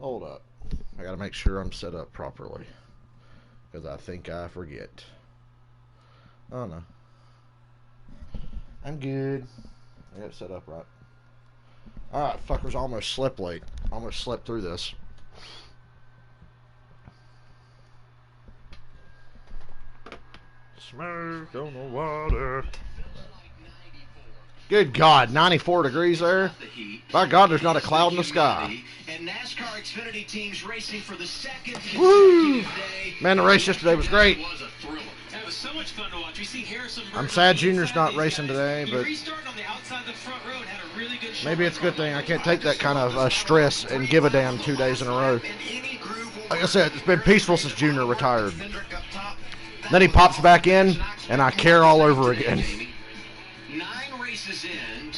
Hold up. I gotta make sure I'm set up properly, because I think I forget. Oh no. I'm good. I got it set up right. Alright, fuckers, I almost slept late. Almost slept through this. Smoke on the water. Good God, 94 degrees there. By God, there's not a cloud in the sky. And NASCAR Xfinity teams racing for the second Woo! Man, the race yesterday was great. That was so much fun to watch. We see Harrison Burton. I'm sad Junior's not racing today, but maybe it's a good thing. I can't take that kind of stress and give a damn 2 days in a row. Like I said, it's been peaceful since Junior retired. Then he pops back in, and I care all over again.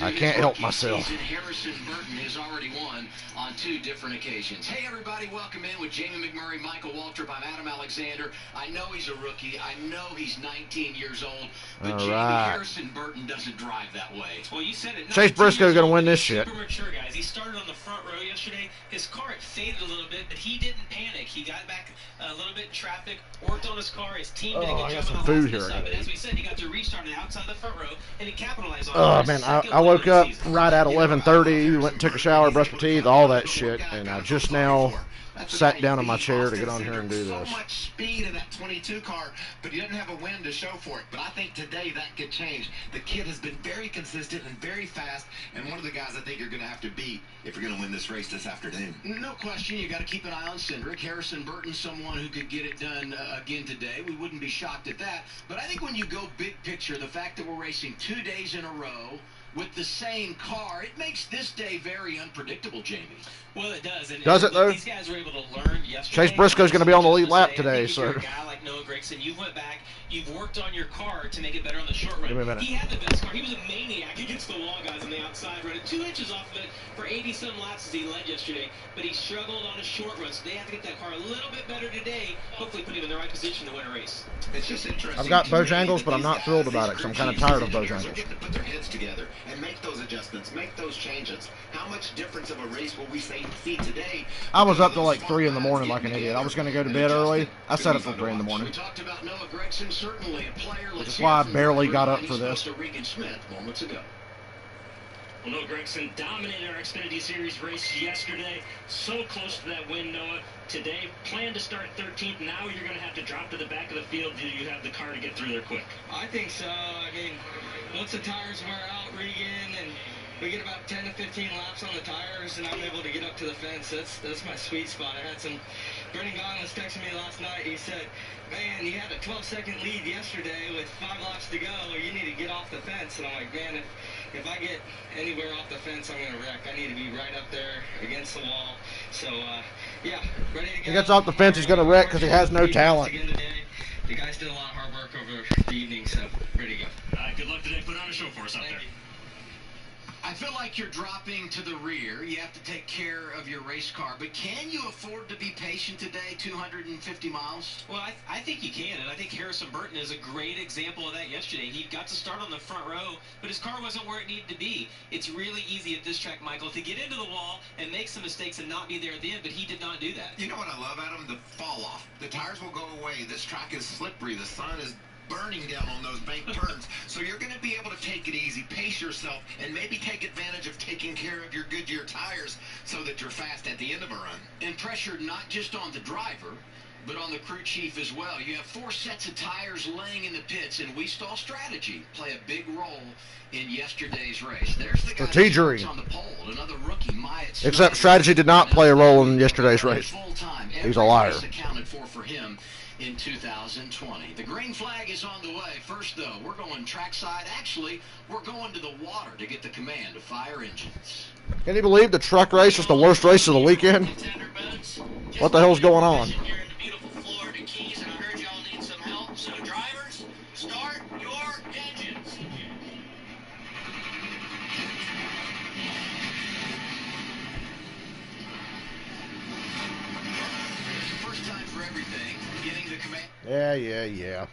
I can't help myself. Harrison Burton has already won on 2 different occasions. Hey, everybody, welcome in with Jamie McMurray, Michael Waltrip. I'm Adam Alexander. I know he's a rookie. I know he's 19 years old. But Jamie, Harrison Burton doesn't drive that way. Well, you said it. Chase Briscoe's going to win this shit. Super mature, guys. He started on the front row yesterday. His car had faded a little bit, but he didn't panic. He got back a little bit in traffic, worked on his car. His team did a good job of the last stuff. And as we said, he got to restart it outside the front row, and he capitalized on it. Oh, man, I woke up right at 11:30, went and took a shower, brushed my teeth, all that shit, and I just now sat down in my chair to get on here and do this. So much speed in that 22 car, but he doesn't have a win to show for it. But I think today that could change. The kid has been very consistent and very fast, and one of the guys I think you're going to have to beat if you're going to win this race this afternoon. No question, you got to keep an eye on Cindric. Harrison Burton, someone who could get it done again today. We wouldn't be shocked at that. But I think when you go big picture, the fact that we're racing 2 days in a row with the same car, it makes this day very unpredictable, Jamie. Well, it does. And does it, though? These guys were able to learn yesterday. Chase Briscoe's going to be on the lead lap today, so. You're a guy like Noah Gragson, you went back, you've worked on your car to make it better on the short run. Give me a minute. He had the best car. He was a maniac against the wall guys on the outside, running 2 inches off of it for 80-some laps as he led yesterday. But he struggled on his short run, so they have to get that car a little bit better today, hopefully put him in the right position to win a race. It's just interesting. I've got Bojangles, but I'm not thrilled about it because I'm kind of tired of Bojangles. They're getting to put their heads together and make those adjustments, make those changes. How much difference of a race will we see today? I was up till like 3 in the morning like an idiot. I was going to go to bed early. I set up till 3 in the morning. We talked about Noah Gragson, certainly a player. Which is why I barely got up for this. Moments ago. Well, Noah Gragson dominated our Xfinity Series race yesterday. So close to that win, Noah. Today, plan to start 13th. Now you're going to have to drop to the back of the field. Do you have the car to get through there quick? I think so. I mean, once the tires wear out, Regan, and we get about 10 to 15 laps on the tires, and I'm able to get up to the fence. That's my sweet spot. I had some. Brendan Gaughan was texting me last night. He said, man, you had a 12-second lead yesterday with 5 laps to go. You need to get off the fence. And I'm like, man, if I get anywhere off the fence, I'm going to wreck. I need to be right up there against the wall. So, yeah, ready to go. He gets off the fence, he's going to wreck because he has no talent. The guys did a lot of hard work over the evening, so ready to go. Good luck today. Put on a show for us out there. I feel like you're dropping to the rear. You have to take care of your race car. But can you afford to be patient today, 250 miles? Well, I think you can. And I think Harrison Burton is a great example of that yesterday. He got to start on the front row, but his car wasn't where it needed to be. It's really easy at this track, Michael, to get into the wall and make some mistakes and not be there at the end, but he did not do that. You know what I love, Adam? The fall off. The tires will go away. This track is slippery. The sun is burning down on those bank turns. So you're going to be able to take it easy, pace yourself, and maybe take advantage of taking care of your Goodyear tires so that you're fast at the end of a run. And pressure not just on the driver, but on the crew chief as well. You have 4 sets of tires laying in the pits, and we stall strategy play a big role in yesterday's race. There's the guy on the pole, another rookie, except strategy did not play a role in yesterday's race. He's a liar. Accounted for him in 2020. The green flag is on the way. First, though, we're going trackside. Actually, we're going to the water to get the command of fire engines. Can you believe the truck race was the worst race of the weekend? What the hell's going on? So drivers, start your engines. First time for everything. Getting the command. Yeah.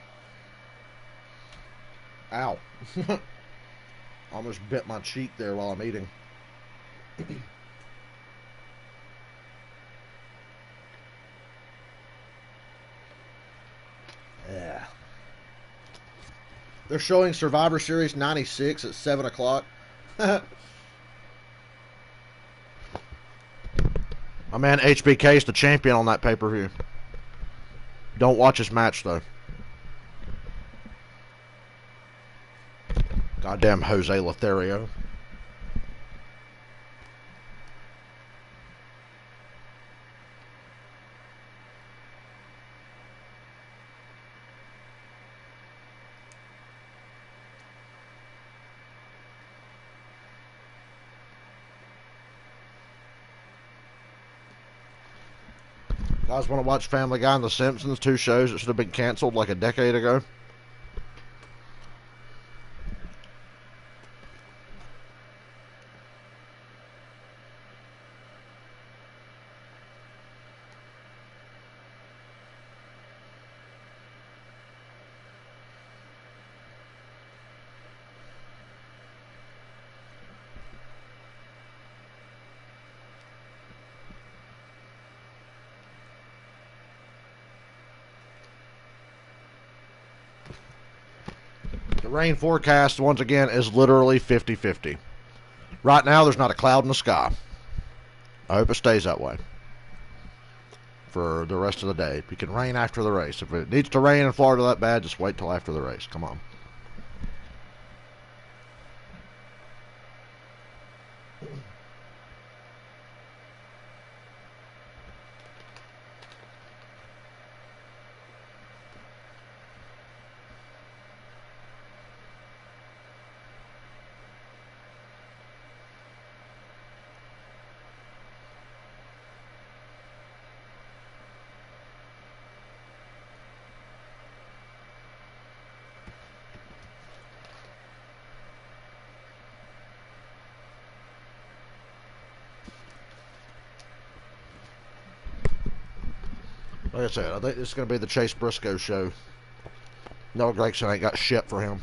Ow. Almost bit my cheek there while I'm eating. They're showing Survivor Series 96 at 7 o'clock. My man HBK is the champion on that pay-per-view. Don't watch his match, though. Goddamn Jose Lothario. Guys want to watch Family Guy and The Simpsons, 2 shows that should have been canceled like a decade ago? The rain forecast, once again, is literally 50-50. Right now, there's not a cloud in the sky. I hope it stays that way for the rest of the day. It can rain after the race. If it needs to rain in Florida that bad, just wait till after the race. Come on. Like I said, I think this is going to be the Chase Briscoe show. Noah Gragson ain't got shit for him.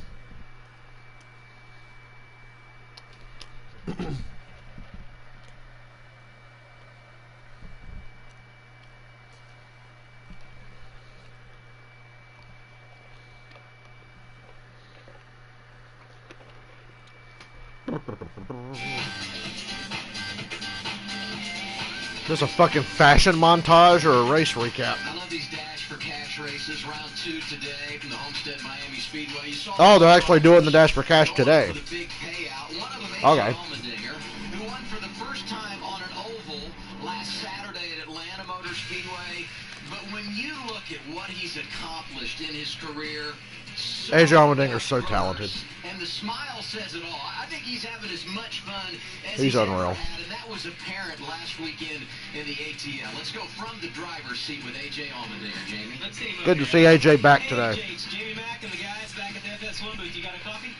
This a fucking fashion montage or a race recap? I love these Dash for Cash races. Round 2 today from the Homestead Miami Speedway. You saw Oh, they're actually doing the Dash for Cash today. the big payout. One of them, Okay. Allmendinger, who won for the first time on an oval last Saturday at Atlanta Motor Speedway. But when you look at what he's accomplished in his career, AJ Allmendinger's so talented. And the smile says it all. I think he's having as much fun as He's ever unreal. had, and that was apparent last weekend in the ATL. Let's go from the driver's seat with AJ Allmendinger, Jamie. Let's see. Good to see AJ back today. Hey, it's Jamie Mack and the guys back at the FS1 booth. You got a coffee?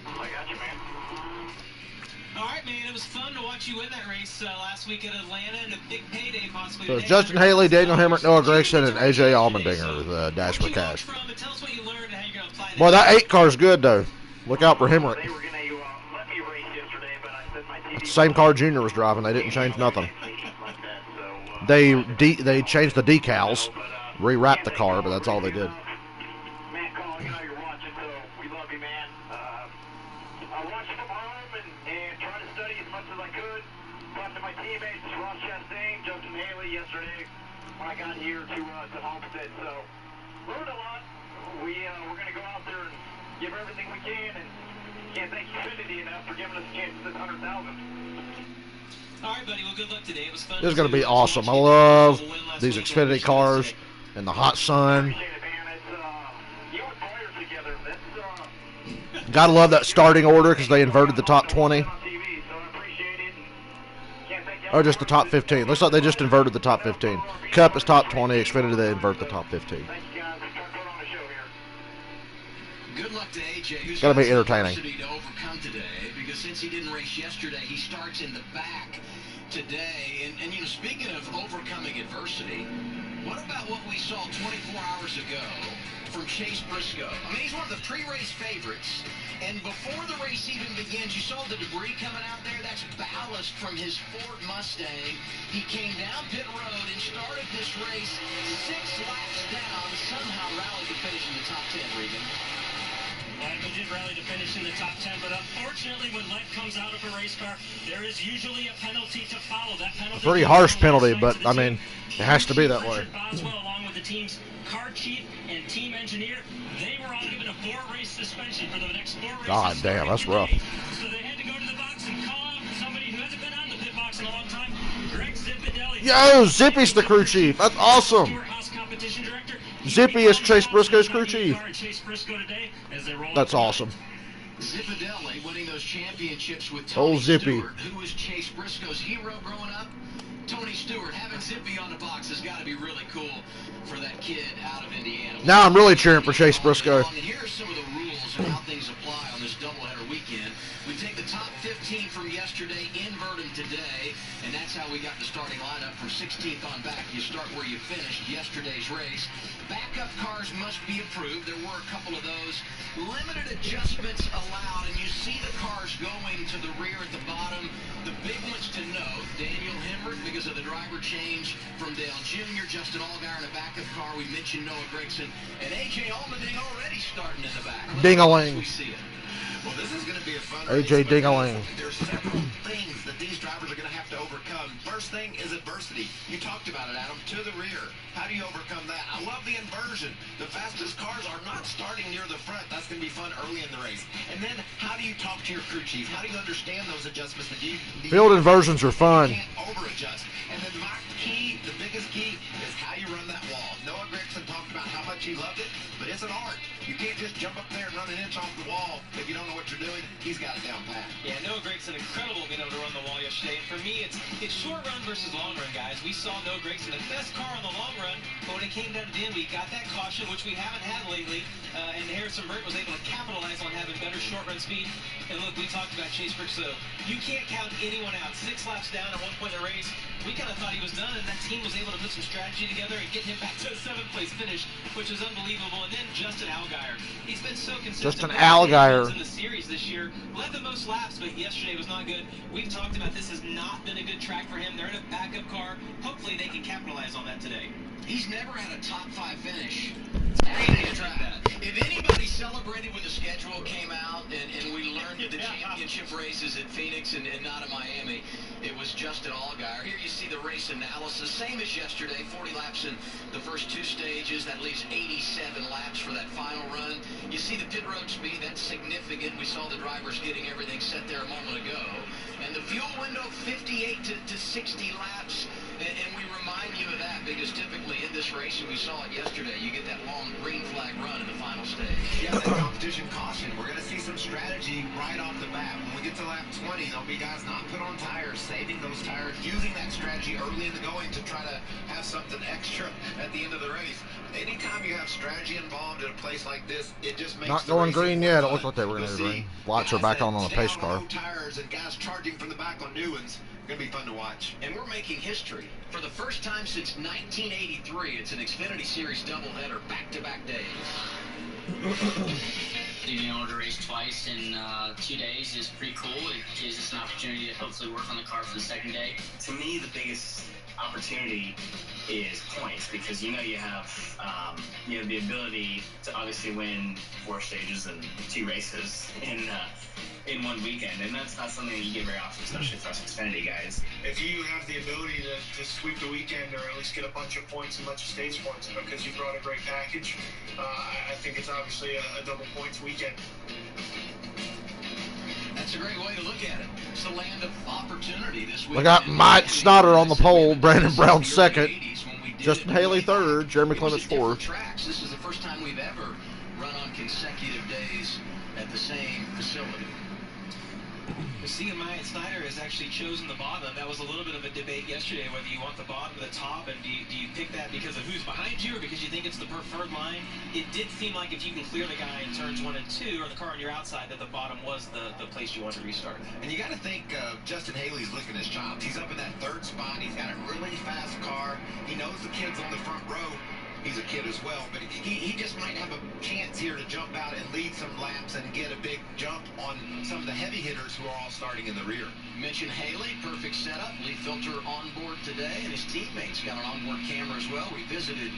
I got you, man. All right, man. It was fun to watch you win that race last week at Atlanta and a big payday possibly. So it's today. Justin Haley, Daniel Hemrick, Noah Gragson, and AJ Allmendinger, the Dash for Where'd you watch Cash. from, and tell us what you learned and how you're going to apply Boy, that 8 car's good, though. Look out for Hemrick. They were going to let me race yesterday, but I said my TV Same car Junior was driving. They didn't change nothing. like that, so, They changed the decals, rewrapped the car, but that's all they did. Matt Call, you know you're watching, so we love you, man. I watched from home and tried to study as much as I could. Talked to my teammates, Ross Chastain, Justin Haley yesterday when I got here to Homestead, so learned a lot. We're going to go out there and give everything we can, and can't thank Xfinity enough for giving us a chance at this 100,000. All right, buddy. Well, good luck today. It was fun. This is going to be awesome. I love these Xfinity cars and the hot sun. Appreciate it, man. It's, you and players together, that's, Gotta love that starting order because they inverted the top 20. on TV, so I appreciate it. And can't thank Or just the top 15. Looks like they just inverted the top 15. Cup is top 20. Xfinity, they invert the top 15. Thank you guys for coming on the show here. Good luck to AJ, who's Gotta be got some entertaining. adversity to overcome today, because since he didn't race yesterday, he starts in the back today. And you know, speaking of overcoming adversity, what about what we saw 24 hours ago from Chase Briscoe? I mean, he's one of the pre-race favorites, and before the race even begins, you saw the debris coming out there. That's ballast from his Ford Mustang. He came down pit road and started this race 6 laps down, somehow rallied to finish in the top 10, Regan. great rally to finish in the top 10, but unfortunately, when lead comes out of a race car, there is usually a penalty to follow. That penalty, a pretty harsh penalty, but I mean, it has to be that way. Boswell, along with the team's car chief and team engineer, they were all given a 4-race suspension for the next 4 races. God damn, that's rough. So they had to go to the box and call out somebody who hasn't been on the pit box in a long time, Greg Zipadelli. Yo, Zippy's the crew chief. That's awesome. Zippy is Chase Briscoe's crew chief. That's awesome. Zipadelli winning those championships with Old Tony Zippy. Stewart, who was Chase Briscoe's hero growing up. Tony Stewart, having Zippy on the box has got to be really cool for that kid out of Indiana. Now I'm really cheering for Chase Briscoe. And here are some of the rules and how things apply on this doubleheader weekend. We take the top 15 from yesterday, invert them today, and that's how we got the starting lineup from 16th on back. You start where you finished yesterday's race. Backup cars must be approved. There were a couple of those. Limited adjustments allowed, and you see the cars going to the rear at the bottom. The big ones to note, Daniel Hemrick, because of the driver change from Dale Jr., Justin Allgaier in a backup car. We mentioned Noah Gragson, and A.J. Allmendinger already starting in the back. Ding-a-ling. We see it. Well, this is going to be a fun A.J. race. Ding-a-ling. There's several things that these drivers are going to have to overcome. First thing is adversity. You talked about it, Adam, to the rear. How do you overcome that? I love the inversion. The fastest cars are not starting near the front. That's going to be fun early in the race. And then how do you talk to your crew chief? How do you understand those adjustments that you need? Field inversions are fun. You can't over-adjust. And then my key, the biggest key, is how you run that wall. Noah Gragson talked about how much he loved it, but it's an art. You can't just jump up there and run an inch off the wall if you don't know what you're doing. He's got it down pat. Yeah, Noah Gragson, incredible being able to run the wall yesterday. And for me, it's short run versus long run, guys. We saw Noah Gragson, the best car on the long run, but when it came down to the end, we got that caution, which we haven't had lately, and Harrison Burke was able to capitalize on having better short run speed. And look, we talked about Chase Briscoe. You can't count anyone out. 6 laps down at one point in the race, we kind of thought he was done, and that team was able to put some strategy together and get him back to a 7th place finish, which is unbelievable. And then Justin Allgaier, he's been so consistent. Justin Allgaier in the series this year, led the most laps, but yesterday was not good. We've talked about this has not been a good track for him. They're in a backup car. Hopefully they can capitalize on that today. He's never had a top 5 finish. If anybody celebrated when the schedule came out and we learned the championship races at Phoenix and not in Miami, it was Justin Allgaier. Here you see the race analysis, same as yesterday, 40 laps in the first 2 stages. That leaves 87 laps for that final run. You see the pit road speed, that's significant. We saw the drivers getting everything set there a moment ago. And the fuel window, 58 to 60 laps. And we remind you of that because typically in this race, and we saw it yesterday, you get that long green flag run in the final stage. Yeah, that competition caution. We're going to see some strategy right off the bat. When we get to lap 20, there'll be guys not put on tires, saving those tires, using that strategy early in the going to try to have something extra at the end of the race. Anytime you have strategy involved in a place like this, it just makes not going green yet. It looked like they were going to green. Lights are back on a pace car. Tires and guys charging from the back on new ones. Going to be fun to watch. And we're making history. For the first time since 1983, it's an Xfinity Series doubleheader, back-to-back days. Being able to race twice in 2 days is pretty cool. It gives us an opportunity to hopefully work on the car for the second day. To me, the biggest opportunity is points because you have the ability to obviously win 4 stages and 2 races in one weekend, and that's not something that you get very often, especially for us Xfinity guys. If you have the ability to sweep the weekend or at least get a bunch of points and a bunch of stage points because you brought a great package, I think it's obviously a double points weekend. That's a great way to look at it. It's the land of opportunity this week. We got Mike Snotter on the pole, Brandon Brown second, Justin Haley third, Jeremy Clements fourth. This is the first time we've ever run on consecutive days at the same facility. Seeing Mike Snyder has actually chosen the bottom. That was a little bit of a debate yesterday, whether you want the bottom or the top, and do you pick that because of who's behind you or because you think it's the preferred line? It did seem like if you can clear the guy in turns 1 and 2 or the car on your outside, that the bottom was the place you want to restart. And you got to think Justin Haley's licking his chops. He's up in that 3rd spot. He's got a really fast car. He knows the kids on the front row. He's a kid as well, but he just might have a chance here to jump out and lead some laps and get a big jump on some of the heavy hitters who are all starting in the rear. Mention Haley, perfect setup. Leaf filter on board today, and his teammates got an onboard camera as well. We visited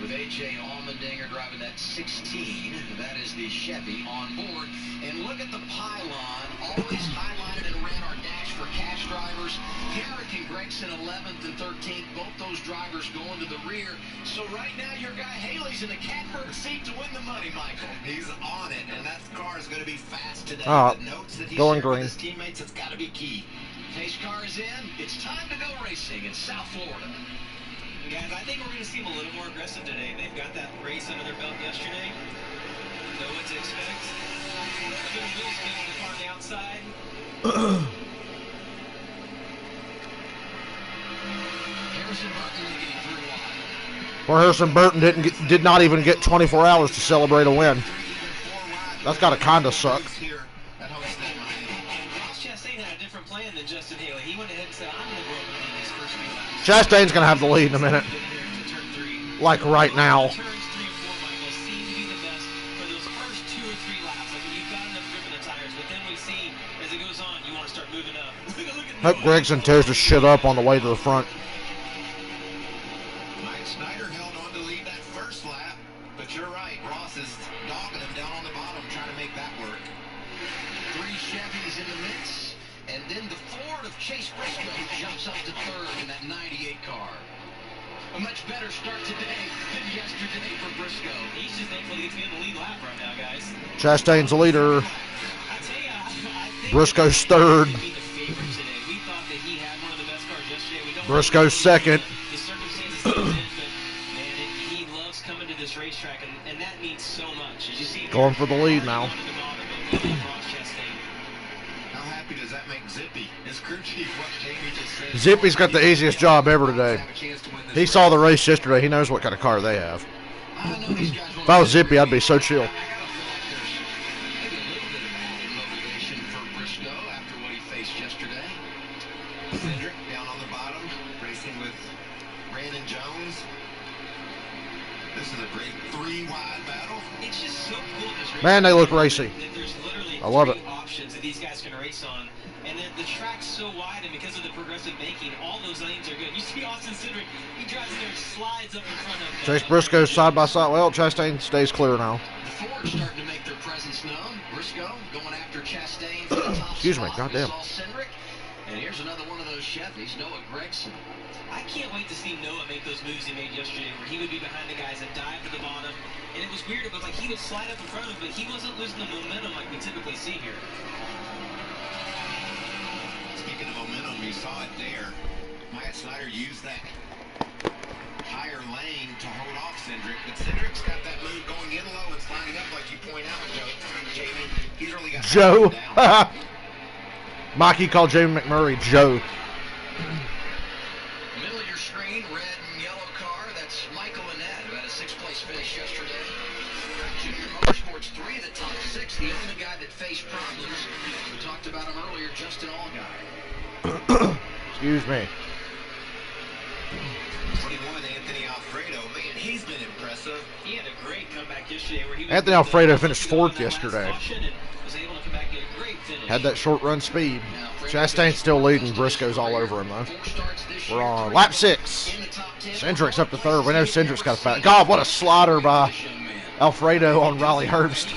with A.J. Allmendinger driving that 16. That is the Chevy on board. And look at the pylon, always highlighted and ran our dash for cash drivers. Herrick and Gregson 11th and 13th, both those drivers going to the rear. So right now your guy Haley's in the catbird seat to win the money, Michael. He's on it, and that car is going to be fast today. Ah, the notes that he going shared with green. his teammates, it's got to be key. Pace car is in. It's time to go racing in South Florida. Guys, I think we're going to see them a little more aggressive today. They've got that race under their belt yesterday. Know what to expect. Good wheel spin on the car on the outside. Harrison Burton getting through wide. Poor Harrison Burton did not even get 24 hours to celebrate a win. That's got to kind of suck. Ross Chastain had a different plan than Justin Haley. He went ahead and said, I'm going to go over and lead these first few laps. Chastain's going to have the lead in a minute. Like right now. Turns 3 and 4, Michael, seem to be the best for those first 2 or 3 laps. Like when you've got enough grip in the tires, but then we see as it goes on, you want to start moving up. Hope Gregson tears his shit up on the way to the front. Mike Snyder held on to lead that first lap, but you're right. Ross is dogging him down on the bottom, trying to make that work. 3 Chevys in the mix, and then the Ford of Chase Briscoe jumps up to 3rd in that 98 car. A much better start today than yesterday for Briscoe. He's just thankful he gets to be in the lead lap right now, guys. Chastain's the leader. I tell you, I think Briscoe's 3rd. he be the favorite today. We thought that he had one of the best cars yesterday. We don't Briscoe's 2nd. his circumstances he's in, but man, he loves coming to this racetrack, and that means so much. As you see, Going for the lead now. Ross Chastain. How happy does that make Zippy? His crew chief, what Jamie just said. Zippy's got the easiest job ever today. He saw the race yesterday. He knows what kind of car they have. If I was Zippy, I'd be so chill. Cedric down on the bottom, racing with Brandon Jones. This is a great 3-wide battle. It's just so cool. This race Man, they look racy. that there's literally I love 3 it. options that these guys can race on, and then the track's so wide, and because of the progressive banking, all those lanes are good. You see Austin Cedric, he drives in there and slides up in front of Chase Briscoe side by side. Well, Chastain stays clear now. The Ford starting to make their presence known. Briscoe going after Chastain for the top Excuse me, spot. goddamn. We saw Cindric. And here's another one of those Chevys, Noah Gregson. I can't wait to see Noah make those moves he made yesterday, where he would be behind the guys and dive to the bottom. And it was weird. It was like he would slide up in front of him, but he wasn't losing the momentum like we typically see here. Speaking of momentum, you saw it there. Matt Snyder used that higher lane to hold off Cindric, but Cindric's got that move going in low and sliding up like you point out, Jamie. He's really got Joe. down. Mikey called Jamie McMurray Joe. Middle of your screen, red and yellow car. That's Michael Annette, who had a 6th-place finish yesterday. Junior Motorsports 3 of the top 6, the only guy that faced problems. We talked about him earlier, Justin Allgaier. Excuse me. 21, Anthony Alfredo. Man, he's been impressive. He had a great comeback yesterday, where he was Anthony Alfredo finished 4th yesterday. Was able to come back and get a great finish. Had that short run speed. Chastain's still leading. Briscoe's all over him, though. We're on lap 6. Cindric's up to 3rd. We know Cindric's got a fat. God, what a slaughter by Alfredo on Riley Herbst.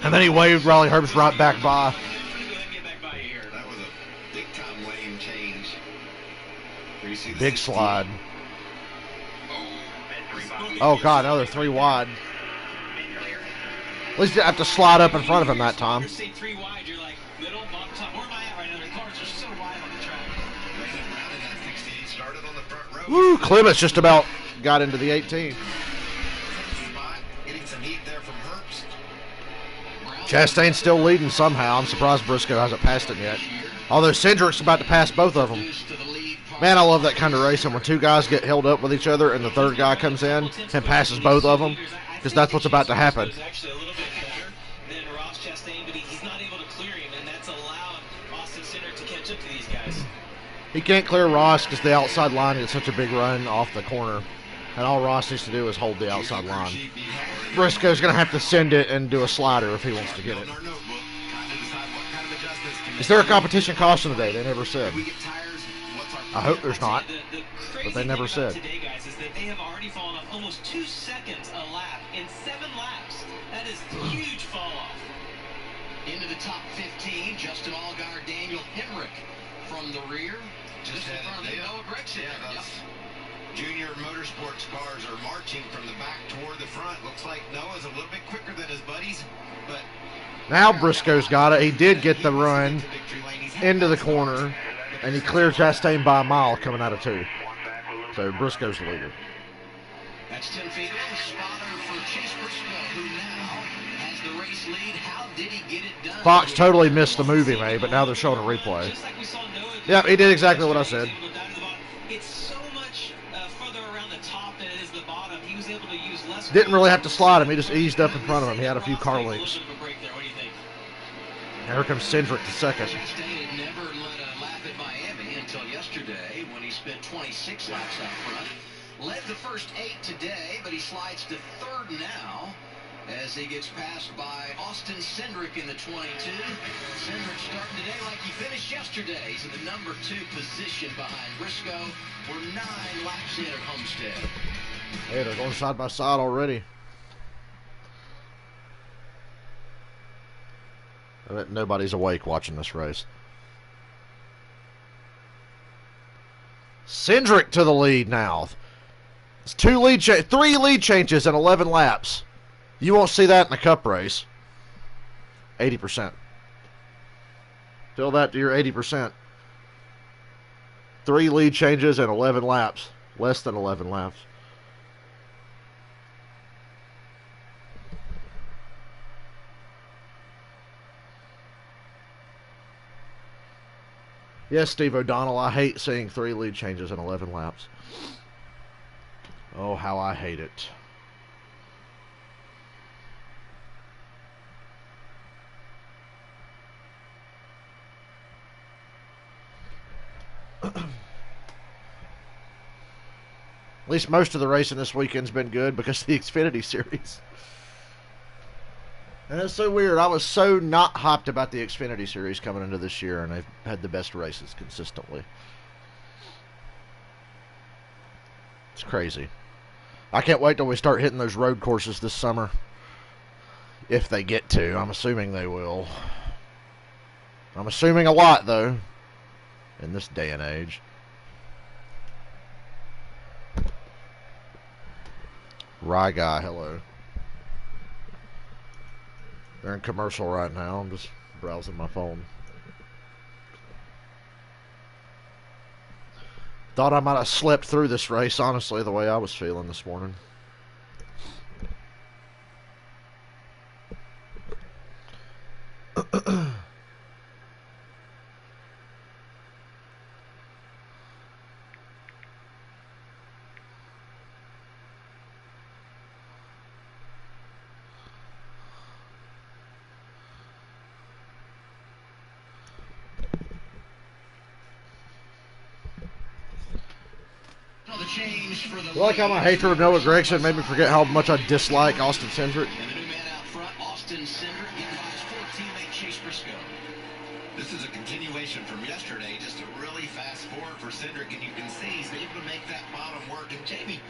And then he waved Riley Herbst right back by. That was a big-time lane change. Where you see the Big 16. slide. Oh, God, another 3 wide. At least you didn't have to slide up in front of him that time. Say 3 wide, you're like, middle, bottom, top. Where am I at right now? The cars are so wide on the track. Brandon Brown in that 16 started on the front row. Woo, Clements just about got into the 18. Spot, getting some heat there from Herbst. Chastain's still leading somehow. I'm surprised Briscoe hasn't passed him yet. Although Cindric's about to pass both of them. Man, I love that kind of racing when 2 guys get held up with each other and the 3rd guy comes in and passes both of them, because that's what's about to happen. He's actually a little bit better than Ross Chastain, but he's not able to clear him, and that's allowed Austin Cindric to catch up to these guys. He can't clear Ross because the outside line gets such a big run off the corner. And all Ross needs to do is hold the outside line. Briscoe's going to have to send it and do a slider if he wants to get it. Is there a competition caution today? They never said. I hope there's not, but they never said. Today, guys, is that they have already fallen off almost 2 seconds a lap in 7 laps. That is huge fall off. Into the top 15, Justin Allgaier, Daniel Hemrick from the rear. Just in front of Noah Gregson. Yep. Junior motorsports cars are marching from the back toward the front. Looks like Noah's a little bit quicker than his buddies, but now Briscoe's got it. He did get the run into the corner, and he cleared Chastain by a mile coming out of 2. So Briscoe's the leader. That's Tim Fiedler, spotter for Chase Briscoe, who now has the race lead. How did he get it done? Fox totally missed the movie, Ray, but now they're showing a replay. Just like we saw Noah. Yep, he did exactly what I said. It's so much further around the top than it is the bottom. He was able to use less. Didn't really have to slide him. He just eased up in front of him. He had a few car links. And here comes Cindric to second. Chastain had never led a lap at Miami until yesterday when he spent 26 laps out front. Led the first 8 today, but he slides to 3rd now as he gets passed by Austin Cindric in the 22. Cindric starting today like he finished yesterday. He's in the number 2 position behind Briscoe. We're 9 laps in at Homestead. Hey, they're going side by side already. I bet nobody's awake watching this race. Cindric to the lead now. It's 3 lead changes in 11 laps. You won't see that in a cup race. 80%. Fill that to your 80%. 3 lead changes in 11 laps. Less than 11 laps. Yes, Steve O'Donnell, I hate seeing 3 lead changes in 11 laps. Oh, how I hate it. At least most of the racing this weekend's been good because of the Xfinity series. And it's so weird. I was so not hyped about the Xfinity series coming into this year, and they've had the best races consistently. It's crazy. I can't wait till we start hitting those road courses this summer. If they get to. I'm assuming they will. I'm assuming a lot, though, in this day and age. Rye Guy, hello. They're in commercial right now. I'm just browsing my phone. Thought I might have slept through this race, honestly, the way I was feeling this morning. You like how my hatred of Noah Gregson made me forget how much I dislike Austin Cindric? And the new man out front, Austin Cindric, getting by his 4 teammate Chase Briscoe. this is a continuation from yesterday. Just a really fast forward for Cindric, and you can see he's able to make that bottom work. And Jamie,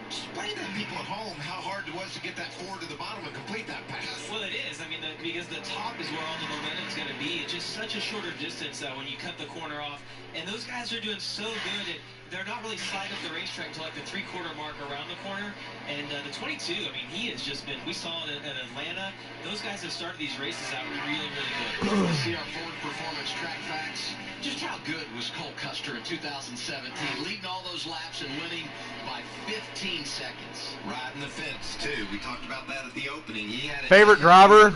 explain to the people at home how hard it was to get that forward to the bottom and complete that pass. Well, it is. I mean, because the top is where all the momentum is going to be. It's just such a shorter distance when you cut the corner off. And those guys are doing so good. They're not really sliding up the racetrack until like the 3/4 mark around the corner. And the 22, I mean, he has just been, we saw it at Atlanta. Those guys have started these races out really, really good. Let's see our Ford Performance track facts. Just how good was Cole Custer in 2017, leading all those laps and winning by 15 seconds. Riding the fence, too. We talked about that at the opening. He had favorite driver?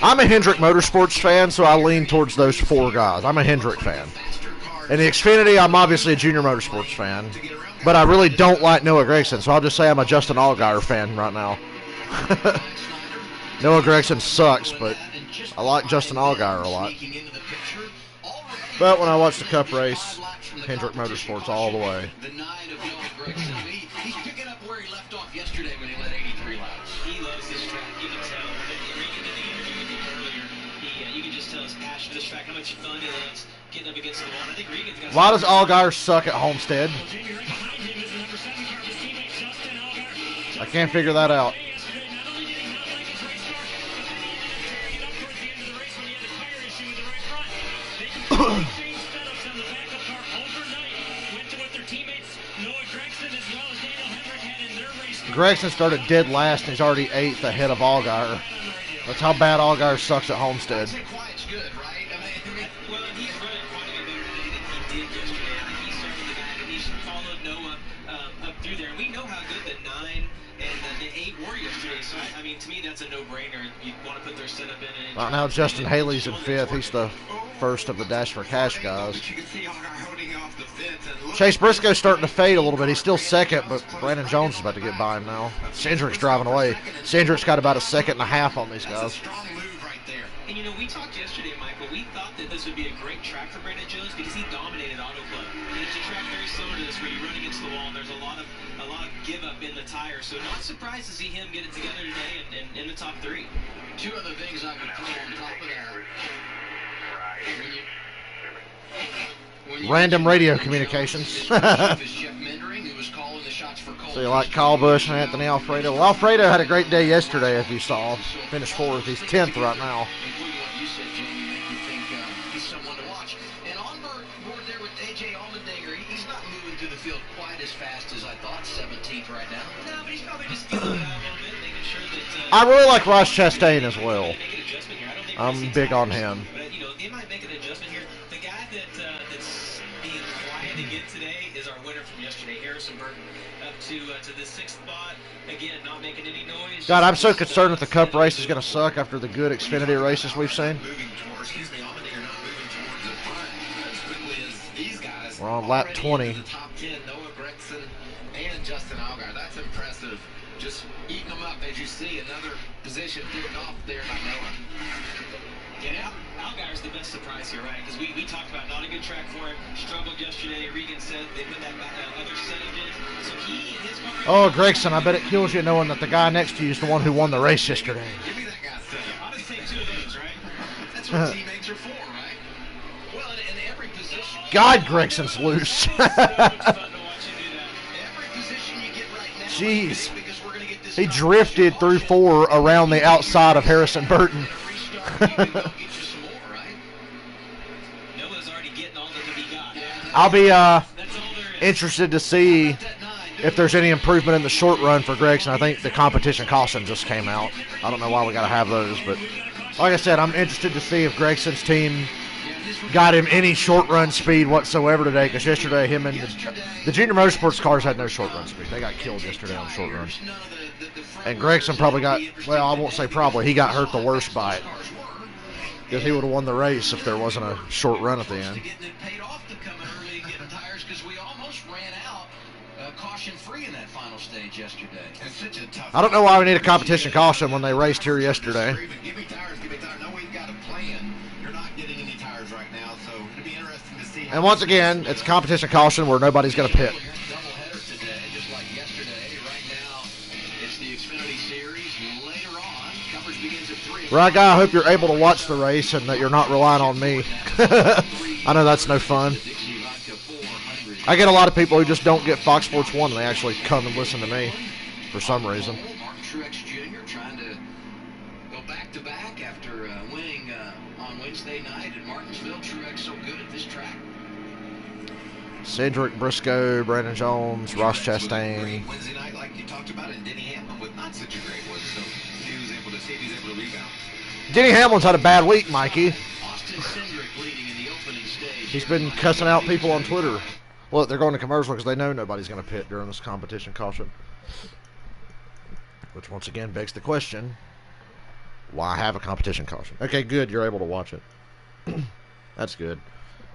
I'm a Hendrick Motorsports fan, so I lean towards those 4 guys. I'm a Hendrick fan. In the Xfinity, I'm obviously a Junior Motorsports fan, but I really don't like Noah Gregson, so I'll just say I'm a Justin Allgaier fan right now. Noah Gregson sucks, but I like Justin Allgaier a lot. But when I watch the Cup race, Hendrick Motorsports all the way. The 9 of Noah Gregson. He's picking up where he left off yesterday when he led 83 laps. He loves this track. You can tell. Regan did the interview with him earlier. You can just tell his passion for this track, how much fun he loves getting up against the wall. I think Regan's got. Why does Allgaier suck at Homestead? Jamie, right behind him is the number 7 car of his team. I can't figure that out. Gregson started dead last, and he's already 8th ahead of Allgaier. That's how bad Allgaier sucks at Homestead. Quiet's good, right? Well, he's running quite a bit better today than he did yesterday. I think he started the back, and he's followed Noah up through there. And we know how good the 9 and the 8 were yesterday. So, I mean, to me, that's a no-brainer. You want to put their setup in. And right now, Justin Haley's in 5th. He's the first of the Dash for Cash guys. Chase Briscoe's starting to fade a little bit. He's still 2nd, but Brandon Jones is about to get by him now. Cindric's driving away. Cindric's got about a 1.5 seconds on these guys. And, you know, we talked yesterday, Michael. We thought that this would be a great track for Brandon Jones because he dominated Auto Club. And it's a track very similar to this where you run against the wall and there's a lot of give up in the tires. So not surprised to see him get it together today and in the top 3. Two other things I would put on top of that. Random radio communications. So you like Kyle Busch and Anthony Alfredo? Well, Alfredo had a great day yesterday, if you saw. Finished 4th. He's 10th right now. He's someone to watch. And on board there with AJ Allmendinger, he's not moving through the field quite as fast as I thought. 17th right now. No, but he's probably just feeling it out a little bit, making sure that... I really like Ross Chastain as well. I'm big on him. But, you know, they might make an adjustment here. The guy that's being quiet again today is our winner from yesterday, Harrison Burton, up to the 6th spot. Again, not making any noise. God, I'm so concerned that the Cup race is going to suck after the good Xfinity races we've seen. We're on lap 20. Top 10, Noah Gregson and Justin Allgaier. That's impressive. Just eating them up as you see another position picked off there by Noah. Yeah, Allgaier's the best surprise here, right? Because we talked about not a good track for him. Struggled yesterday. Regan said they put that other setup in. So he and his car... Oh, Gregson, I bet it kills you knowing that the guy next to you is the one who won the race yesterday. Give me that guy's setup. I'll just take 2 of those, right? That's what teammates are for, right? Well, in every position... God, Gregson's loose. Jeez. He drifted through 4 around the outside of Harrison Burton. I'll be interested to see if there's any improvement in the short run for Gregson. I think the competition caution just came out. I don't know why we got to have those, but like I said, I'm interested to see if Gregson's team got him any short run speed whatsoever today, because yesterday him and the Junior Motorsports cars had no short run speed. They got killed yesterday on short runs. And Gregson probably got, well, I won't say probably, he got hurt the worst by it. Because he would have won the race if there wasn't a short run at the end. I don't know why we need a competition caution when they raced here yesterday. And once again, it's competition caution where nobody's going to pit. Right, guy, I hope you're able to watch the race and that you're not relying on me. I know that's no fun. I get a lot of people who just don't get Fox Sports 1 and they actually come and listen to me for some reason. Martin Truex Jr. trying to go back-to-back after winning on Wednesday night at Martinsville. Truex so good at this track. Cindric, Briscoe, Brandon Jones, Ross Chastain. Wednesday night, like you talked about, and Denny Hamlin with not such a great one, so he was able to see if he's able to rebound. Denny Hamlin's had a bad week, Mikey. He's been cussing out people on Twitter. Look, they're going to commercial because they know nobody's going to pit during this competition caution. Which, once again, begs the question, why have a competition caution? Okay, good, you're able to watch it. That's good.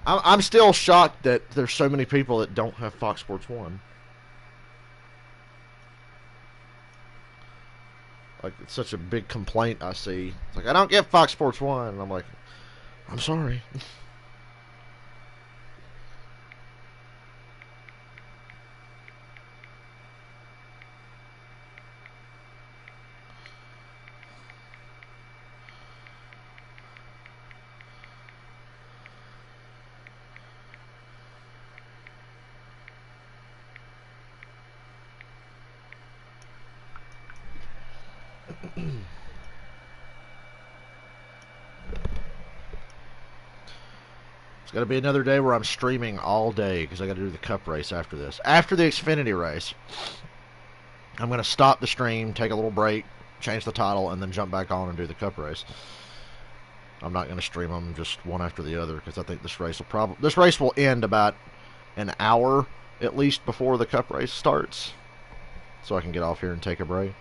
I'm still shocked that there's so many people that don't have Fox Sports 1. Like, it's such a big complaint I see. It's like, I don't get Fox Sports 1. And I'm like, I'm sorry. It's going to be another day where I'm streaming all day because I got to do the Cup race after this. After the Xfinity race, I'm going to stop the stream, take a little break, change the title, and then jump back on and do the Cup race. I'm not going to stream them just one after the other because I think this race will end about an hour at least before the Cup race starts, so I can get off here and take a break.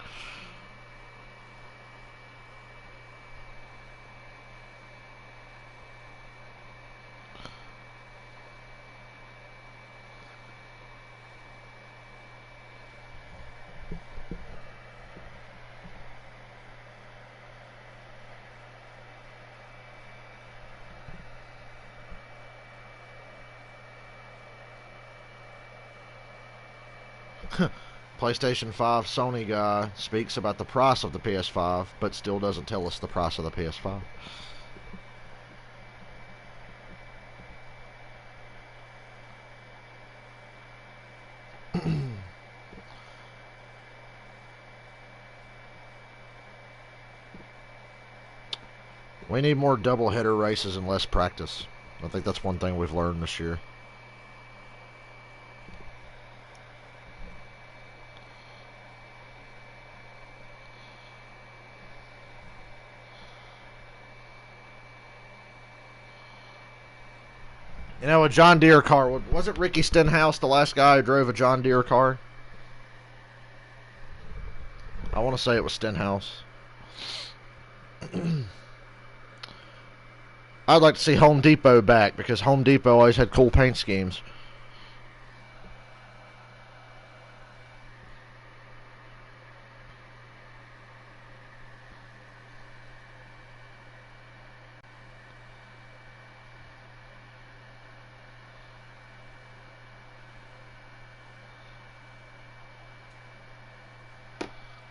PlayStation 5 Sony guy speaks about the price of the PS5, but still doesn't tell us the price of the PS5. We need more doubleheader races and less practice. I think that's one thing we've learned this year. You know, a John Deere car. Wasn't Ricky Stenhouse the last guy who drove a John Deere car? I want to say it was Stenhouse. I'd like to see Home Depot back because Home Depot always had cool paint schemes.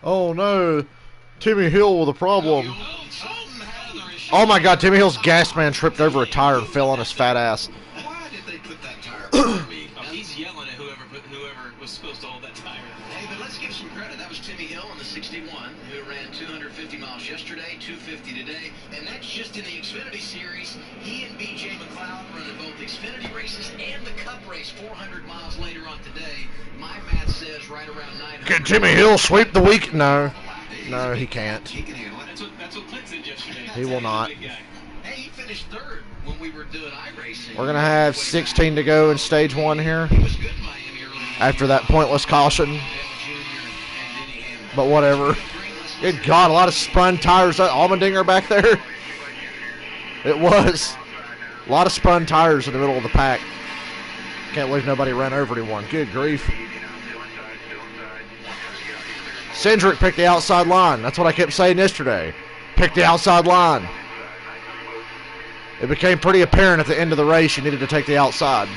Oh no, Timmy Hill with a problem. Oh my God, Timmy Hill's gas man tripped over a tire and fell on his fat ass. Why did they put that tire on me? He's yelling at whoever was supposed to hold that tire. Hey, but let's give some credit. That was Timmy Hill in the 61, who ran 250 miles yesterday, 250 today, and that's just in the Xfinity Series. He and B.J. McLeod running both Xfinity races and the Cup race 400 miles later on today. My math says right around 900. Can Timmy Hill sweep the week? No. No, he can't. He can handle it. That's what Clint said yesterday. He will not. Hey, he finished third when we were doing iRacing. We're going to have 16 to go in stage 1 here. After that pointless caution. But whatever. Good God, a lot of spun tires. Allmendinger back there? It was. A lot of spun tires in the middle of the pack. Can't believe nobody ran over anyone. Good grief. Cindric picked the outside line. That's what I kept saying yesterday. Pick the outside line. It became pretty apparent at the end of the race you needed to take the outside.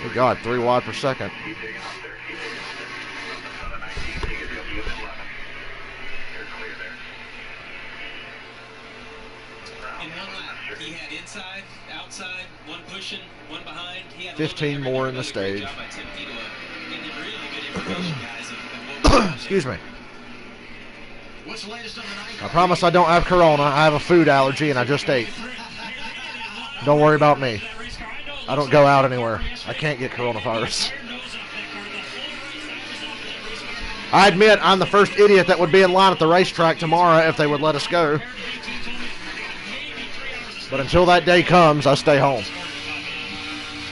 Good God, 3 wide per second. In one lap, he had inside, outside, one pushing, one behind. He had 15 more in the stage. Really Excuse me. What's the latest on the night? I promise I don't have corona. I have a food allergy and I just ate. Don't worry about me. I don't go out anywhere. I can't get coronavirus. I admit I'm the first idiot that would be in line at the racetrack tomorrow if they would let us go. But until that day comes, I stay home.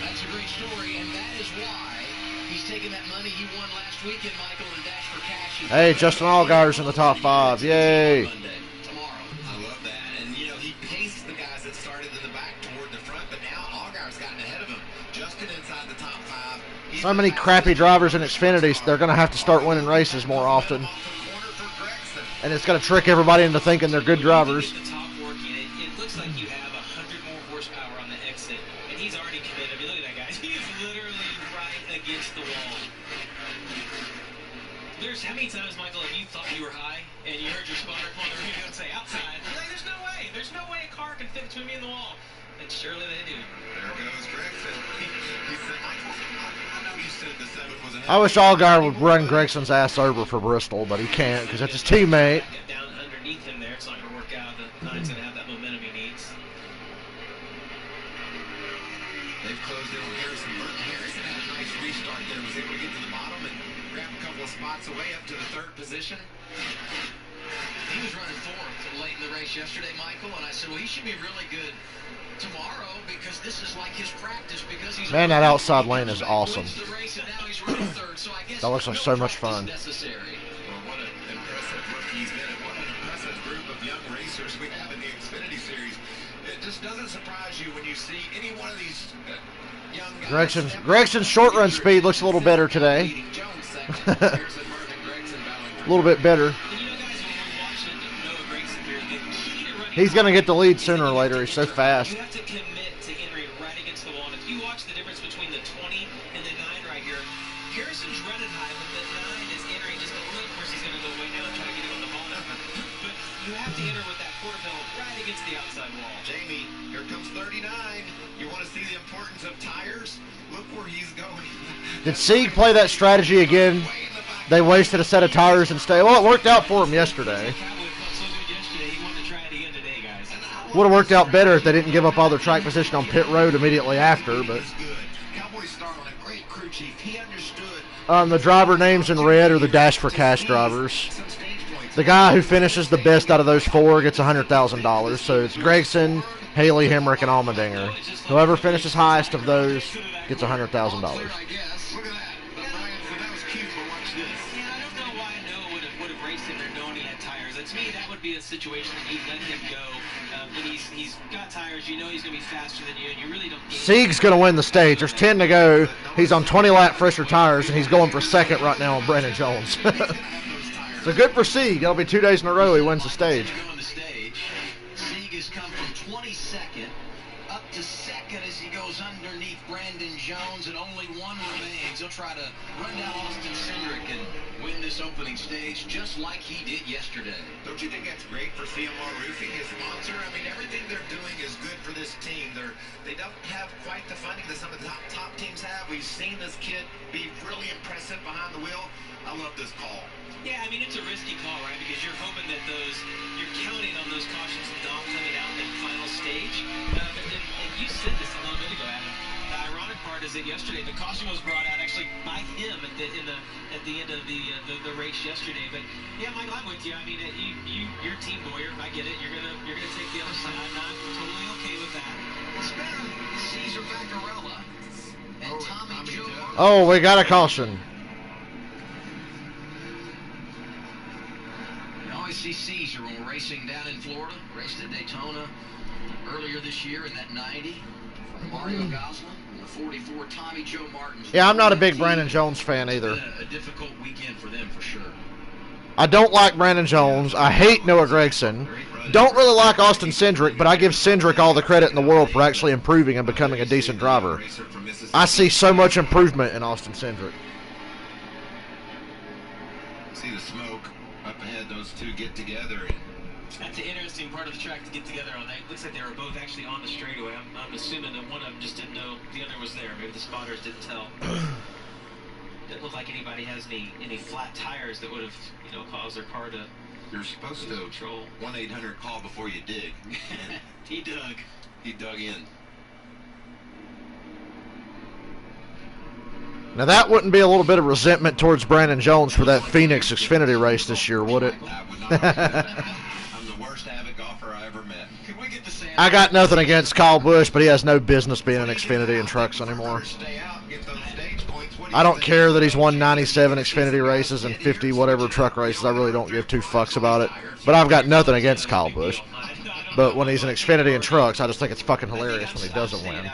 That's a great story, and that is why he's taking that money he won last weekend, Michael, and Dash for Cash. Hey, Justin Allgaier's in the top 5. Yay. I love that. And, you know, he paced the guys that started in the back toward the front, but now Allgaier's gotten ahead of him. Justin inside the top 5. So many crappy drivers in Xfinity, they're going to have to start winning races more often. And it's going to trick everybody into thinking they're good drivers. It looks like you have 100 more horsepower on the exit, and he's already committed. I mean, look at that guy. He is literally right against the wall. How many times, Michael, have you thought you were high, and you heard your spotter on the radio and say, outside? You're like, there's no way. There's no way a car can fit between me and the wall. And surely they do. There goes Greg. He said, Michael, I know you I wish Allgaier would run Gregson's ass over for Bristol, but he can't because that's his teammate. Get down underneath him there. It's not going to work out. The Nine's going to have that momentum he needs. They've closed in on Harrison. Harrison had a nice restart there. Was able to get to the bottom and grab a couple of spots away up to the third position. He was running fourth late in the race yesterday, Michael, and I said, well, he should be really good tomorrow because this is like his practice because he's... Man, that outside lane is awesome. That looks like so much fun. Well, what an impressive rookie he's been, and what an impressive group of young racers we have in the Xfinity Series. It just doesn't surprise you when you see any one of these young guys. Gregson's short run speed looks a little better today. A little bit better. He's going to get the lead sooner or later. He's so fast. You have to commit to entering right against the wall. And if you watch the difference between the 20 and the 9 right here, Harrison's running high, but the 9 is entering just a little. Of course, he's going to go way down and try to get it on the ball now. But you have to enter with that quarter pedal right against the outside wall. Jamie, here comes 39. You want to see the importance of tires? Look where he's going. Did Sieg play that strategy again? They wasted a set of tires instead. Well, it worked out for him yesterday. Would have worked out better if they didn't give up all their track position on pit road immediately after, but the driver names in red are the Dash for Cash drivers. The guy who finishes the best out of those four gets $100,000. So it's Gregson, Haley, Hemrick, and Allmendinger. Whoever finishes highest of those gets $100,000. Be a situation that you let him go. He's got tires. You know he's going to be faster than you, and you really don't. Sieg's going to win the stage. There's 10 to go. He's on 20-lap fresher tires, and he's going for second right now on Brandon Jones. So good for Sieg. That'll be 2 days in a row he wins the stage. Sieg has come from 22nd up to second as he goes underneath Brandon Jones, and only one remains. He'll try to run down Austin Cindric and win this opening stage just like he did yesterday. Don't you think that's great for CMR Roofing, his sponsor? I mean, everything they're doing is good for this team. They don't have quite the funding that some of the top teams have. We've seen this kid be really impressive behind the wheel. I love this call. Yeah, I mean, it's a risky call, right? Because you're hoping that you're counting on those cautions not coming out in the final stage. And you said this a little bit ago, Adam. The ironic part is that yesterday the caution was brought out actually by him at the end of the race yesterday. But yeah, Michael, I'm with you. I mean, you're a team lawyer. I get it. You're gonna take the other side. I'm totally okay with that. Cesar Vaccarella and Tommy Joe. Oh, we got a caution. always see Caesar when we're racing down in Florida. Raced at Daytona earlier this year in that 90 for Mario Gosselin and the 44 Tommy Joe Martin. Yeah, I'm not a big Brandon Jones fan either. A difficult weekend for them for sure. I don't like Brandon Jones. I hate Noah Gragson. Don't really like Austin Cindric, but I give Cindric all the credit in the world for actually improving and becoming a decent driver. I see so much improvement in Austin Cindric. See the smoke up ahead, those two get together. That's an interesting part of the track to get together on. It looks like they were both actually on the straightaway. I'm assuming that one of them just didn't know the other was there. Maybe the spotters didn't tell. Didn't look like anybody has any flat tires that would have, caused their car to. You're supposed to control 1-800 call before you dig. He dug. He dug in. Now that wouldn't be a little bit of resentment towards Brandon Jones for that Phoenix Xfinity race this year, would it? I would not. I'm the worst avid golfer I ever met. Can we get the sand? I got nothing against Kyle Busch, but he has no business being in Xfinity and trucks anymore. I don't care that he's won 97 Xfinity races and 50 whatever truck races. I really don't give two fucks about it. But I've got nothing against Kyle Busch. But when he's in Xfinity and trucks, I just think it's fucking hilarious when he doesn't win.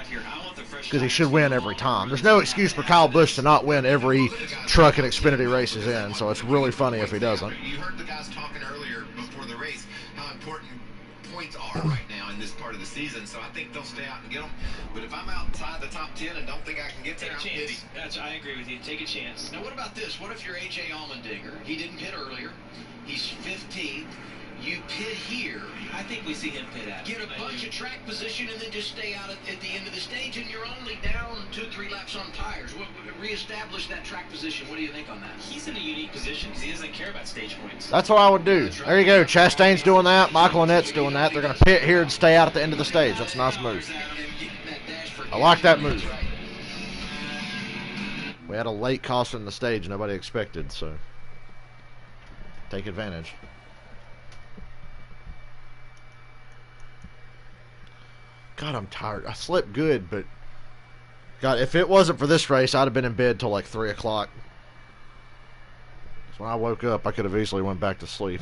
Because he should win every time. There's no excuse for Kyle Busch to not win every truck and Xfinity race he's in, so it's really funny if he doesn't. You heard the guys talking earlier before the race how important points are right now in this part of the season, so I think they'll stay out and get them. But if I'm outside the top 10 and don't think I can get there, I'm kidding. I agree with you. Take a chance. Now, what about this? What if you're A.J. Allmendinger? He didn't pit earlier. He's 15th. You pit here. I think we see him pit out. Get a bunch of track position and then just stay out at the end of the stage, and you're only down 2-3 laps on tires. Reestablish that track position. What do you think on that? He's in a unique position because he doesn't care about stage points. That's what I would do. There you go. Chastain's doing that. Michael Annette's doing that. They're going to pit here and stay out at the end of the stage. That's a nice move. I like that move. We had a late caution in the stage nobody expected, so take advantage. God, I'm tired. I slept good, but God, if it wasn't for this race, I'd have been in bed till like 3 o'clock. So when I woke up, I could have easily went back to sleep.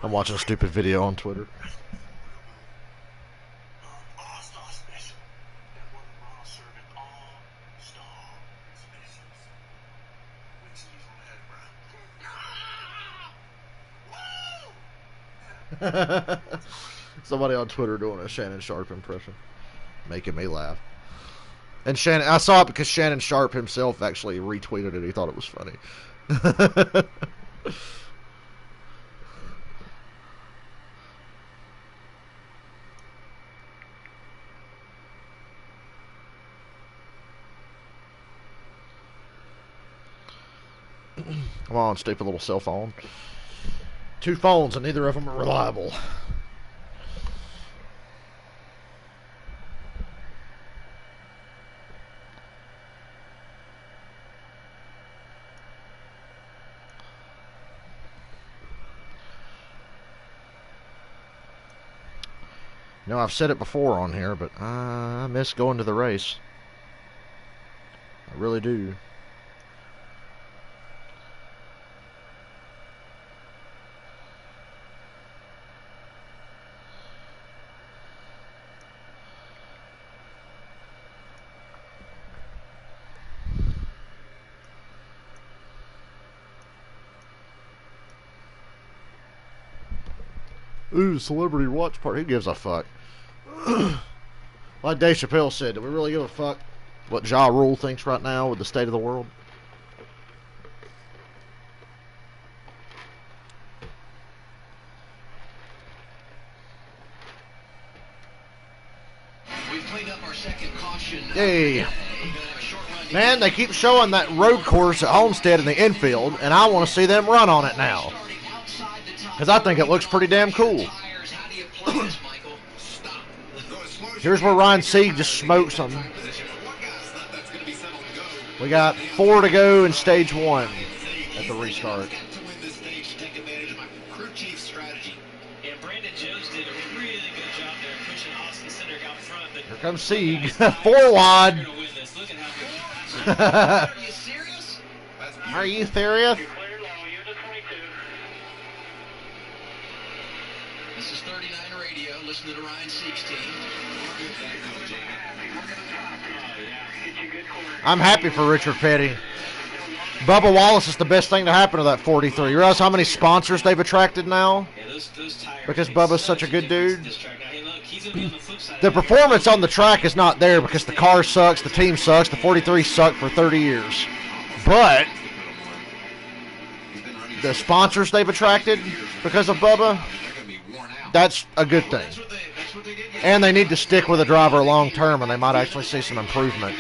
I'm watching a stupid video on Twitter. Somebody on Twitter doing a Shannon Sharp impression, making me laugh. And Shannon, I saw it because Shannon Sharp himself actually retweeted it. He thought it was funny. Come on, stupid little cell phone. 2 phones and neither of them are reliable. You know, I've said it before on here, but I miss going to the race. I really do. Ooh, celebrity watch party. Who gives a fuck? Like Dave Chappelle said, do we really give a fuck what Ja Rule thinks right now with the state of the world? We've cleaned up our second caution. Yay. Man, they keep showing that road course at Homestead in the infield, and I want to see them run on it now. Because I think it looks pretty damn cool. Here's where Ryan Sieg just smokes them. We got 4 to go in stage 1 at the restart. Here comes Sieg. 4 wide. Are you serious? Are you serious? This is 39 Radio. Listen to Ryan Sieg's team. I'm happy for Richard Petty. Bubba Wallace is the best thing to happen to that 43. You realize how many sponsors they've attracted now? Because Bubba's such a good dude. The performance on the track is not there because the car sucks, the team sucks, the 43 sucked for 30 years. But the sponsors they've attracted because of Bubba, that's a good thing. And they need to stick with a driver long term, and they might actually see some improvement.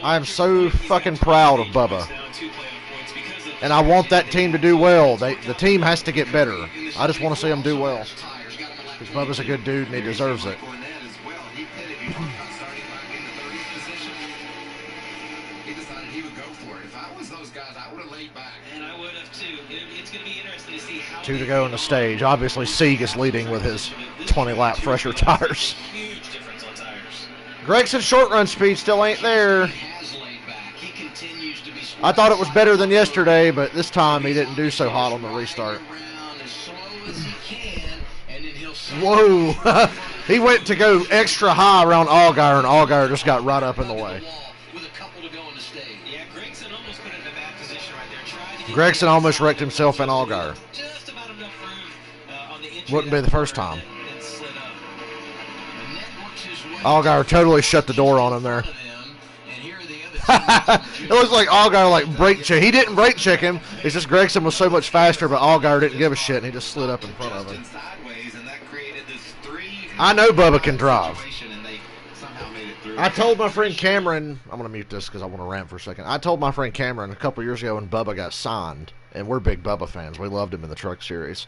I am so fucking proud of Bubba. And I want that team to do well. The team has to get better. I just want to see them do well. Because Bubba's a good dude and he deserves it. 2 to go in the stage. Obviously, Sieg is leading with his 20-lap fresher tires. Huge difference on tires. Gregson's short run speed still ain't there. I thought it was better than yesterday, but this time he didn't do so hot on the restart. Whoa. He went to go extra high around Allgaier, and Allgaier just got right up in the way. Yeah, Gregson almost put it in a bad position right there. Tried to get Gregson almost wrecked himself in Allgaier. just about enough room on the entry. Wouldn't be the first time. And slid up. Allgaier totally shut the door on him there. It looks like Allgaier like brake check. He didn't brake check him. It's just Gregson was so much faster, but Allgaier didn't give a shit, and he just slid up in front of him. I know Bubba can drive. I told my friend Cameron, I'm going to mute this because I want to rant for a second. I told my friend Cameron a couple years ago when Bubba got signed, and we're big Bubba fans. We loved him in the Truck Series.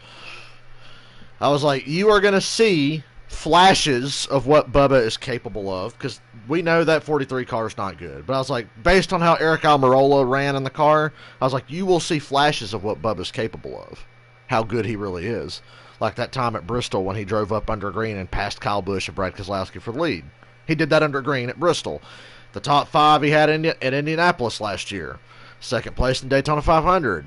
I was like, you are going to see flashes of what Bubba is capable of, because we know that 43 car is not good. But I was like, based on how Eric Almirola ran in the car, I was like, you will see flashes of what Bubba's capable of, how good he really is. Like that time at Bristol when he drove up under green and passed Kyle Busch and Brad Keselowski for the lead. He did that under green at Bristol. The top 5 he had at Indianapolis last year. Second place in Daytona 500.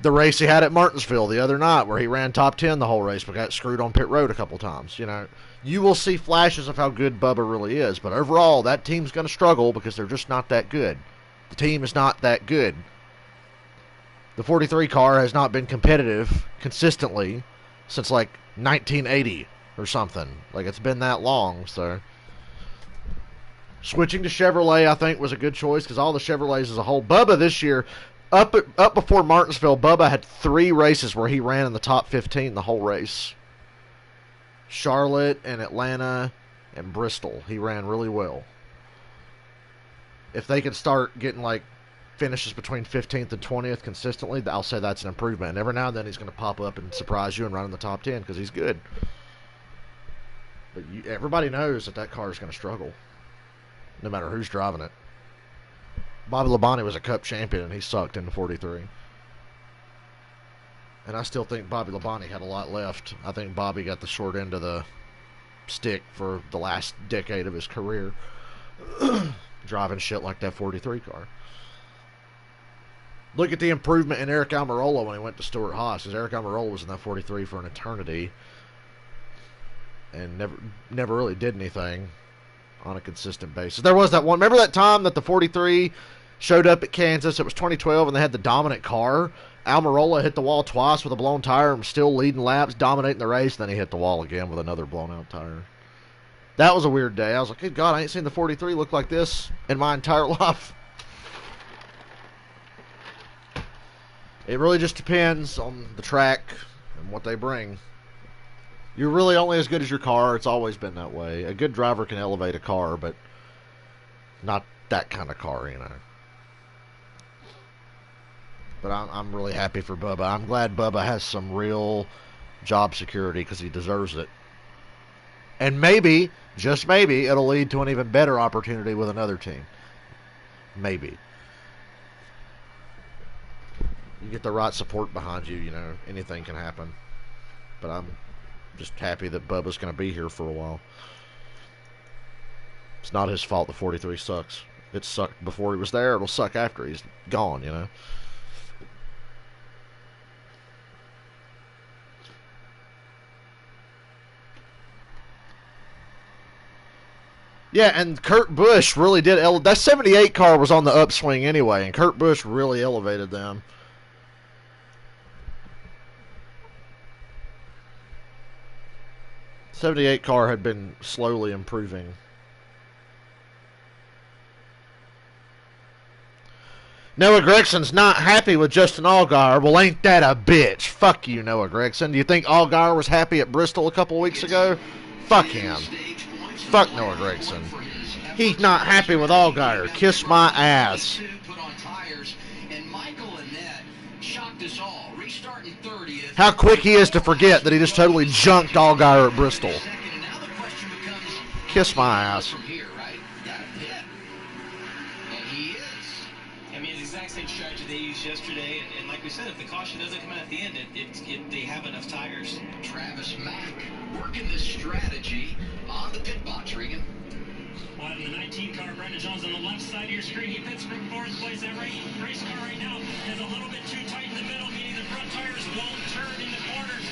The race he had at Martinsville the other night where he ran top 10 the whole race but got screwed on pit road a couple times. You know, you will see flashes of how good Bubba really is. But overall, that team's going to struggle because they're just not that good. The team is not that good. The 43 car has not been competitive consistently since like 1980 or something. Like, it's been that long, so switching to Chevrolet, I think, was a good choice because all the Chevrolets as a whole. Bubba this year, up before Martinsville, Bubba had 3 races where he ran in the top 15 the whole race. Charlotte and Atlanta and Bristol. He ran really well. If they could start getting, like, finishes between 15th and 20th consistently, I'll say that's an improvement. And every now and then he's going to pop up and surprise you and run in the top 10 because he's good. But everybody knows that car is going to struggle, no matter who's driving it. Bobby Labonte was a Cup champion, and he sucked in the 43. And I still think Bobby Labonte had a lot left. I think Bobby got the short end of the stick for the last decade of his career, driving shit like that 43 car. Look at the improvement in Eric Almirola when he went to Stewart-Haas, because Eric Almirola was in that 43 for an eternity and never really did anything on a consistent basis. There was that one. Remember that time that the 43 showed up at Kansas? It was 2012, and they had the dominant car. Almirola hit the wall twice with a blown tire and was still leading laps, dominating the race. Then he hit the wall again with another blown-out tire. That was a weird day. I was like, good God, I ain't seen the 43 look like this in my entire life. It really just depends on the track and what they bring. You're really only as good as your car. It's always been that way. A good driver can elevate a car, but not that kind of car, you know. But I'm really happy for Bubba. I'm glad Bubba has some real job security because he deserves it. And maybe, just maybe, it'll lead to an even better opportunity with another team. Maybe. You get the right support behind you, you know, anything can happen. But I'm just happy that Bubba's going to be here for a while. It's not his fault the 43 sucks. It sucked before he was there. It'll suck after he's gone, you know. Yeah, and Kurt Busch really did. That 78 car was on the upswing anyway, and Kurt Busch really elevated them. '78 car had been slowly improving. Noah Gregson's not happy with Justin Allgaier. Well, ain't that a bitch? Fuck you, Noah Gragson. Do you think Allgaier was happy at Bristol a couple of weeks ago? Fuck him. Fuck Noah Gragson. He's not happy with Allgaier. Kiss my ass. How quick he is to forget that he just totally junked Allgaier at Bristol. Kiss my ass. I mean, the exact same strategy they used yesterday, and like we said, if the caution doesn't come out at the end, they have enough tires. Travis Mack working this strategy on the pit box, Regan. Well, in the 19 car, Brandon Jones on the left side of your screen. He pits from fourth place. That race car right now is a little bit too tight in the middle, meaning the front tires won't turn in the corners.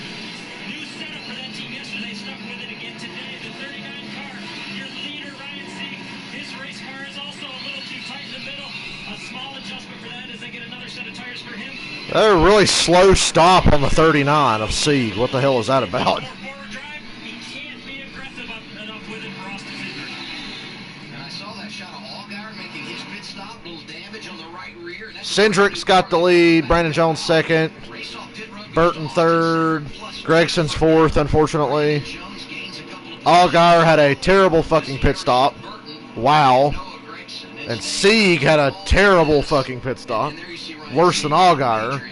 New setup for that team yesterday. Stuck with it again today. The 39 car, your leader, Ryan Sieg. His race car is also a little too tight in the middle. A small adjustment for that as they get another set of tires for him. A really slow stop on the 39 of Sieg. What the hell is that about? He can't be aggressive enough with it for Austin Cindric. And I saw that shot of Allgaier making his pit stop. Little damage on the right rear. Cindric's got the lead. Brandon Jones second. Burton third. Gregson's fourth, unfortunately. Allgaier had a terrible fucking pit stop. Wow. And Sieg had a terrible fucking pit stop. Worse than Allgaier.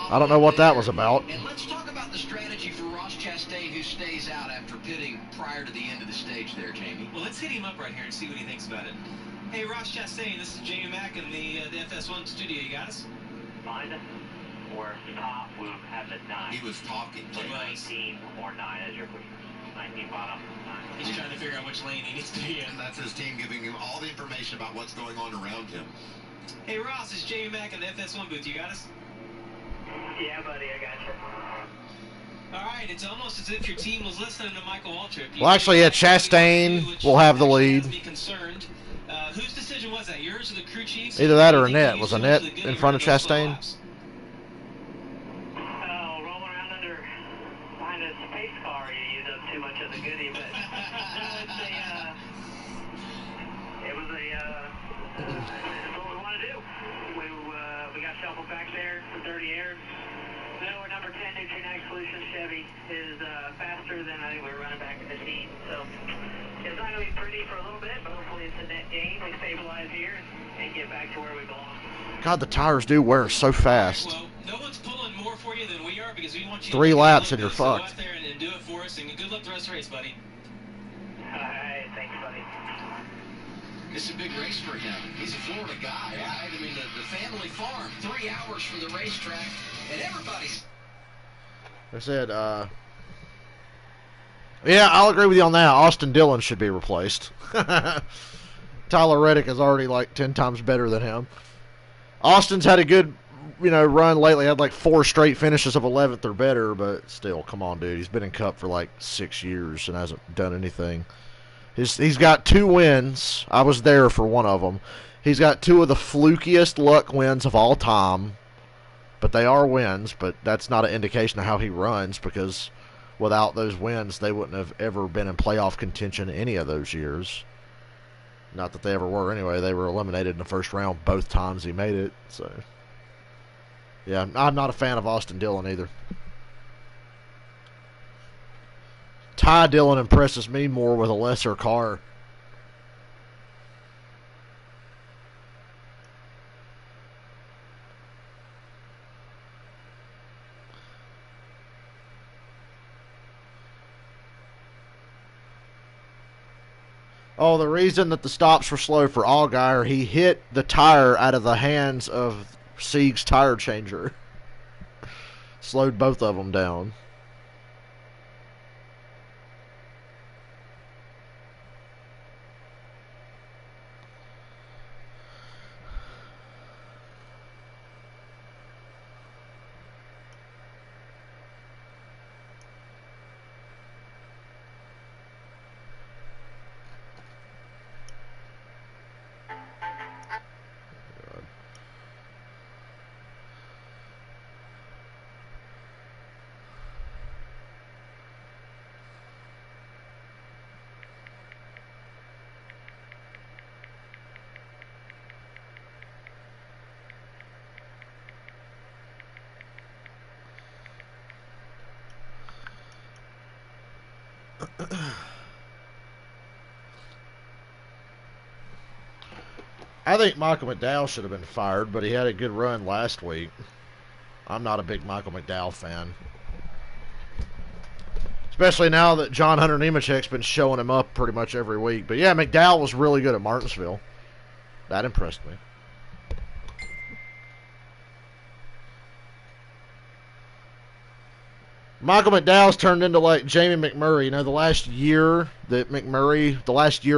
I don't know what that was about. And let's talk about the strategy for Ross Chastain, who stays out after pitting prior to the end of the stage there, Jamie. Well, let's hit him up right here and see what he thinks about it. Hey, Ross Chastain, this is Jamie Mack in the FS1 studio. You got us? Find us or top, we'll have it 9. He was talking to us. 19 or 9 as your pushers. 19 bottom, 9. He's trying to figure out which lane he needs to be in. That's his team giving him all the information about what's going on around him. Hey, Ross, it's Jamie Mack in the FS1 booth. You got us? Yeah, buddy, I got you. All right, it's almost as if your team was listening to Michael Waltrip. Well, actually, yeah, Chastain will have the lead. Whose decision was that? Yours or the crew chief's? Either that or Annette. Was Annette in front of Chastain? Rolling around behind a space car, you use up too much of the goodie, but it was that's what we want to do. We got shuffled back there for 30 air. Our number 10 Nutrient Solutions Chevy is faster than I think we were running back in 15. So it's not going to be pretty for a little bit, but hopefully it's a net gain. We stabilize here and get back to where we belong. God, the tires do wear so fast. Well, no one's pulling more for you than we are because we want you 3 to laps and you're so go fucked. out there and do it for us, and good luck the rest of the race, buddy. All right, thanks, buddy. This is a big race for him. He's a Florida guy, right? I mean, the family farm, 3 hours from the racetrack, and everybody's... I said, yeah, I'll agree with you on that. Austin Dillon should be replaced. Tyler Reddick is already like 10 times better than him. Austin's had a good, run lately. Had like 4 straight finishes of 11th or better, but still, come on, dude. He's been in Cup for like 6 years and hasn't done anything. He's got 2 wins. I was there for one of them. He's got 2 of the flukiest luck wins of all time. But they are wins, but that's not an indication of how he runs, because without those wins, they wouldn't have ever been in playoff contention any of those years. Not that they ever were anyway. They were eliminated in the first round both times he made it. So, yeah, I'm not a fan of Austin Dillon either. Ty Dillon impresses me more with a lesser car. Oh, the reason that the stops were slow for Allgaier, he hit the tire out of the hands of Sieg's tire changer. Slowed both of them down. I think Michael McDowell should have been fired, but he had a good run last week. I'm not a big Michael McDowell fan. Especially now that John Hunter Nemechek's been showing him up pretty much every week. But yeah, McDowell was really good at Martinsville. That impressed me. Michael McDowell's turned into like Jamie McMurray. You know, the last year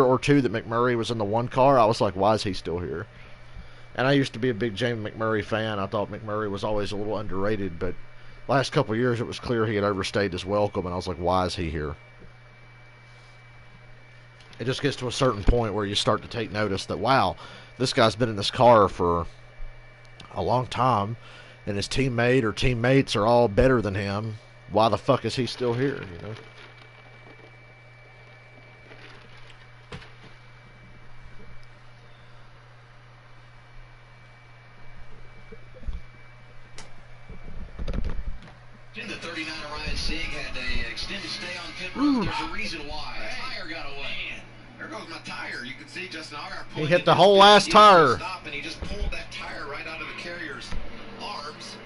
or two that McMurray was in the one car, I was like, why is he still here? And I used to be a big Jamie McMurray fan. I thought McMurray was always a little underrated, but last couple of years it was clear he had overstayed his welcome, and I was like, why is he here? It just gets to a certain point where you start to take notice that, wow, this guy's been in this car for a long time, and his teammate or teammates are all better than him. Why the fuck is he still here, you know? In the 39 Ryan Sieg had an extended stay on pit road. There's a reason why. Tire got away. There goes my tire. You can see Justin Allgaier. He hit the whole last tire. Stop, and he just pulled that tire right out of the carrier's arms.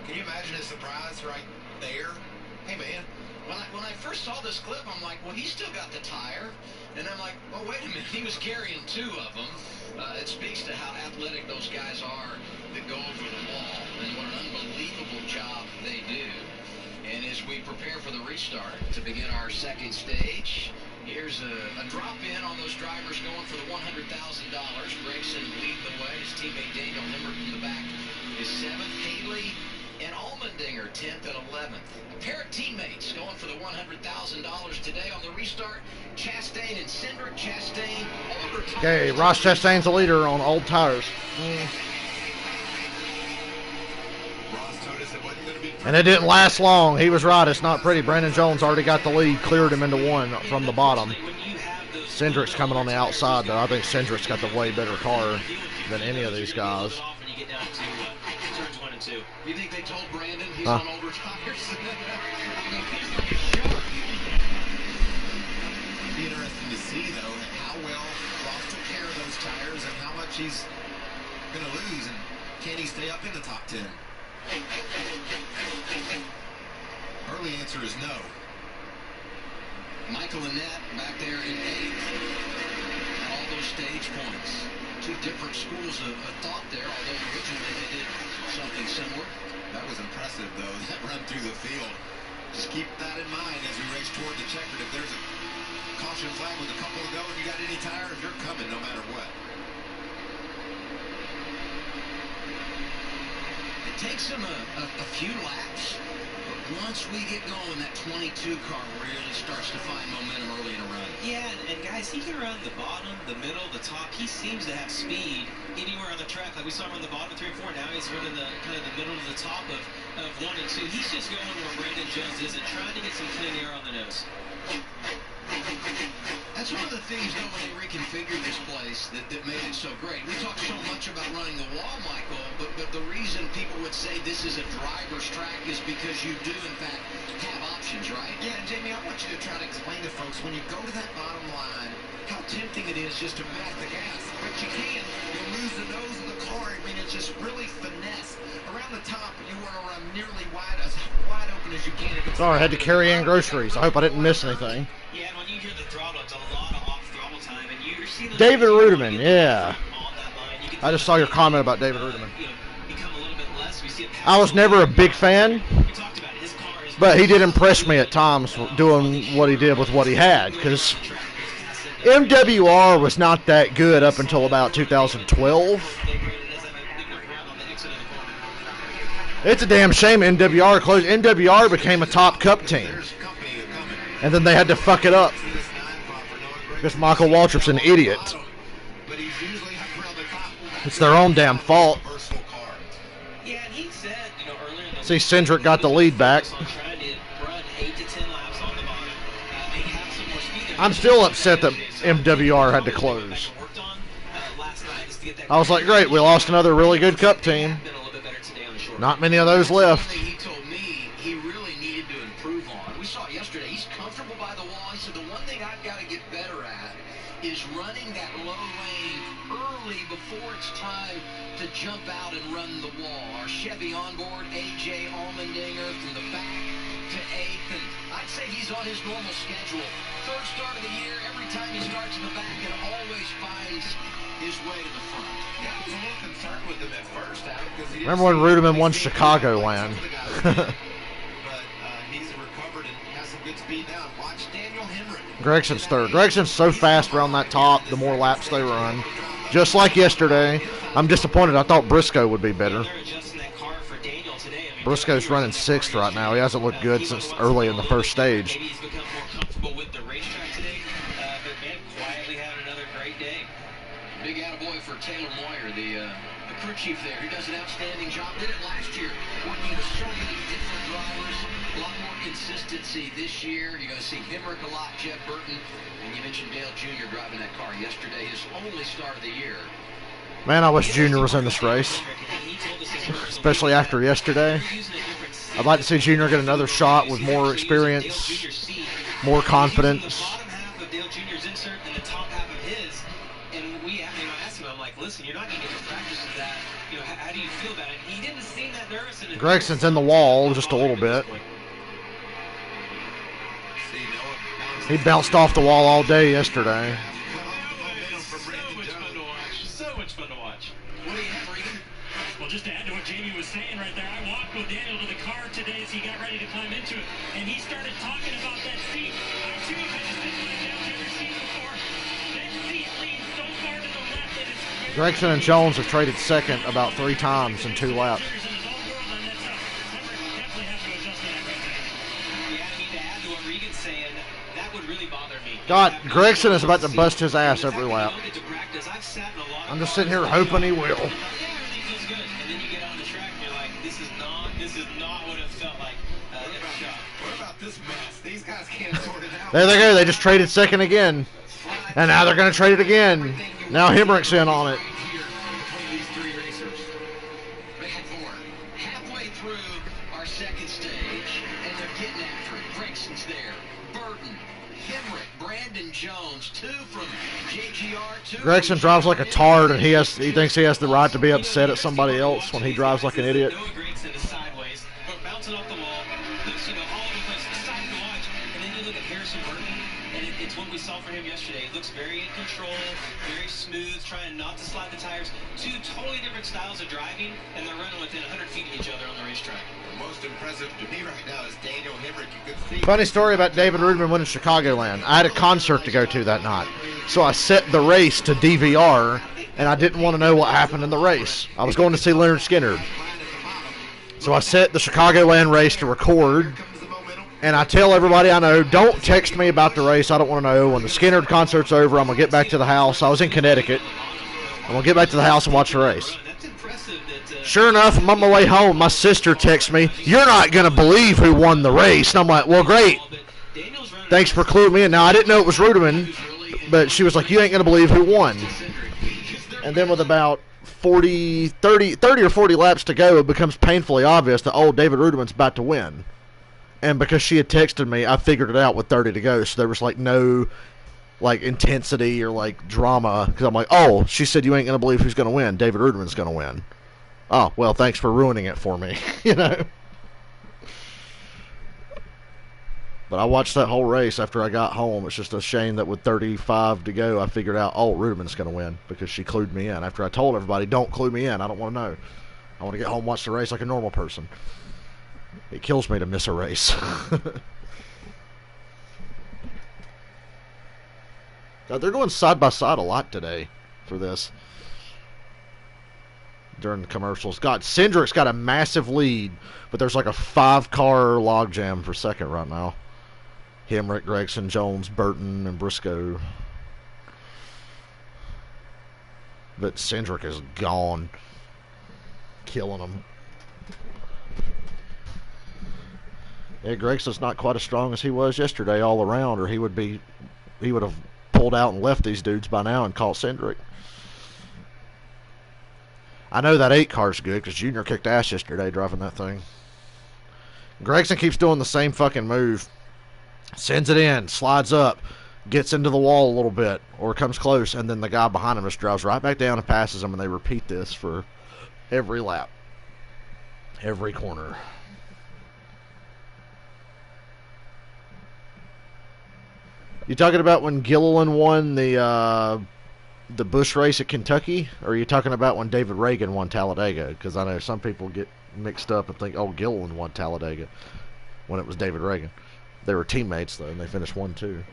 Can you imagine his surprise right there? Hey, man. When I first saw this clip, I'm like, well, he's still got the tire. And I'm like, well, wait a minute. He was carrying two of them. It speaks to how athletic those guys are that go over the wall. And what an unbelievable job they do. And as we prepare for the restart to begin our second stage, here's a drop-in on those drivers going for the $100,000. Grayson leading the way. His teammate Daniel Hemrick in the back is 7th. Haley and Allmendinger 10th and 11th. A pair of teammates going for the $100,000 today on the restart. Chastain and Cindric. Chastain, older tires. Okay, Ross Chastain's the leader on old tires. And it didn't last long. He was right. It's not pretty. Brandon Jones already got the lead, cleared him into one from the bottom. Cindric's coming on the outside, though. I think Cindric's got the way better car than any of these guys. You think they told Brandon he's on older tires? It'd be interesting to see, though, how well Ross took care of those tires and how much he's going to lose, and can he stay up in the top 10? Early answer is no. Michael Annette back there in 8th. All those stage points. Two different schools of thought there, although originally they did something similar. That was impressive, though, that run through the field. Just keep that in mind as we race toward the checkered. If there's a caution flag with a couple to go and you got any tires, you're coming no matter what. It takes them a few laps, but once we get going, that 22 car really starts to find momentum early in a run. Yeah, and guys, he can run the bottom, the middle, the top. He seems to have speed anywhere on the track. Like we saw him on the bottom of 3 and 4. Now he's running the kind of the middle to the top of 1 and 2. He's just going where Brandon Jones is and trying to get some clean air on the nose. That's one of the things, though, when they reconfigured this place that made it so great. We talk so much about running the wall, Michael, but the reason people would say this is a driver's track is because you do, in fact, have options, right? Yeah, and Jamie, I want you to try to explain to folks, when you go to that bottom line, how tempting it is just to back the gas. But you can't. You'll lose the nose of the car. I mean, it's just really finesse. Around the top, you want to run nearly as wide open as you can. Sorry, I had to carry in groceries. I hope I didn't miss anything. Yeah, and when you hear the throttle, it's a lot of off-throttle time, and you see the David Rudiman, yeah. I just saw your comment about David Rudiman. I was never a big fan, but he did impress me at times doing what he did with what he had, because MWR was not that good up until about 2012. It's a damn shame NWR closed. NWR became a top cup team, and then they had to fuck it up because Michael Waltrip's an idiot. It's their own damn fault. See, Cindric got the lead back. I'm still upset that MWR had to close. I was like, great, we lost another really good cup team. Not many of those left. He told me he really needed to improve on. We saw it yesterday. He's comfortable by the wall. He said the one thing I've got to get better at is running that low lane early before it's time to jump out and run the wall. Our Chevy onboard, AJ Allmendinger from the back to 8th. And I'd say he's on his normal schedule. Third start of the year, every time he starts in the back, and always finds his way to the front. Yeah, I was a little concerned with him at first, Adam, because he Remember when Rudiman won Chicagoland? but some good speed now. Watch Daniel Hemrick. Gregson's third. Gregson's so fast around that top, the more laps they run. Just like yesterday. I'm disappointed. I thought Briscoe would be better. Briscoe's running 6th right now. He hasn't looked good since early in the first stage. Maybe he's become more comfortable with the racetrack today, but man, quietly had another great day. Big attaboy for Taylor Moyer, the crew chief there. He does an outstanding job. Did it last year, working with so many different drivers. A lot more consistency this year. You're going to see Hemrick a lot, Jeff Burton, and you mentioned Dale Jr. driving that car yesterday, his only start of the year. Man, I wish Junior was in this race, especially after yesterday. I'd like to see Junior get another shot with more experience, more confidence. The bottom half of Dale Jr.'s insert and the top half of his, and we asked him, I'm like, listen, you're not going to get to practice with that. How do you feel about it? He didn't seem that nervous. Gregson's in the wall just a little bit. He bounced off the wall all day yesterday. Well, just to add to what Jamie was saying right there, I walked with Daniel to the car today as he got ready to climb into it, and he started talking about that seat. I too had to sit like I've never seen before. That seat leans so far to the left that it's Gregson and Jones have traded second about 3 times in 2 laps. God, Gregson is about to bust his ass every lap. I'm just sitting here hoping he will. Everything feels good, and then you get on the track and you're like, this is not what it felt like at the shop. What about this mess? These guys can't sort it out. There they go. They just traded second again. And now they're going to trade it again. Now Hemrick's in on it. Halfway through our second stage, and they're getting after it. Gregson's there. Burton, Hemrick, Brandon Jones, 2 from JGR, 2. Gregson drives like a tard, and he thinks he has the right to be upset at somebody else when he drives like an idiot. Noah Gregson is sideways, but bouncing off the wall, looks, all over the place, exciting to watch. And then you look at Harrison Burton, and it's what we saw from him yesterday. He looks very in control, very smooth, trying not to slide the tires. 2 totally different styles of driving, and they're running within 100 feet of each other on the racetrack. The most impressive to me right now is Daniel Hemrick. You could see. Funny story about David Rudeman winning Chicagoland. I had a concert to go to that night. So I set the race to DVR, and I didn't want to know what happened in the race. I was going to see Leonard Skinner. So I set the Chicagoland race to record, and I tell everybody I know, don't text me about the race. I don't want to know. When the Skinner concert's over, I'm going to get back to the house. I was in Connecticut. I'm going to get back to the house and watch the race. Sure enough, I'm on my way home. My sister texts me, "You're not going to believe who won the race." And I'm like, well, great. Thanks for cluing me in. Now, I didn't know it was Rudeman, but she was like, you ain't going to believe who won. And then with about 30 or 40 laps to go, it becomes painfully obvious that, David Rudeman's about to win. And because she had texted me, I figured it out with 30 to go. So there was no intensity or drama. Because I'm like, she said you ain't going to believe who's going to win. David Rudeman's going to win. Oh, well, thanks for ruining it for me. But I watched that whole race after I got home. It's just a shame that with 35 to go, I figured out, Rudeman's going to win because she clued me in. After I told everybody, don't clue me in. I don't want to know. I want to get home and watch the race like a normal person. It kills me to miss a race. God, they're going side by side a lot today for this. During the commercials. God, Cindric's got a massive lead, but there's like a 5-car logjam for second right now. Hemrick, Gregson, Jones, Burton, and Briscoe. But Cindric is gone. Killing him. Yeah, Gregson's not quite as strong as he was yesterday all around, or he would have pulled out and left these dudes by now and caught Cindric. I know that 8 car's good because Junior kicked ass yesterday driving that thing. Gregson keeps doing the same fucking move. Sends it in, slides up, gets into the wall a little bit, or comes close, and then the guy behind him just drives right back down and passes him, and they repeat this for every lap. Every corner. You talking about when Gilliland won the Busch race at Kentucky, or are you talking about when David Reagan won Talladega? Because I know some people get mixed up and think, Gilliland won Talladega when it was David Reagan. They were teammates, though, and they finished 1-2.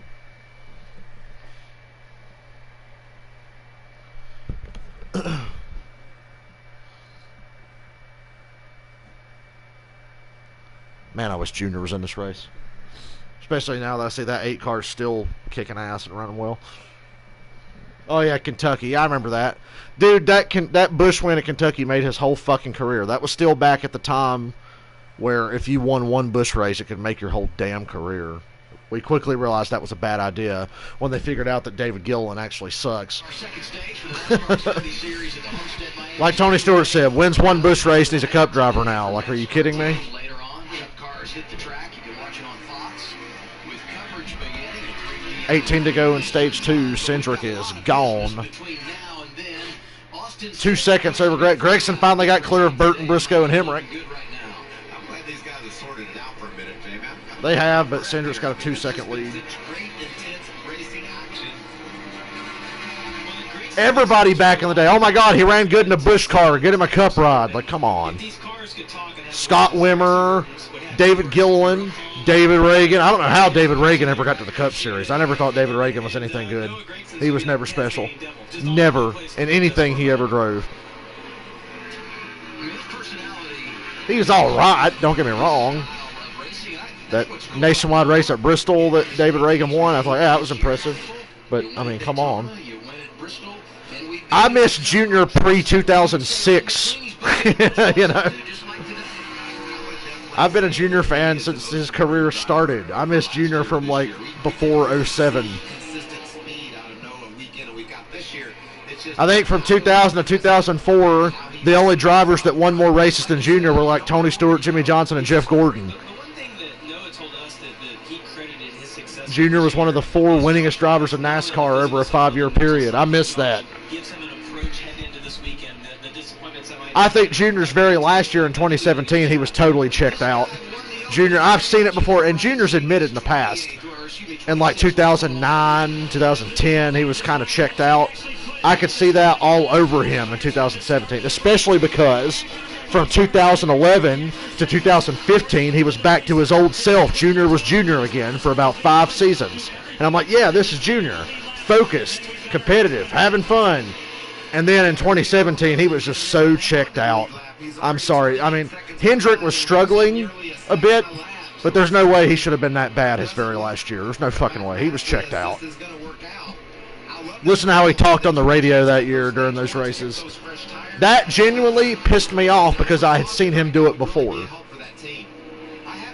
Man, I wish Junior was in this race. Especially now that I see that 8 car still kicking ass and running well. Oh, yeah, Kentucky. I remember that. Dude, that Busch win at Kentucky made his whole fucking career. That was still back at the time where if you won one Busch race, it could make your whole damn career. We quickly realized that was a bad idea when they figured out that David Gilliland actually sucks. Like Tony Stewart said, wins one Busch race and he's a Cup driver now. Like, are you kidding me? 18 to go in stage 2. Cindric is gone. 2 seconds over Greg. Gregson finally got clear of Burton, Briscoe, and Hemrick. I'm glad these guys have sorted it out for a minute, Jamie. They have, but Cindric's got a 2-second lead. Everybody back in the day. Oh my God, he ran good in a Busch car. Get him a Cup ride. Like, come on. Scott Wimmer, David Gilliland, David Reagan. I don't know how David Reagan ever got to the Cup Series. I never thought David Reagan was anything good. He was never special. Never in anything he ever drove. He was all right, don't get me wrong. That nationwide race at Bristol that David Reagan won, I was like, yeah, that was impressive. But, I mean, come on. I miss Junior pre-2006, you know. I've been a Junior fan since his career started. I miss Junior from, like, before 07. I think from 2000 to 2004, the only drivers that won more races than Junior were like Tony Stewart, Jimmy Johnson, and Jeff Gordon. Junior was one of the 4 winningest drivers in NASCAR over a 5-year period. I miss that. I think Junior's very last year in 2017, he was totally checked out. Junior, I've seen it before, and Junior's admitted in the past. In like 2009, 2010, he was kind of checked out. I could see that all over him in 2017, especially because from 2011 to 2015, he was back to his old self. Junior was Junior again for about 5 seasons. And I'm like, yeah, this is Junior. Focused, competitive, having fun. And then in 2017, he was just so checked out. I'm sorry. I mean, Hendrick was struggling a bit, but there's no way he should have been that bad his very last year. There's no fucking way. He was checked out. Listen to how he talked on the radio that year during those races. That genuinely pissed me off because I had seen him do it before.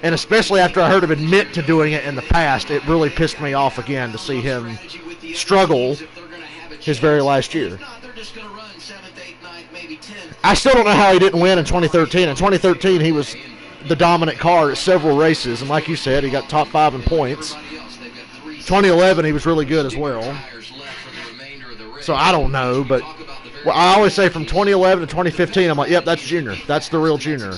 And especially after I heard him admit to doing it in the past, it really pissed me off again to see him struggle his very last year. I still don't know how he didn't win in 2013. In 2013, he was the dominant car at several races, and like you said, he got top 5 in points. 2011, he was really good as well. So I don't know, but I always say from 2011 to 2015, I'm like, yep, that's Junior. That's the real Junior.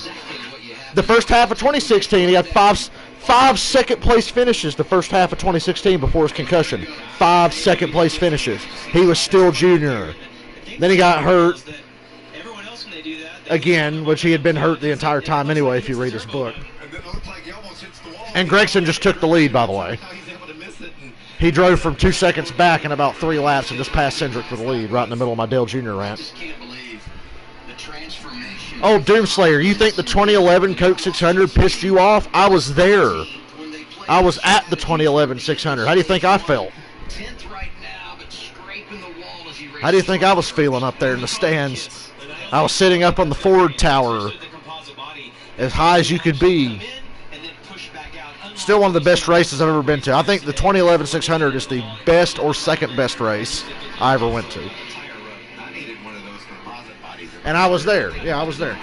The first half of 2016, he had five second-place finishes the first half of 2016 before his concussion. 5 second-place finishes. He was still Junior. Then he got hurt again, which he had been hurt the entire time anyway, if you read his book. And Gregson just took the lead, by the way. He drove from 2 seconds back in about 3 laps and just passed Cindric for the lead right in the middle of my Dale Jr. rant. Oh, Doomslayer, you think the 2011 Coke 600 pissed you off? I was there. I was at the 2011 600. How do you think I felt? How do you think I was feeling up there in the stands? I was sitting up on the Ford Tower, as high as you could be. Still one of the best races I've ever been to. I think the 2011 600 is the best or second best race I ever went to. And I was there. Yeah, I was there.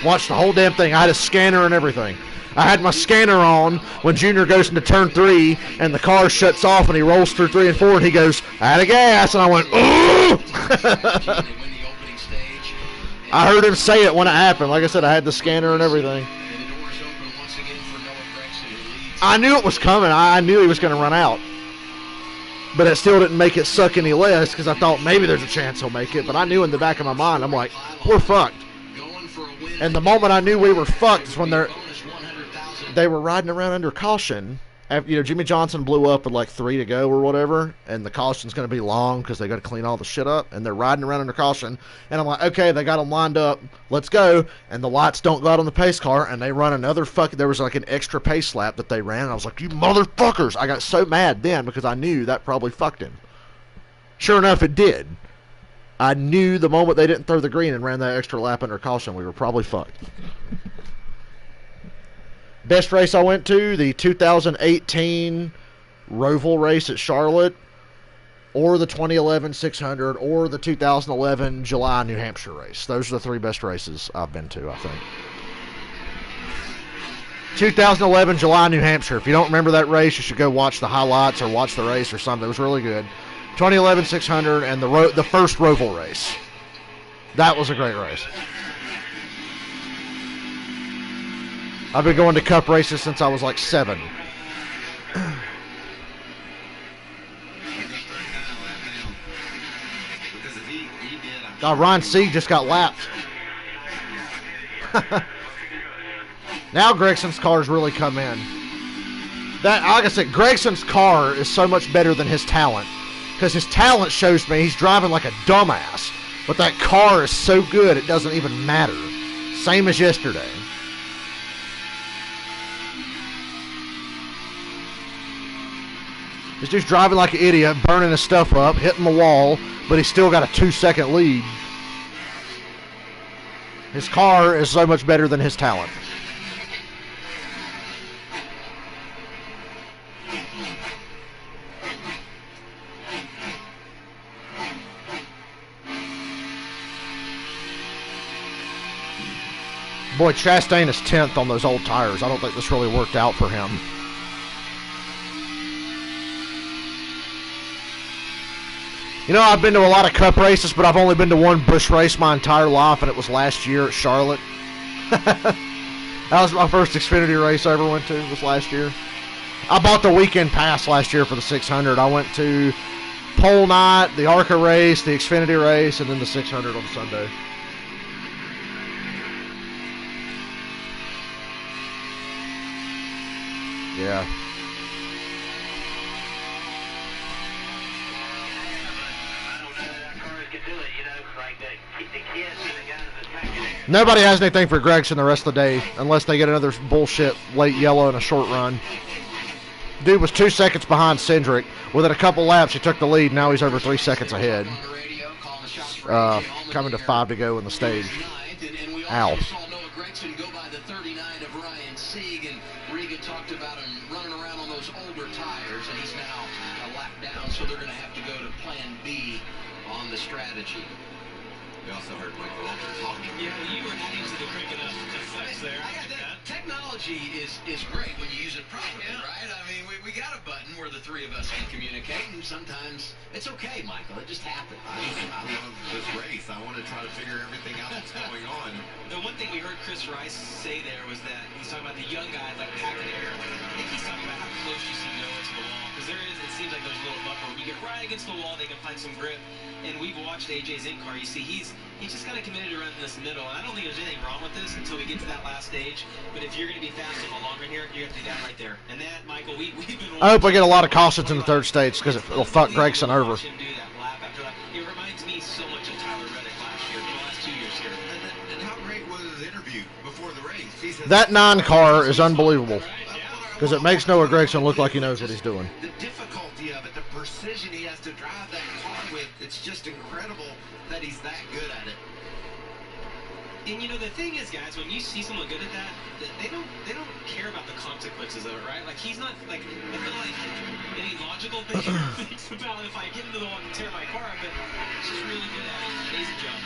Watched the whole damn thing. I had a scanner and everything. I had my scanner on when Junior goes into turn 3 and the car shuts off and he rolls through 3 and 4 and he goes, out of gas. And I went, ooh! I heard him say it when it happened. Like I said, I had the scanner and everything. I knew it was coming. I knew he was going to run out. But it still didn't make it suck any less because I thought maybe there's a chance he'll make it. But I knew in the back of my mind, I'm like, we're fucked. And the moment I knew we were fucked is when they were riding around under caution. After, Jimmy Johnson blew up with like 3 to go or whatever, and the caution's going to be long because they got to clean all the shit up, and they're riding around under caution. And I'm like, okay, they got them lined up. Let's go. And the lights don't go out on the pace car, and they run another there was like an extra pace lap that they ran, and I was like, you motherfuckers. I got so mad then because I knew that probably fucked him. Sure enough, it did. I knew the moment they didn't throw the green and ran that extra lap under caution, we were probably fucked. Best race I went to, the 2018 Roval race at Charlotte, or the 2011 600, or the 2011 July New Hampshire race. Those are the 3 best races I've been to, I think. 2011 July New Hampshire. If you don't remember that race, you should go watch the highlights or watch the race or something. It was really good. 2011 600 and the first Roval race. That was a great race. I've been going to Cup races since I was like 7. Ron C. just got lapped. Now Gregson's cars really come in. Like I said, Gregson's car is so much better than his talent. Because his talent shows me he's driving like a dumbass. But that car is so good it doesn't even matter. Same as yesterday. This dude's driving like an idiot, burning his stuff up, hitting the wall, but he's still got a 2-second lead. His car is so much better than his talent. Boy, Chastain is 10th on those old tires. I don't think this really worked out for him. I've been to a lot of Cup races, but I've only been to one Busch race my entire life, and it was last year at Charlotte. That was my first Xfinity race I ever went to, was last year. I bought the weekend pass last year for the 600. I went to pole night, the ARCA race, the Xfinity race, and then the 600 on Sunday. Yeah. Nobody has anything for Gregson the rest of the day unless they get another bullshit late yellow in a short run. Dude was 2 seconds behind Cindric. Within a couple laps, he took the lead. Now he's over 3 seconds ahead. Coming to 5 to go in the stage. Ow. Talked about him running around on those older tires, and he's now a lap down, so they're going to have to go to plan B on the strategy. We also heard Michael Walker talking. Yeah, you were adding to the cricket effects there. Technology is great when you use it properly, right? I mean, we got a button where the 3 of us can communicate, and sometimes it's okay, Michael. It just happens. I love this race. I want to try to figure everything out that's going on. The one thing we heard Chris Rice say there was that he's talking about the young guys like packing air. I think he's talking about how close you see Noah to the wall. Because it seems like there's a little buffer. When you get right against the wall, they can find some grip. And we've watched AJ's in-car. You see, he's just kind of committed to run this middle. And I don't think there's anything wrong with this until we get to that last stage. But if you're going to be fast on the long run here, you have to do that right there. And that, Michael, we've been... I hope I get a lot of cautions in the third stage because it'll fuck Gregson over. It reminds me so much of Tyler Reddick last year, the last 2 years here. And how great was his interview before the race? He said, That 9 car is unbelievable because it makes Noah Gregson look like he knows what he's doing. The difficulty of it, the precision he has to drive that car with, it's just incredible that he's that good at it. And the thing is, guys, when you see someone good at that, they don't care about the consequences of it, right? Like, he's not, like, I feel like any logical thing thinks about if I get into the wall and tear my car up, but he's just really good at it. Amazing job.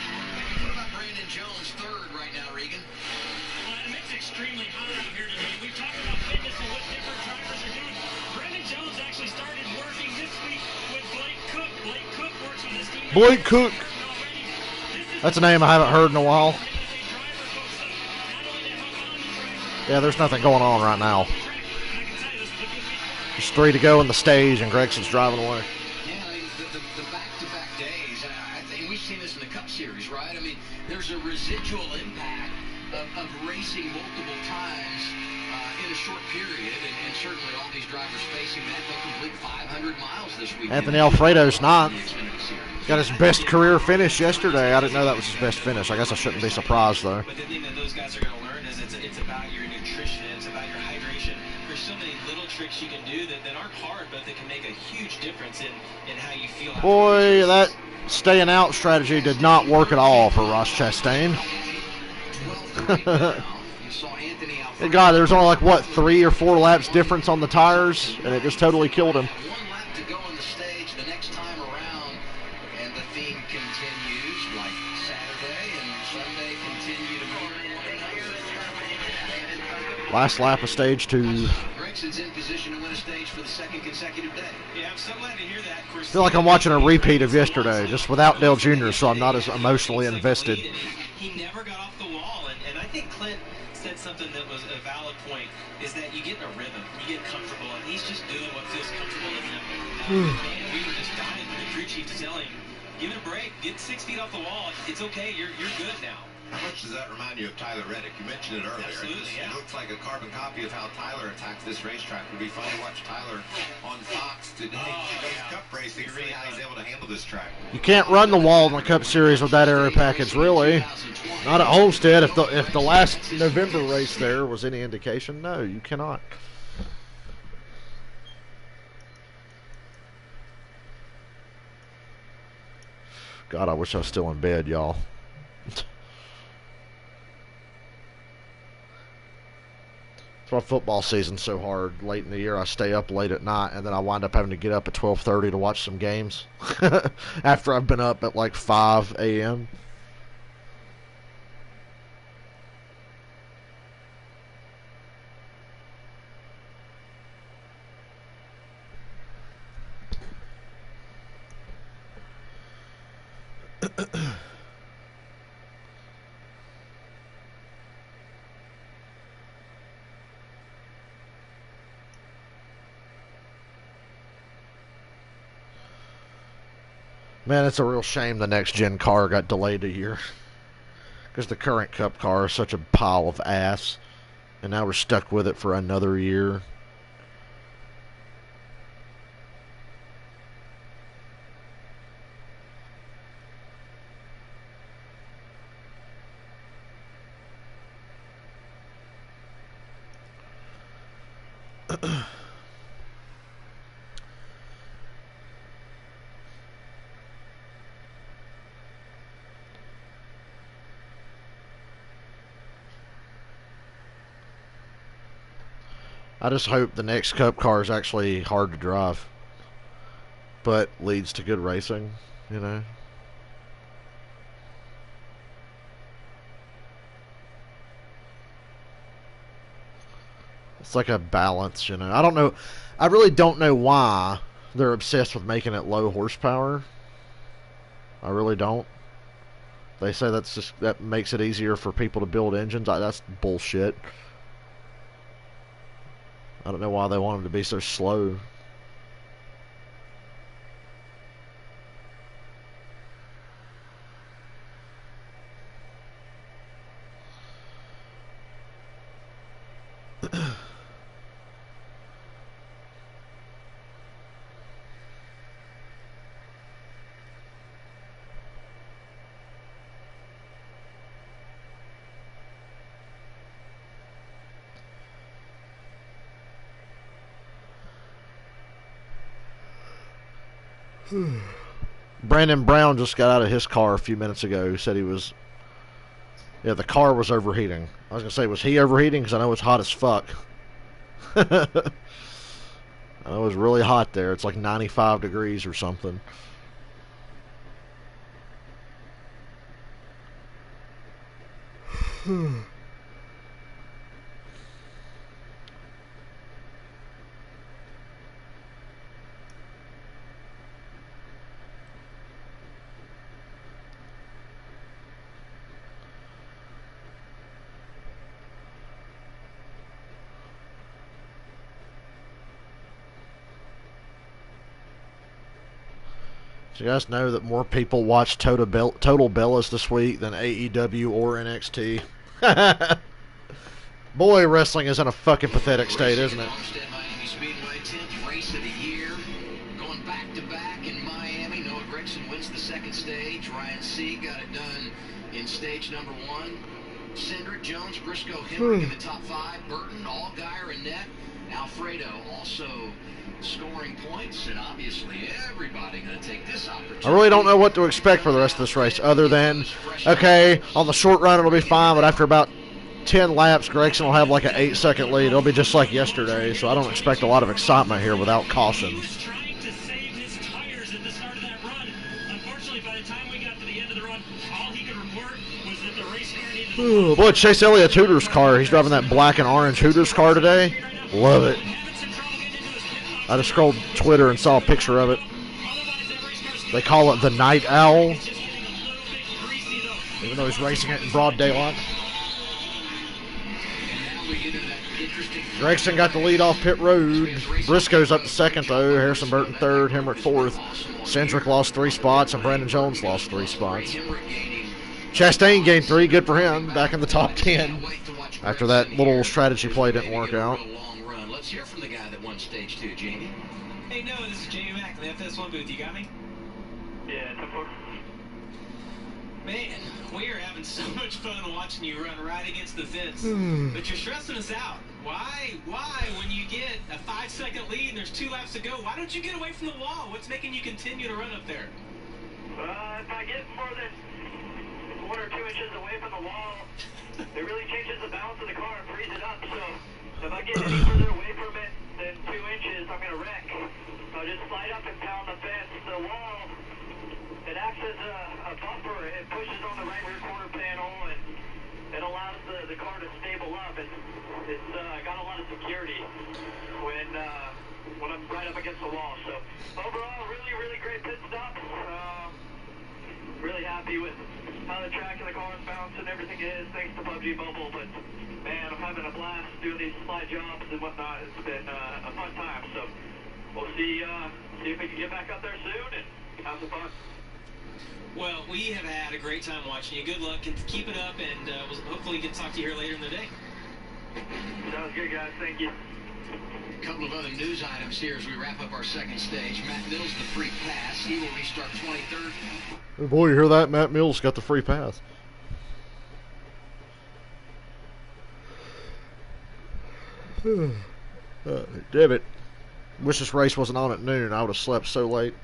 What about Brandon Jones, 3rd right now, Regan? Well, it's extremely hot out here today. We've talked about fitness and what different drivers are doing. Brandon Jones actually started working this week with Blake Cook. Blake Cook works with his team. Blake Cook. That's a name I haven't heard in a while. Yeah, there's nothing going on right now. There's 3 to go in the stage, and Gregson's driving away. Yeah, the back-to-back days, I think we've seen this in the Cup Series, right? I mean, there's a residual impact of racing multiple times in a short period, and certainly all these drivers facing that, they'll complete 500 miles this week. Anthony Alfredo's ninth. Got his best career finish yesterday. I didn't know that was his best finish. I guess I shouldn't be surprised, though. But the thing that those guys are going to learn is it's about your nutrition, it's about your hydration. There's so many little tricks you can do that aren't hard, but that can make a huge difference in how you feel. Boy, that staying out strategy did not work at all for Ross Chastain. God, there's only like, what, 3 or 4 laps difference on the tires, and it just totally killed him. 1 lap to go on the stage the next time around, and the theme continues like Saturday and Sunday continue to move. Last lap of stage 2. Gregson's in position to win a stage for the 2nd consecutive day. Yeah, I'm so glad to hear that. I feel like I'm watching a repeat of yesterday, just without Dale Jr., so I'm not as emotionally invested. He never got off the wall, and I think Clint said something that was a valid point, is that you get in a rhythm, you get comfortable, and he's just doing what feels comfortable to him. Man, we were just dying for the crew chief to tell him, give it a break, get 6 feet off the wall, it's okay, you're good now. How much does that remind you of Tyler Reddick? You mentioned it earlier. Absolutely, yeah. It looks like a carbon copy of how Tyler attacked this racetrack. It would be fun to watch Tyler on Fox today. Cup racing, see how he's able to handle this track. You can't run the wall in the Cup Series with that aero package, really. Not at Homestead. If the last November race there was any indication, no, you cannot. God, I wish I was still in bed, y'all. That's why football season's so hard. Late in the year, I stay up late at night, and then I wind up having to get up at 12:30 to watch some games after I've been up at like 5 a.m. Man, it's a real shame the next-gen car got delayed a year. Because the current Cup car is such a pile of ass. And now we're stuck with it for another year. I just hope the next Cup car is actually hard to drive, but leads to good racing, you know. It's like a balance, you know. I don't know. I really don't know why they're obsessed with making it low horsepower. I really don't. They say that makes it easier for people to build engines. That's bullshit. I don't know why they want them to be so slow. Brandon Brown just got out of his car a few minutes ago. He said he was... Yeah, the car was overheating. I was going to say, was he overheating? Because I know it's hot as fuck. It was really hot there. It's like 95 degrees or something. So you guys know that more people watch Total Bellas this week than AEW or NXT. Boy, wrestling is in a fucking pathetic state, isn't it? Homestead Miami Speedway, 10th race of the year. Going back to back in Miami. Noah Gragson wins the second stage. Ryan C. got it done in stage number 1. Cindric, Jones, Briscoe, Hendrick in the top 5. Burton, Allgaier, and Net. Alfredo also scoring points, and obviously everybody going to take this opportunity. I really don't know what to expect for the rest of this race, other than, okay, on the short run it'll be fine, but after about 10 laps, Gregson will have like an 8-second lead. It'll be just like yesterday, so I don't expect a lot of excitement here without caution. He was trying to save his tires at the start of that run. Unfortunately, by the time we got to the end of the run, all he could report was that the race car needed to... Boy, Chase Elliott's Hooters car. He's driving that black and orange Hooters car today. Love it. I just scrolled Twitter and saw a picture of it. They call it the Night Owl, even though he's racing it in broad daylight. Gregson got the lead off pit road. Briscoe's up to second, though. Harrison Burton third, Hemrick fourth. Cindric lost 3 spots, and Brandon Jones lost 3 spots. Chastain gained 3. Good for him. Back in the top 10 after that little strategy play didn't work out. Let's hear from the guy that won stage 2, Jamie. Hey, Noah, this is Jamie Mack in the FS1 booth. You got me? Yeah, 10-4. Man, we are having so much fun watching you run right against the fence. But you're stressing us out. Why, when you get a 5-second lead and there's 2 laps to go, why don't you get away from the wall? What's making you continue to run up there? If I get more than 1 or 2 inches away from the wall, it really changes the balance of the car and frees it up. So if I get any further away from it than 2 inches, I'm going to wreck. So I just slide up and pound the fence. The wall, it acts as a buffer. It pushes on the right rear quarter panel, and it allows the car to stable up. It's got a lot of security when I'm right up against the wall. So overall, really great pit stop. Really happy with how the track and the car is balanced and everything is, thanks to PUBG Mobile. But man, I'm having a blast doing these slide jobs and whatnot. It's been a fun time. So we'll see if we can get back up there soon and have some fun. Well, we have had a great time watching you. Good luck and keep it up, and we'll hopefully get to talk to you here later in the day. Sounds good, guys. Thank you. A couple of other news items here as we wrap up our second stage. Matt Mills, the free pass. He will restart 23rd. Oh boy, you hear that? Matt Mills got the free pass. Damn it. Wish this race wasn't on at noon. I would have slept so late.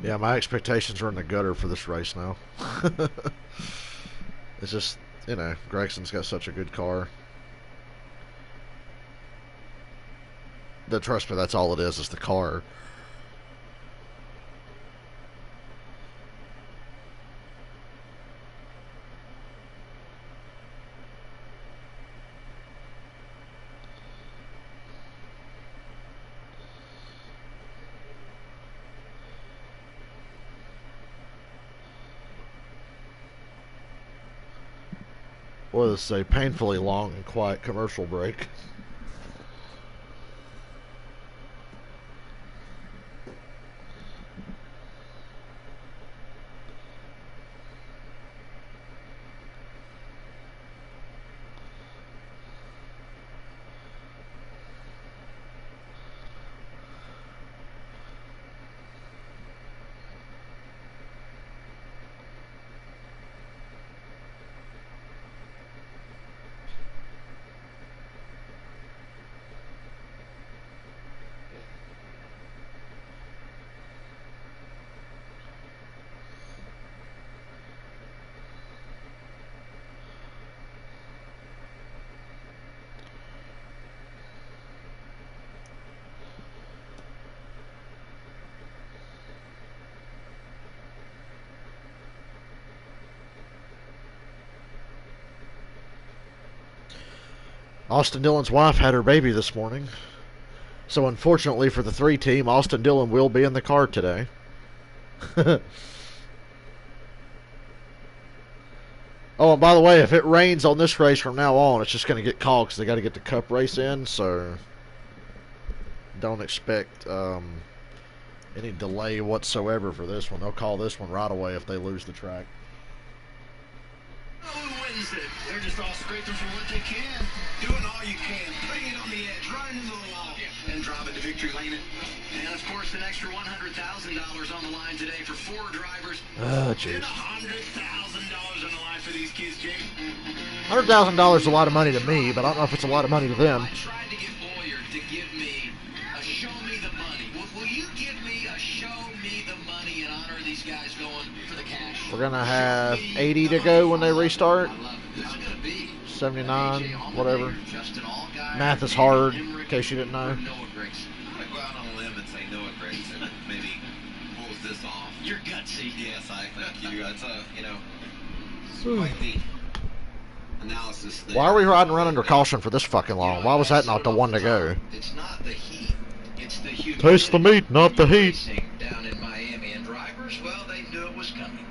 Yeah, my expectations are in the gutter for this race now. It's just, you know, Gregson's got such a good car. Trust me, that's all it is the car. What does it say? Painfully long and quiet commercial break. Austin Dillon's wife had her baby this morning. So unfortunately for the 3 team, Austin Dillon will be in the car today. Oh, and by the way, if it rains on this race from now on, it's just going to get called because they got to get the Cup race in. So don't expect any delay whatsoever for this one. They'll call this one right away if they lose the track. Who wins it? They're just all scraping for what they can. Doing all you can. Putting it on the edge, running into the wall, and driving to victory lane. And, of course, an extra $100,000 on the line today for 4 drivers. Oh, jeez. $100,000 on the line for these kids, Jimmy. $100,000 is a lot of money to me, but I don't know if it's a lot of money to them. I tried to get Boyer to give me a show me the money. Will you give me a show me the money in honor of these guys going for the cash? We're going to have 80 to go when they restart. I love it. Who's it going to be? 79, whatever. Math is hard, in case you didn't know. I'm going to go out on a limb and say Noah Gragson maybe pulls this off. You're gutsy. Yes, I thank you. That's quite the analysis there. Why are we riding run under caution for this fucking long? Why was that not the one to go? It's not the heat. It's the humidity. Taste the meat, not the heat. Down in Miami, and drivers, well, they knew it was coming.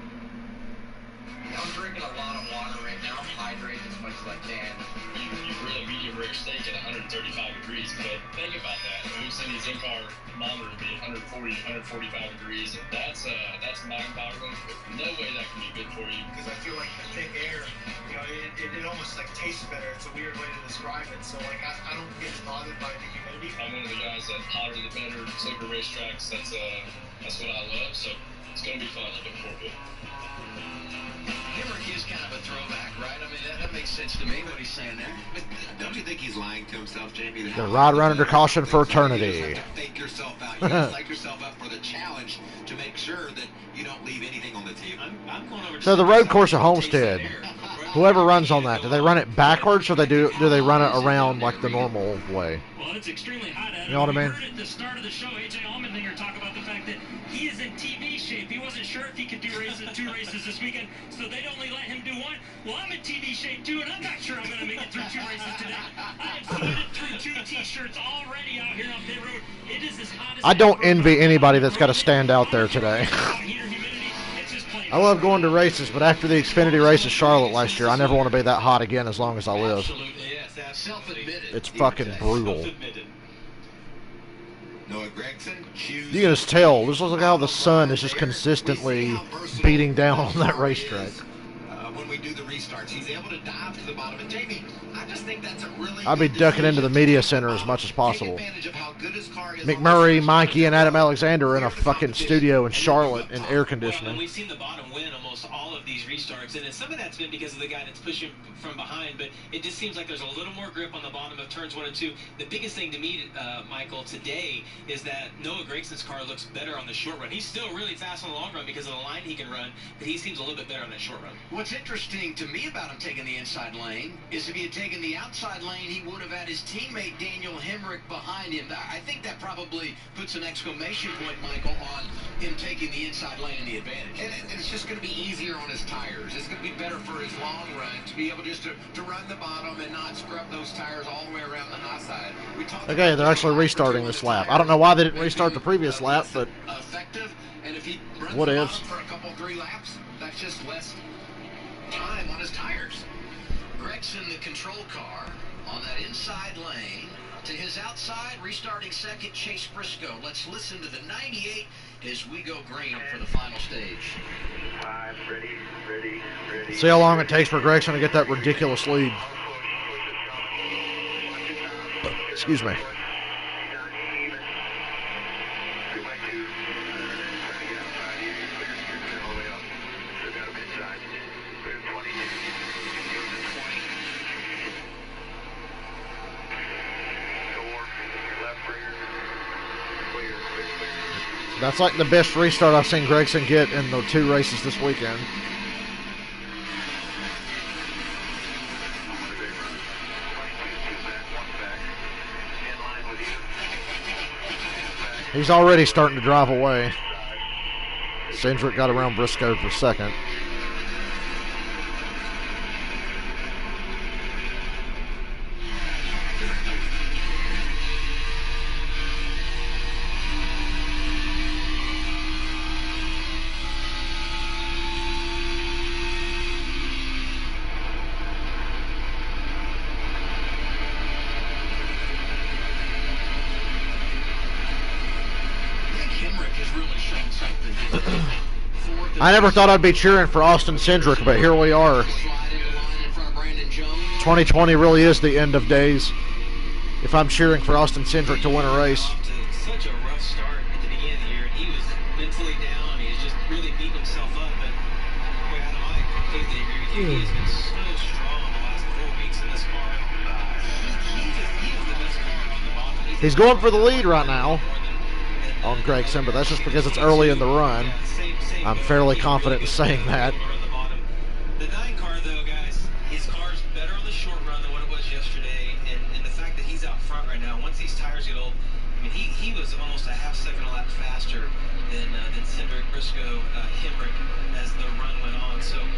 I'm drinking a lot of water right now. Hydrate as much as I can. You grill a medium rare steak at 135 degrees, but think about that. We've seen these in-car thermometers be 140 to 145 degrees, and that's mind-boggling. No way that can be good for you. Because I feel like the thick air, it almost like tastes better. It's a weird way to describe it. So like I don't get bothered by the humidity. I'm one of the guys that hotter the better, slicker racetracks. That's what I love. So it's gonna be fun. I'm looking forward to it. Hemrick is kind of a throwback, right? I mean, that makes sense to me, what he's saying there. But don't you think he's lying to himself, Jamie? Gonna ride run under caution for eternity. You just have to fake yourself out. You just psych yourself up for the challenge to make sure that you don't leave anything on the table. I'm going over to So the road course at Homestead, whoever runs on that, do they run it backwards or do they run it around like the normal way? Well, it's extremely hot out. You know what I mean? We heard at the start of the show, AJ Allmendinger talk about the fact that he is in TV shape. He wasn't sure if he could do 2 races this weekend, so they'd only let him do 1. Well, I'm in TV shape too, and I'm not sure I'm going to make it through 2 races today. I have sweated through 2 T-shirts already out here on pit road. It is as hot as I don't envy anybody that's got to stand out there today. I love going to races, but after the Xfinity race at Charlotte last year, I never want to be that hot again as long as I live. Absolutely, yes, absolutely. It's fucking brutal. Noah Gragson, choose. You can just tell. This looks like how the sun is just consistently beating down on that racetrack. When we do the restarts, he's able to dive to the bottom. And Jamie, I just think that's a really I'd be good ducking into the decision. media center as much as possible. Take advantage of how good his car is McMurray, on Mikey, and Adam the Alexander are in a fucking studio in Charlotte in air Well, and conditioning. we've seen the bottom win almost all of these restarts, and some of that's been because of the guy that's pushing from behind, but it just seems like there's a little more grip on the bottom of turns 1 and 2. The biggest thing to me, Michael, today is that Noah Gragson's car looks better on the short run. He's still really fast on the long run because of the line he can run, but he seems a little bit better on that short run. What's interesting to me about him taking the inside lane is if he had taken the outside lane, he would have had his teammate Daniel Hemrick behind him. I think that probably puts an exclamation point, Michael, on him taking the inside lane and the advantage. And it's just going to be easier on his tires. It's going to be better for his long run to be able just to run the bottom and not scrub those tires all the way around the high side. Okay, they're actually restarting this lap. I don't know why they didn't restart the previous lap, but effective, and if he runs what the ifs? bottom for a couple, 3 laps, that's just less time on his tires. Gregson, the control car, on that inside lane. To his outside, restarting second, Chase Briscoe. Let's listen to the 98 as we go green for the final stage. 5, ready. See how long it takes for Gregson to get that ridiculous lead. Excuse me. That's like the best restart I've seen Gregson get in the 2 races this weekend. He's already starting to drive away. Cindric got around Briscoe for second. I never thought I'd be cheering for Austin Cindric, but here we are. 2020 really is the end of days if I'm cheering for Austin Cindric to win a race. Such a rough start at the beginning of the year. He was mentally down. He was just really beating himself up. But boy, Adam, I completely agree with you. He has been so strong the last 4 weeks in this car. He is the best car on the bottom. He's going for the lead right now on Gregson, but that's just because it's early in the run. I'm fairly confident in saying that. The 9 car, though, guys, his car's better on the short run than what it was yesterday, and the fact that he's out front right now, once these tires get old, I mean, he was almost a half second a lap faster than Cindric, Briscoe, Hemrick as the run went on. So those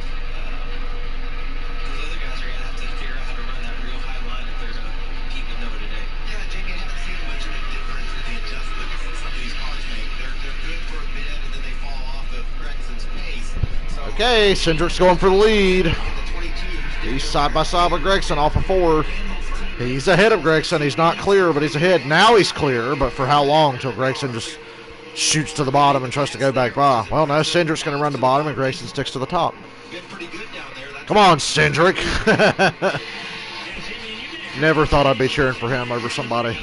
other guys are going to have to figure out how to run that real high line if they're going to compete with Noah today. Yeah, Jamie, I haven't seen much of a difference in the adjustments that some of these cars make. They're good for a bit, and then they fall off of Gregson's pace. So, Okay, Cindric's going for the lead. He's side by side with Gregson off of 4. He's ahead of Gregson. He's not clear, but he's ahead. Now he's clear, but for how long till Gregson just shoots to the bottom and tries to go back by? Well, now Cindric's going to run the bottom, and Gregson sticks to the top. Come on, Cindric. Never thought I'd be cheering for him over somebody.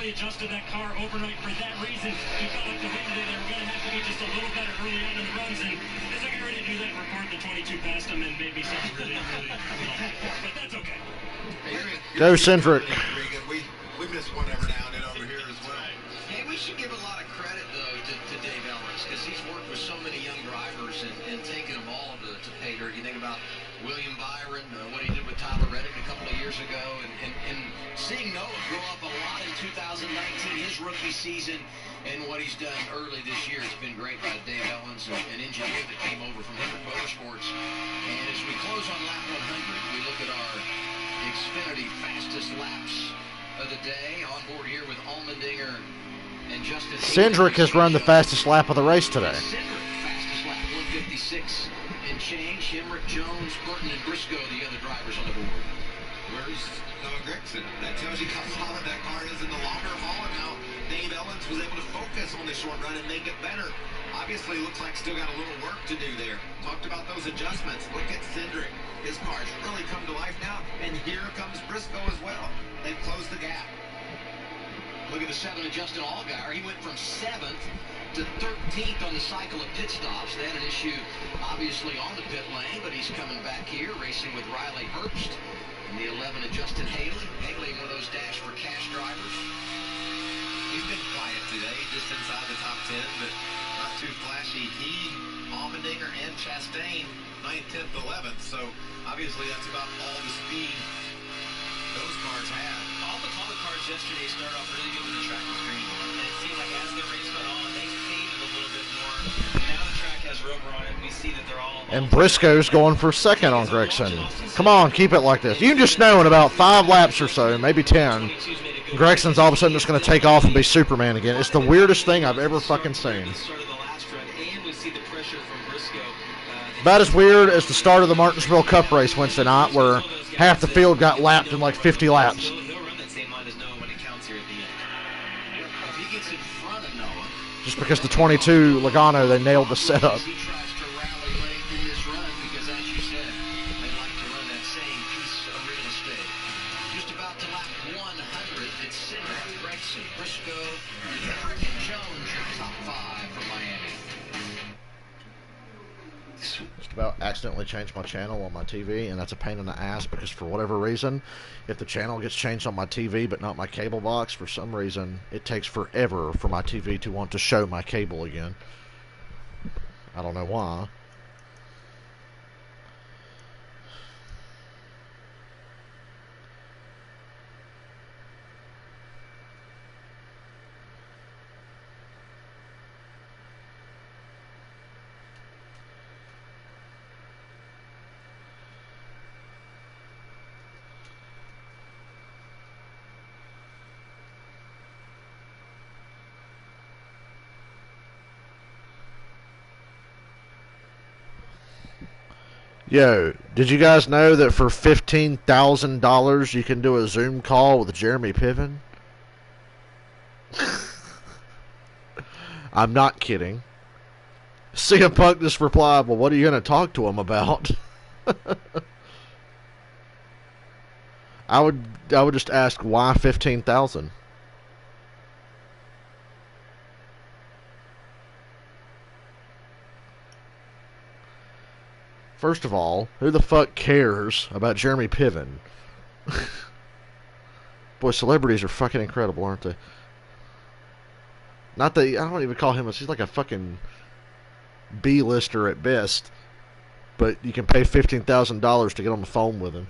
Adjusted that car overnight for that reason. He felt like the wind today, they were going to have to be just a little better early on in the runs, and as I get ready to do that, report the 22 past him and maybe something really, but that's okay. Go Cindric. We miss one every now and then over here as well. Hey, we should give a lot of credit, though, to Dave Ellens, because he's worked with so many young drivers and taken them all to pay dirt. You think about William Byron, what he did with Tyler Reddick a couple of years ago, and seeing Noah grow up a lot in 2019, his rookie season, and what he's done early this year. It's been great by Dave Ellens, an engineer that came over from Hendrick Motorsports. And as we close on lap 100, we look at our Xfinity fastest laps of the day. On board here with Allmendinger and Justin. Cindric has run the fastest lap of the race today. Cindric, fastest lap, 156 and change. Hemrick, Jones, Burton, and Briscoe, the other drivers on the board. Where's Noah Gregson? That tells you how solid that car is in the longer haul, and how Dave Ellens was able to focus on the short run and make it better. Obviously, looks like still got a little work to do there. Talked about those adjustments. Look at Cindric. His car's really come to life now, and here comes Briscoe as well. They've closed the gap. Look at the 7 of Justin Allgaier. He went from 7th to 13th on the cycle of pit stops. They had an issue, obviously, on the pit lane, but he's coming back here, racing with Riley Herbst. And the 11 of Justin Haley. Haley, one of those Dash for Cash drivers. He's been quiet today, just inside the top 10, but not too flashy. He, Allmendinger, and Chastain, 9th, 10th, 11th. So, obviously, that's about all the speed those cars have. All the cars yesterday started off really good when the track was green. And it seemed like as the race went on, they faded a little bit more. Now the track has rubber on it. We see that they're all... And Briscoe's going for second on Gregson. Come on, keep it like this. You just know in about 5 laps or so, maybe 10, Gregson's all of a sudden just going to take off and be Superman again. It's the weirdest thing I've ever fucking seen. Started the last run, and we see the pressure from Briscoe. The About as weird as the start of the Martinsville Cup race Wednesday night, where half the field got lapped in like 50 laps. He'll run that same line as Noah when it counts here at the end. If he gets in front of Noah, Just because the 22 Logano, they nailed the setup. he tries to rally late in this run because, as you said, they like to run that same piece of real estate. Just about to lap 100, it's Cindric, Gregson, Briscoe, Hendrick, and Jones, your top 5 from Miami. Just about accidentally changed my channel on my TV, and that's a pain in the ass because for whatever reason, if the channel gets changed on my TV but not my cable box, for some reason it takes forever for my TV to want to show my cable again. I don't know why. Yo, did you guys know that for $15,000 you can do a Zoom call with Jeremy Piven? I'm not kidding. CM Punk just replied, well, what are you going to talk to him about? I would just ask, why 15,000? First of all, who the fuck cares about Jeremy Piven? Boy, celebrities are fucking incredible, aren't they? Not that, I don't even call him, he's like a fucking B-lister at best. But you can pay $15,000 to get on the phone with him.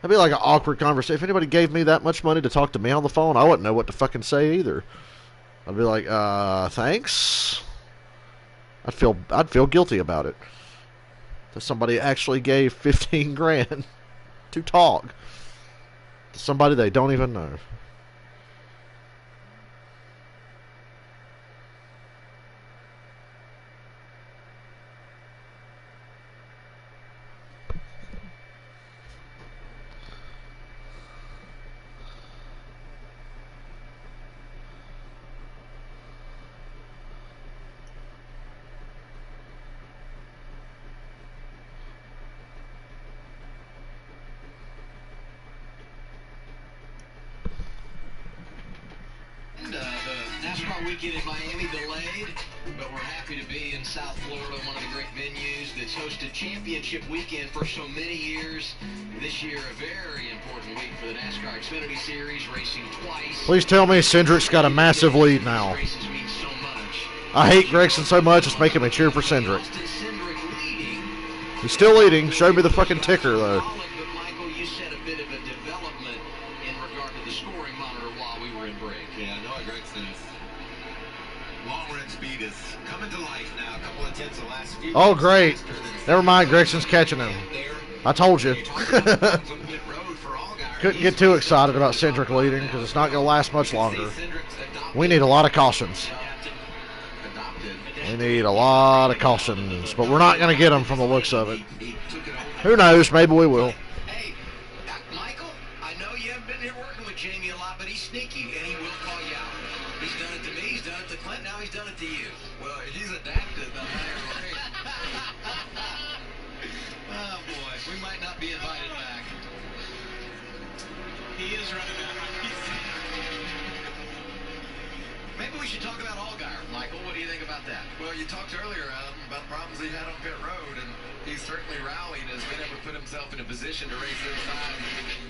That'd be like an awkward conversation. If anybody gave me that much money to talk to me on the phone, I wouldn't know what to fucking say either. I'd be like, thanks? I'd feel guilty about it. That somebody actually gave 15 grand to talk to somebody they don't even know. Weekend in Miami delayed, but we're happy to be in South Florida, one of the great venues that's hosted championship weekend for so many years. This year, a very important week for the NASCAR Xfinity Series, racing twice. Please tell me Cindric's got a massive lead now. I hate Gregson so much, it's making me cheer for Cindric. He's still leading. Show me the fucking ticker, though. But Michael, you said a bit of a development in regard to the scoring monitor while we were in break. Yeah, Noah Gregson's long-run speed is coming to life now. A couple of tenths the last few. Oh, great. Never mind, Gregson's catching him. I told you. Couldn't get too excited about Cindric leading because it's not going to last much longer. We need a lot of cautions. We need a lot of cautions, but we're not going to get them from the looks of it. Who knows? Maybe we will. Hey, Michael, I know you haven't been here working with Jamie a lot, but he's sneaky, and he will call you out. He's done it to me, he's done it to Clint, now he's done it to you. Well, he's adapted the higher rate. Oh, boy, we might not be invited back. He is running that race. Maybe we should talk about Allgaier. Michael, what do you think about that? Well, you talked earlier about problems he had on pit road, and he's certainly rallied and has been able to put himself in a position to race inside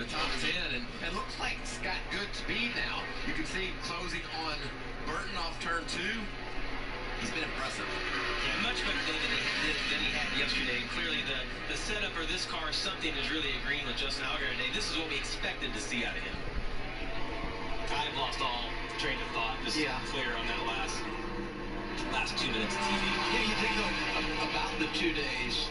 the top 10, and looks like he's got good speed now. You can see him closing on Burton off turn 2. He's been impressive. Yeah, much better than he had yesterday. And clearly the setup for this car, something is really agreeing with Justin Allgaier today. This is what we expected to see out of him. I've lost all train of thought. Just clear on that last 2 minutes of TV. Yeah, you think though about the 2 days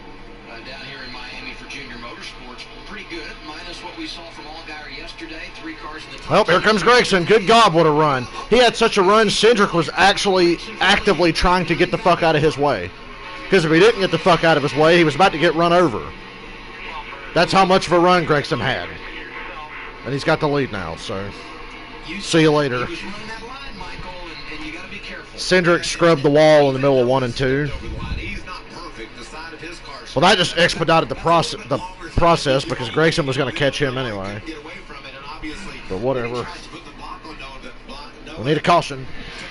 down here in Miami for Junior Motorsports. Motorsports, pretty good, minus what we saw from Allgaier yesterday. 3 cars in the top. Well, here comes Gregson. Good God, what a run. He had such a run, Cindric was actually actively trying to get the fuck out of his way. Because if he didn't get the fuck out of his way, he was about to get run over. That's how much of a run Gregson had. And he's got the lead now, so see you later. Cindric scrubbed the wall in the middle of 1 and 2. Well, that just expedited the process because Gregson was going to catch him anyway. But whatever. We need a caution.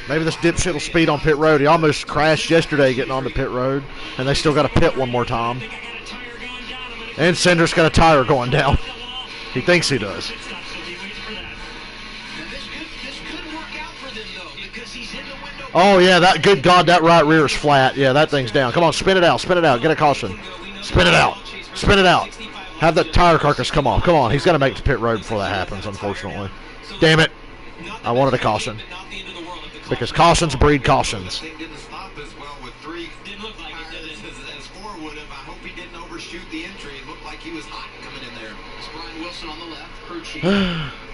Maybe this dipshit will speed on pit road. He almost crashed yesterday getting on the pit road, and they still got to pit one more time. And Cindric's got a tire going down. He thinks he does. Oh, yeah, that, good God, that right rear is flat. Yeah, that thing's down. Come on, spin it out, get a caution. Spin it out, Have that tire carcass come off. Come on, he's got to make it to pit road before that happens, unfortunately. Damn it. I wanted a caution. Because cautions breed cautions.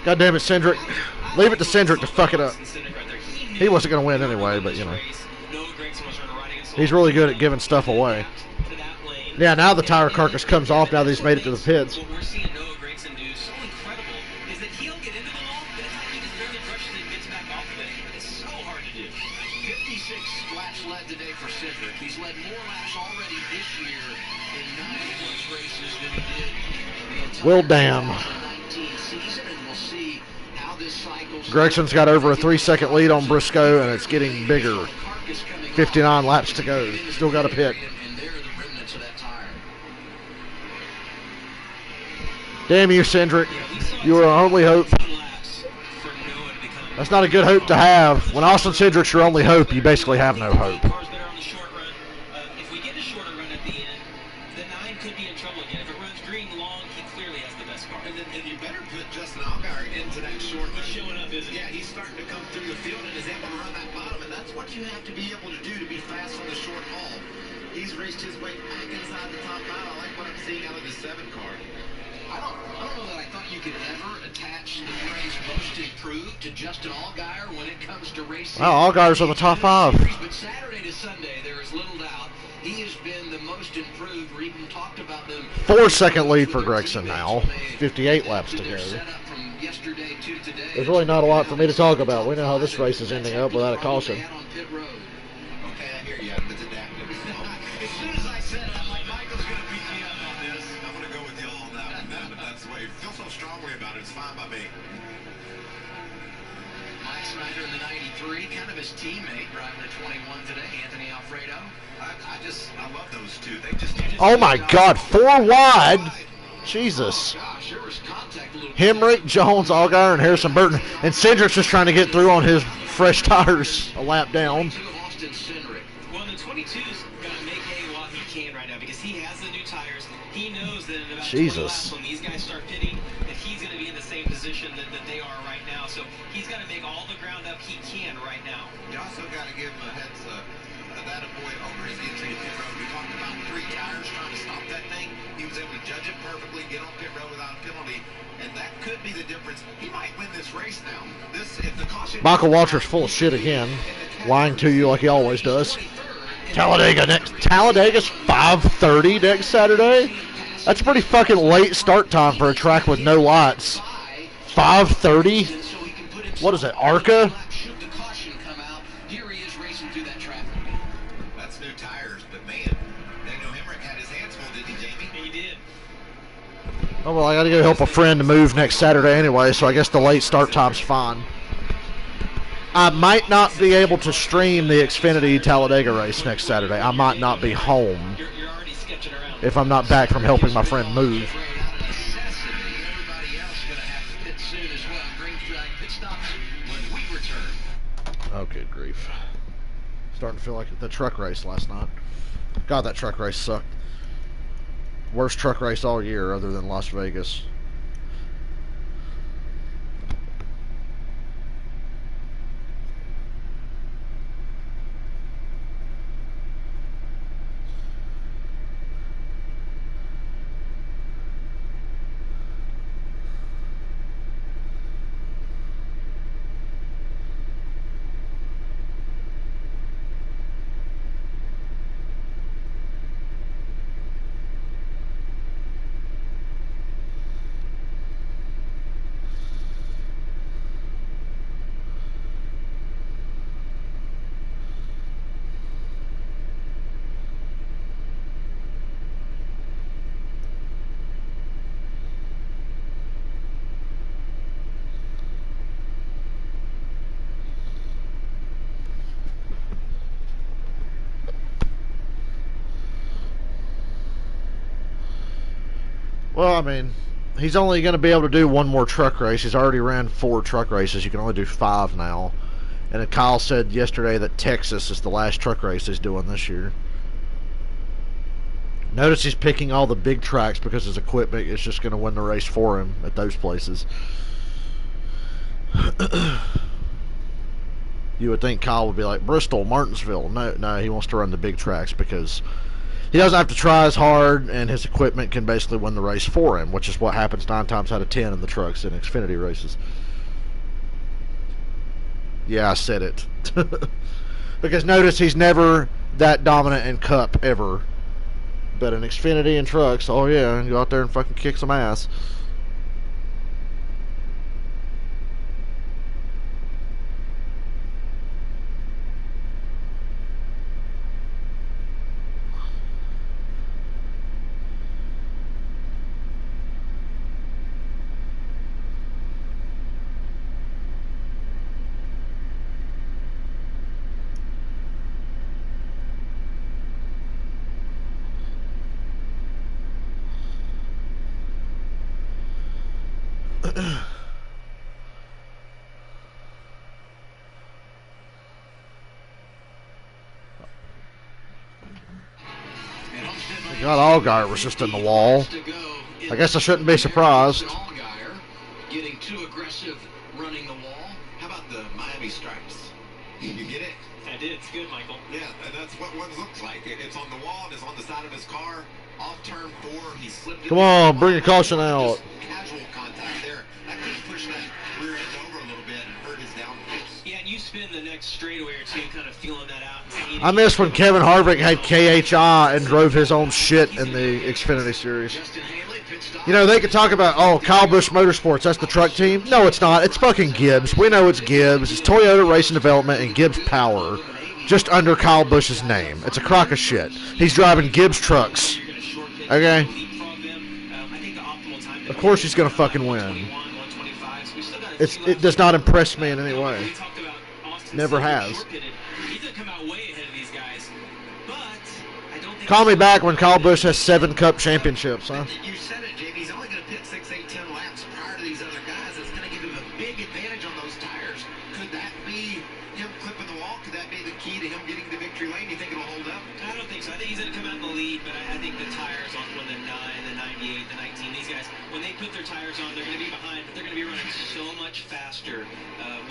God damn it, Cindric. Leave it to Cindric to fuck it up. He wasn't going to win anyway, but, you know. He's really good at giving stuff away. Yeah, now the tire carcass comes off now that he's made it to the pits. What we're seeing Noah Gragson do so incredible is that he'll get into the wall, but it's like he just barely brushes it and gets back off of it. It's so hard to do. 56 laps led today for Cindric. He's led more laps already this year in 9 races than he did the entire Well, damn. 2019 season, and we'll see how this cycles. Gregson's got over a 3-second lead on Briscoe, and it's getting bigger. 59 laps to go. Still got a pit. Damn you, Cindric. You are our only hope. That's not a good hope to have. When Austin Cindric's your only hope, you basically have no hope. If we get a shorter run at the end, the 9 could be in trouble again. If it runs green long, he clearly has the best car. And you better put Justin Allgaier into that short run. He's showing up, isn't he? Yeah, he's starting to come through the field and is able to run that bottom, and that's what you have to be able to do to be fast on the short haul. He's raced his way back inside the top 9. I like what I'm seeing out of the 7 car. I don't know that I thought you could ever attach the phrase most improved to Justin Allgaier when it comes to racing. Wow, Allgaier's on the top 5. But Saturday to Sunday, there is little doubt he has been the most improved. We even talked about them. 4-second lead for Gregson now. 58 laps to go. There's really not a lot for me to talk about. We know how this race is ending up without a caution. Okay, I hear you, but it's adaptive. As soon as I said it, I'm like, Michael's going to beat me up on this. I'm going to go with you all on that one, man, but that's the way. Feel so strongly about it. It's fine by me. Mike Snyder in the 93, kind of his teammate, driving the 21 today, Anthony Alfredo. I love those two. They just Oh my God, 4 wide. Jesus. Gosh, there was contact a little bit. Hemrick, Jones, Allgaier, and Harrison Burton. And Cindric's just trying to get through on his fresh tires a lap down. Austin Cindric. Well, the 22's going to make hay while he can right now because he has the new tires. He knows that in about 20 laps when these guys start pitting, that he's going to be in the same position that they are right now. So he's got to make all the ground up he can right now. You also got to give him a heads up. That boy over his entry to pit road. We talked about 3 tires trying to stop that thing. He was able to judge it perfectly, get on pit road without a penalty, and that could be the difference. He might win this race now. If the caution. Michael Waltrip's full of shit again, lying to you like he always does. Talladaga's 5:30 next Saturday. That's a pretty fucking late start time for a track with no lights. 5:30. What is it, ARCA? Oh, well, I got to go help a friend move next Saturday anyway, so I guess the late start time's fine. I might not be able to stream the Xfinity Talladega race next Saturday. I might not be home if I'm not back from helping my friend move. Oh, good grief. Starting to feel like the truck race last night. God, that truck race sucked. Worst truck race all year other than Las Vegas. Well, I mean, he's only going to be able to do one more truck race. He's already ran 4 truck races. You can only do 5 now. And then Kyle said yesterday that Texas is the last truck race he's doing this year. Notice he's picking all the big tracks because his equipment is just going to win the race for him at those places. You would think Kyle would be like Bristol, Martinsville. No, he wants to run the big tracks because he doesn't have to try as hard, and his equipment can basically win the race for him, which is what happens 9 times out of 10 in the trucks in Xfinity races. Yeah, I said it. Because notice he's never that dominant in Cup ever. But in Xfinity and trucks, oh yeah, go out there and fucking kick some ass. God, Allgaier was just in the wall. I guess I shouldn't be surprised. Getting too aggressive running the wall. How about the Miami Stripes? You get it? I did. It's good, Michael. Yeah, that's what it looks like. It's on the wall. It's on the side of his car. Off turn 4, he slipped. Come on, bring your caution out. Casual contact there. That could push that rear end over a little bit and hurt his downforce. Yeah, and you spin the next straightaway or two, kind of feeling that out. I miss when Kevin Harvick had KHI and drove his own shit in the Xfinity Series. You know, they could talk about, oh, Kyle Busch Motorsports, that's the truck team. No, it's not. It's fucking Gibbs. We know it's Gibbs. It's Toyota Racing Development and Gibbs Power, just under Kyle Busch's name. It's a crock of shit. He's driving Gibbs trucks. Okay? Of course he's going to fucking win. It does not impress me in any way. Never has. Call me back when Kyle Busch has 7 Cup championships, huh? You said it, JB. He's only going to pit 6, 8, 10 laps prior to these other guys. It's going to give him a big advantage on those tires. Could that be him clipping the wall? Could that be the key to him getting to victory lane? Do you think it'll hold up? I don't think so. I think he's going to come out in the lead, but I think the tires on the 9, the 98, the 19, these guys, when they put their tires on, they're going to be behind, but they're going to be running so much faster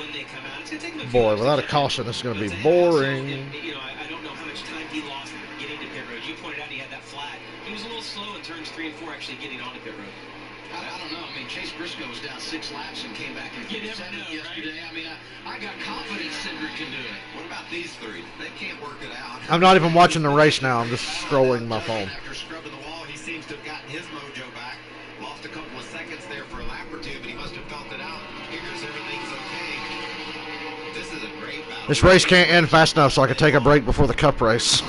when they come out. It's going to take them a few Boy, without a caution, this is going to be boring. You know, I don't know how much time he lost getting to pit road. You pointed out he had that flat. He was a little slow in turns 3 and 4 actually getting onto pit road. I don't know. I mean, Chase Briscoe was down 6 laps and came back in 57th yesterday. Right? I mean, I got confidence Cindric can do it. What about these 3? They can't work it out. I'm not even watching the race now. I'm just scrolling my phone. After scrubbing the wall, he seems to have gotten his mojo back. Lost a couple of seconds there for a lap or 2, but he must have felt it out. Figures everything's okay. This is a great battle. This race can't end fast enough so I can take a break before the Cup race.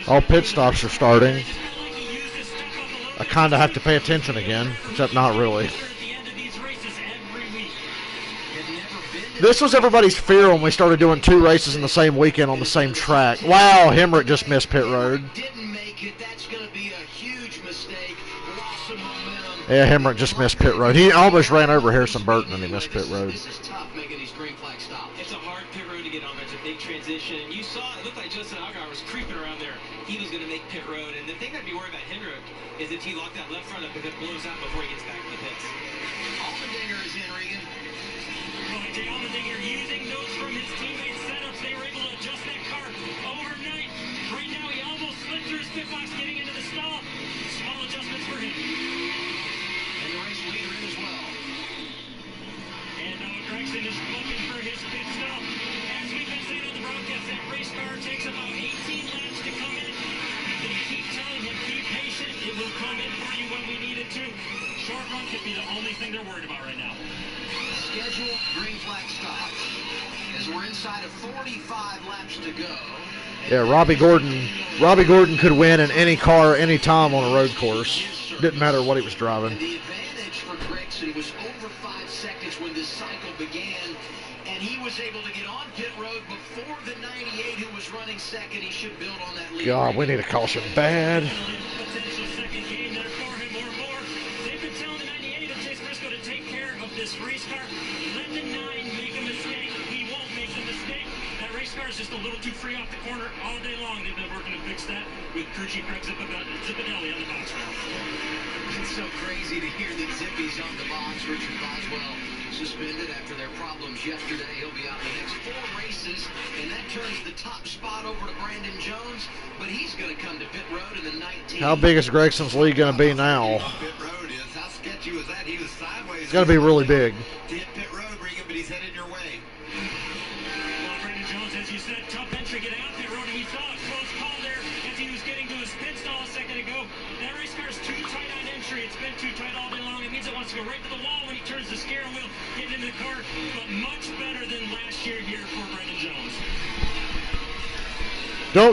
All pit stops are starting. I kind of have to pay attention again, except not really. This was everybody's fear when we started doing 2 races in the same weekend on the same track. Wow, Hemrick just missed pit road. Yeah, Hemrick just missed pit road. He almost ran over Harrison Burton and he missed pit road. It's a hard pit road to get on. There's a big transition. You saw it looked like Justin Allgaier was creeping around there. He was going to make pit road. And the thing I'd be worried about Hendrick is if he locked that left front up, if it blows out before he gets back to the pits. Allmendinger is in, Regan. Allmendinger using those from his teammates' setups. They were able to Gregson is looking for his pit stop. As we've been saying on the broadcast, that race car takes about 18 laps to come in. They keep telling him, be patient. It will come in for you when we need it to. Short run could be the only thing they're worried about right now. Schedule, green flag stop. As we're inside of 45 laps to go. Yeah, Robbie Gordon could win in any car, any time on a road course. Didn't matter what he was driving. And the advantage for Gregson was over 5 seconds when this cycle began, and he was able to get on pit road before the 98 who was running second. He should build on that lead. God, we need a caution bad. Potential second game there for him or more. They've been telling the 98 of Chase Briscoe to take care of this race car. Let the 9 make a mistake. He won't make the mistake. That race car is just a little too free off the corner all day long. They've been working to fix that with crew chief Craig Zipadelli on the box now. It's so crazy to hear the Zippies on the box. Richard Boswell suspended after their problems yesterday. He'll be out the next 4 races, and that turns the top spot over to Brandon Jones, but he's going to come to pit road in the 19. How big is Gregson's lead going to be now? Pit road is. How sketchy was that? He was sideways. It's going to be really big. To hit pit road, Regan, but he's headed your way. Well, Brandon Jones, as you said, tough entry, get out pit road, and we saw a close call there as he was getting to his pit stall a second ago. That race car's too tight on entry. It's been too tight all day long. It means it wants to go right to the wall when he turns the steering wheel, getting into the car, but much better than last year here for Brandon Jones.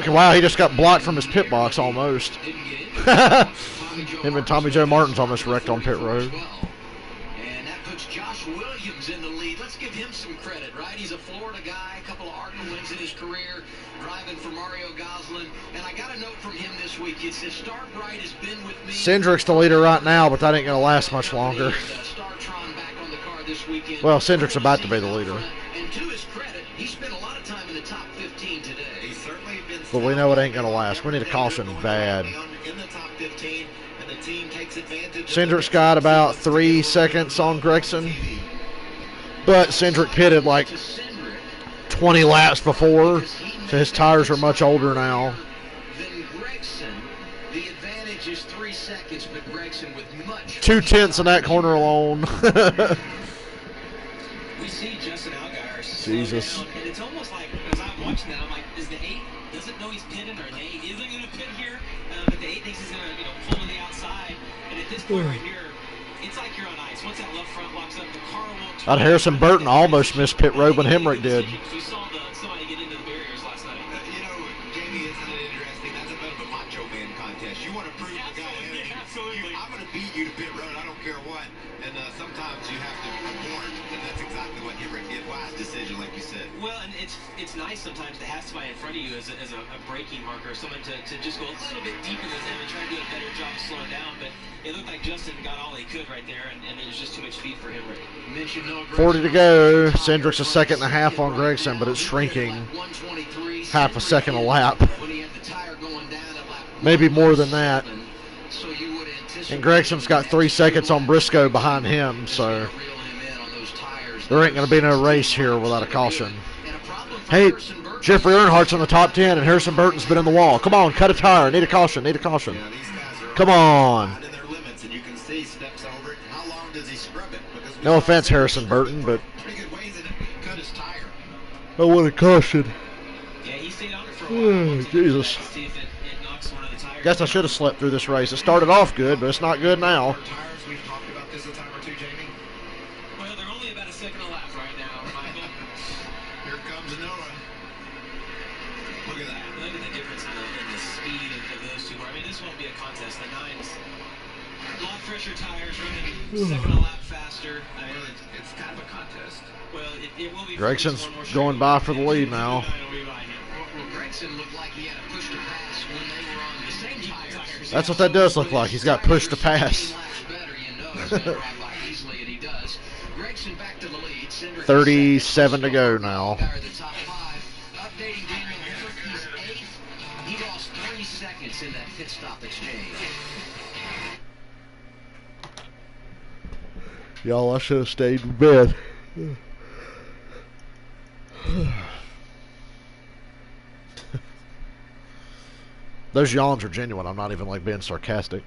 Wow, he just got blocked from his pit box almost. Him and Tommy Joe Martin's almost wrecked on pit road. And that puts Josh Williams in the lead. Let's give him some credit, right? He's a Florida guy, a couple of ARCA wins in his career, driving for Mario Goslin. And I got a note from him this week. It says, Star Bright has been with me. Cindric's the leader right now, but that ain't going to last much longer. Startron back on the car this weekend. Well, Cindric's about to be the leader. And to his credit, he spent a lot of time in the top 15 today. He's certainly been. But we know it ain't going to last. We need a caution bad. In the top 15, and the team takes advantage. Cindric's got about 3 seconds on Gregson, but Cindric pitted like 20 laps before, so his tires are much older now. Then Gregson, the advantage is 3 seconds, but Gregson with much 2/10 in that corner alone. We see Justin Allgaier Jesus. slow down, and it's almost like, as I'm watching that, I'm like, is the 8 doesn't know he's pitting, or the 8 isn't going to pit here, but the 8 thinks he's going to pull to the outside, and at this point right here, it's like you're on ice. Once that left front locks up, the car won't turn. Harrison Burton almost missed pit road when Hemrick did. We saw somebody get into the barriers last night. Jamie, isn't it interesting? That's a bit of a macho man contest. You want to prove the guy ahead of you. Absolutely. I'm going to beat you to pit road. I don't care what. And sometimes you have to perform, and that's exactly what Hemrick did. Wise decision, like you said. Well, and it's nice sometimes to have somebody in front of you as a braking marker, someone to just go a little bit deeper than them and try to do a better job of slowing down. But it looked like Justin got all he could right there, and it was just too much speed for him. 40 to go. Cindric's a second and a half on Gregson, but it's shrinking half a second a lap. Maybe more than that. And Gregson's got 3 seconds on Briscoe behind him, so there ain't going to be no race here without a caution. Hey, Jeffrey Earnhardt's in the top 10, and Harrison Burton's been in the wall. Come on, cut a tire. Need a caution. Need a caution. Come on. No offense, Harrison Burton, but I want a caution. Yeah, he stayed on it for a while. Oh, Jesus. See if it knocks one of the tires. Guess I should have slept through this race. It started off good, but it's not good now. Tires, we've talked about this a time or two, Jamie. Well, they're only about a second a lap right now, Michael. Here comes Noah. Look at that. Look at the difference in the speed of those two. I mean, this won't be a contest. The 9's a lot fresher tires, running second a lap faster. I mean, It's kind of a contest. well, it will be. Gregson's going by for the lead now. Gregson looked like he had a push to pass when they were on the same tires. That's what that does look like. He's got push to pass. 37 to go now. Updating Daniel Hemrick, he's 8th. He lost 3 seconds in that pit stop exchange. Y'all, I should have stayed in bed. Those yawns are genuine. I'm not even like being sarcastic.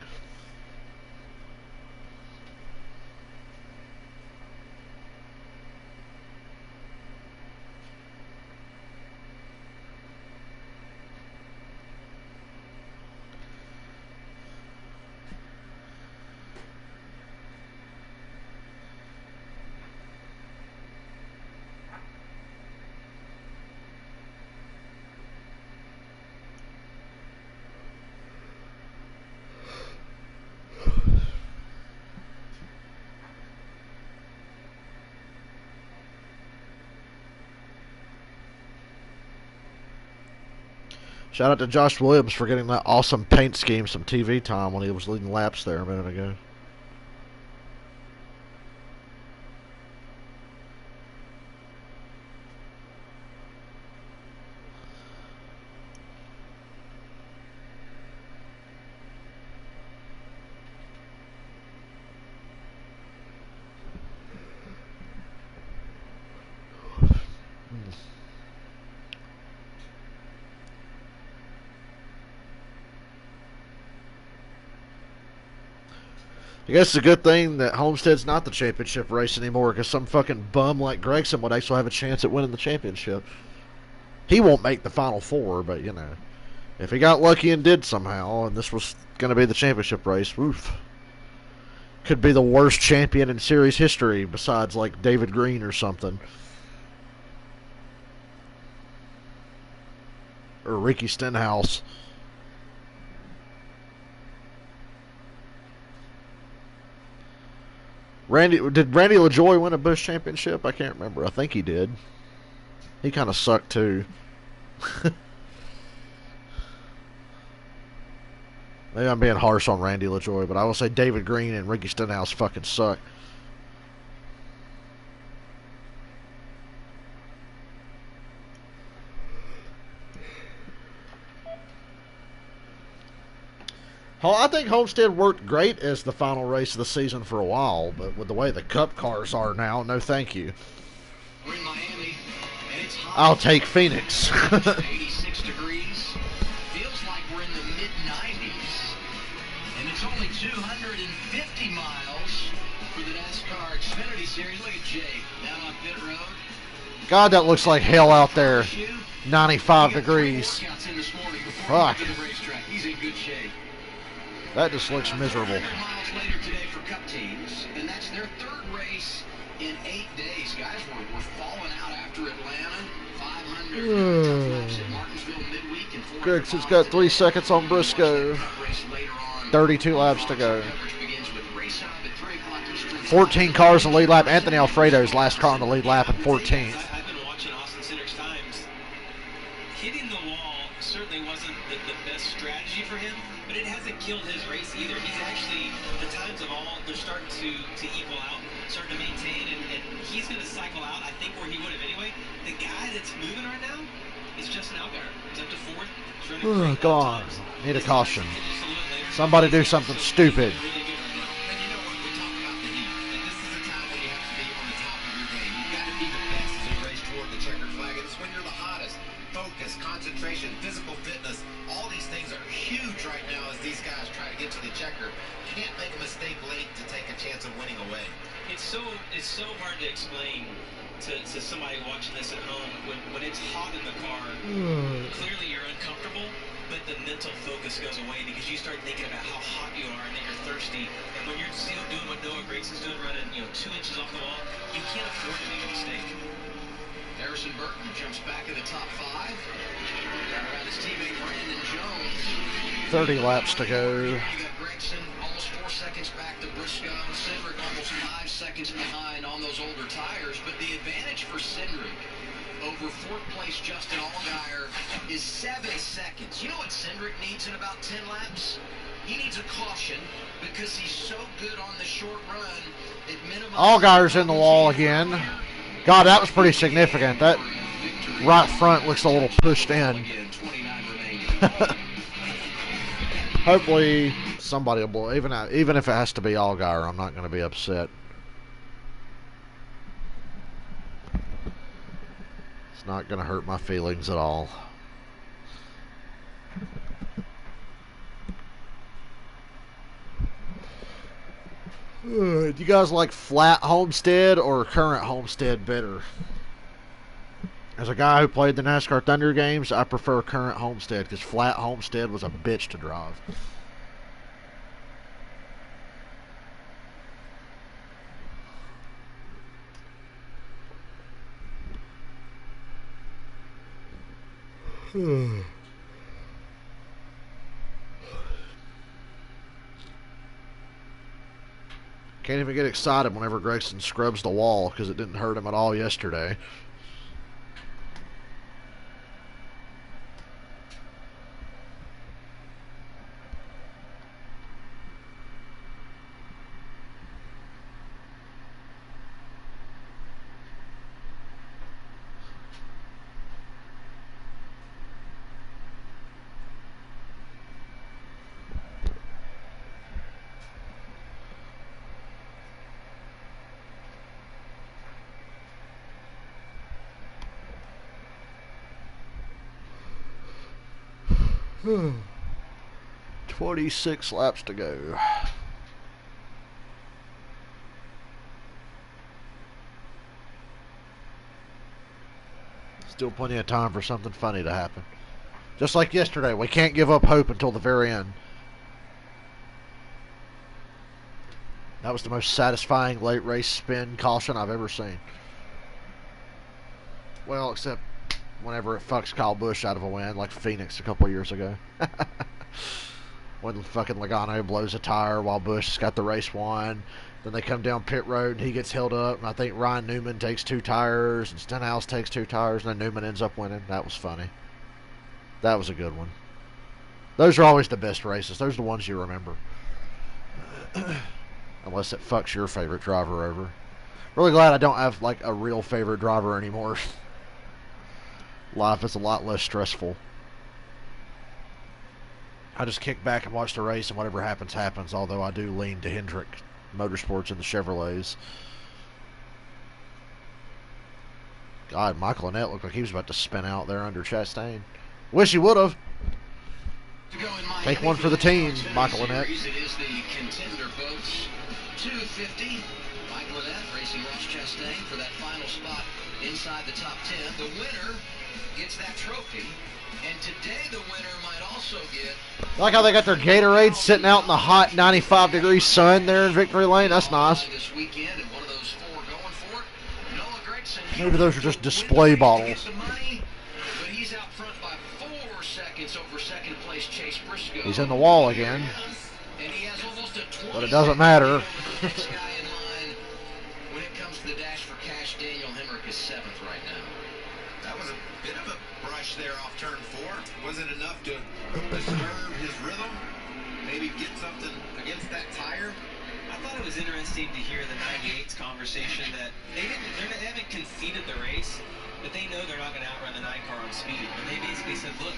Shout out to Josh Williams for getting that awesome paint scheme some TV time when he was leading laps there a minute ago. I guess it's a good thing that Homestead's not the championship race anymore, because some fucking bum like Gregson would actually have a chance at winning the championship. He won't make the Final Four, but, you know, if he got lucky and did somehow, and this was going to be the championship race, oof. Could be the worst champion in series history, besides, like, David Green or something. Or Ricky Stenhouse. Did Randy LaJoy win a Busch championship? I can't remember. I think he did. He kind of sucked too. Maybe I'm being harsh on Randy LaJoy, but I will say David Green and Ricky Stenhouse fucking suck. I think Homestead worked great as the final race of the season for a while, but with the way the Cup cars are now, no thank you. We're in Miami, and it's hot. I'll take Phoenix. 86 degrees. Feels like we're in the mid-90s. And it's only 250 miles for the NASCAR Xfinity Series. Look at Jay down on pit road. God, that looks like hell out there. 95 degrees. Fuck. He's in good shape. That just looks miserable. Miles later today for Cup teams, and that's their third race in 8 days. Guys, we're falling out after Atlanta. 500 laps at Martinsville midweek and 400. Gregson's got 3 seconds on Briscoe. 32 laps to go. 14 cars in the lead lap. Anthony Alfredo's last car in the lead lap and 14th. I've been watching Austin Cindric's times. Hitting the wall certainly wasn't the best strategy for him, but it hasn't killed his race either. He's actually, the times of all, they're starting to equal out, starting to maintain, and he's going to cycle out, I think, where he would have anyway. The guy that's moving right now is Justin Allgaier. He's up to 4th. Go on. Need a caution. Somebody do something stupid. Concentration, physical fitness, all these things are huge right now as these guys try to get to the checker. You can't make a mistake late to take a chance of winning away. It's so hard to explain to somebody watching this at home when it's hot in the car. Clearly you're uncomfortable, but the mental focus goes away because you start thinking about how hot you are and that you're thirsty. And when you're still doing what Noah Gragson's doing, running 2 inches off the wall, you can't afford to make a mistake. Harrison Burton jumps back in the top 5. Around his teammate Brandon Jones. 30 laps to go. You got Gregson almost 4 seconds back to Briscoe. Cindric almost 5 seconds behind on those older tires. But the advantage for Cindric over 4th place Justin Allgaier is 7 seconds. You know what Cindric needs in about 10 laps? He needs a caution because he's so good on the short run. It minimizes Allgaier's in the wall again. God, that was pretty significant. That right front looks a little pushed in. Hopefully somebody will blow. Even if it has to be Allgaier, I'm not going to be upset. It's not going to hurt my feelings at all. Do you guys like flat Homestead or current Homestead better? As a guy who played the NASCAR Thunder games, I prefer current Homestead because flat Homestead was a bitch to drive. Can't even get excited whenever Gregson scrubs the wall because it didn't hurt him at all yesterday. 26 laps to go. Still plenty of time for something funny to happen. Just like yesterday, we can't give up hope until the very end. That was the most satisfying late race spin caution I've ever seen. Well, except whenever it fucks Kyle Busch out of a win, like Phoenix a couple years ago. When fucking Logano blows a tire while Busch's got the race won. Then they come down pit road and he gets held up. And I think Ryan Newman takes 2 tires and Stenhouse takes 2 tires. And then Newman ends up winning. That was funny. That was a good one. Those are always the best races. Those are the ones you remember. Unless it fucks your favorite driver over. Really glad I don't have like a real favorite driver anymore. Life is a lot less stressful. I just kick back and watch the race, and whatever happens, happens. Although I do lean to Hendrick Motorsports and the Chevrolets. God, Michael Annett looked like he was about to spin out there under Chastain. Wish he would have. Take one for the team, Michael Annett. It is the contender, folks. 250. Michael Annett racing Ross Chastain for that final spot inside the top 10. The winner gets that trophy. And today the winner might also get... I like how they got their Gatorade sitting out in the hot 95-degree sun there in Victory Lane. That's nice. This weekend, and one of those 4 going for it. Noah Gragson. Maybe those are just display bottles. But he's out front by 4 seconds over second place Chase Briscoe. He's in the wall again. And he has almost a 20. But it doesn't matter. Next guy in line when it comes to the dash for cash, Daniel Hemrick is 7th right now. That was a bit of a brush there off turn 4. Wasn't enough to disturb his rhythm. Maybe get something against that tire. I thought it was interesting to hear the 98's conversation that they haven't conceded the race, but they know they're not going to outrun the 9 car on speed. And they basically said, look,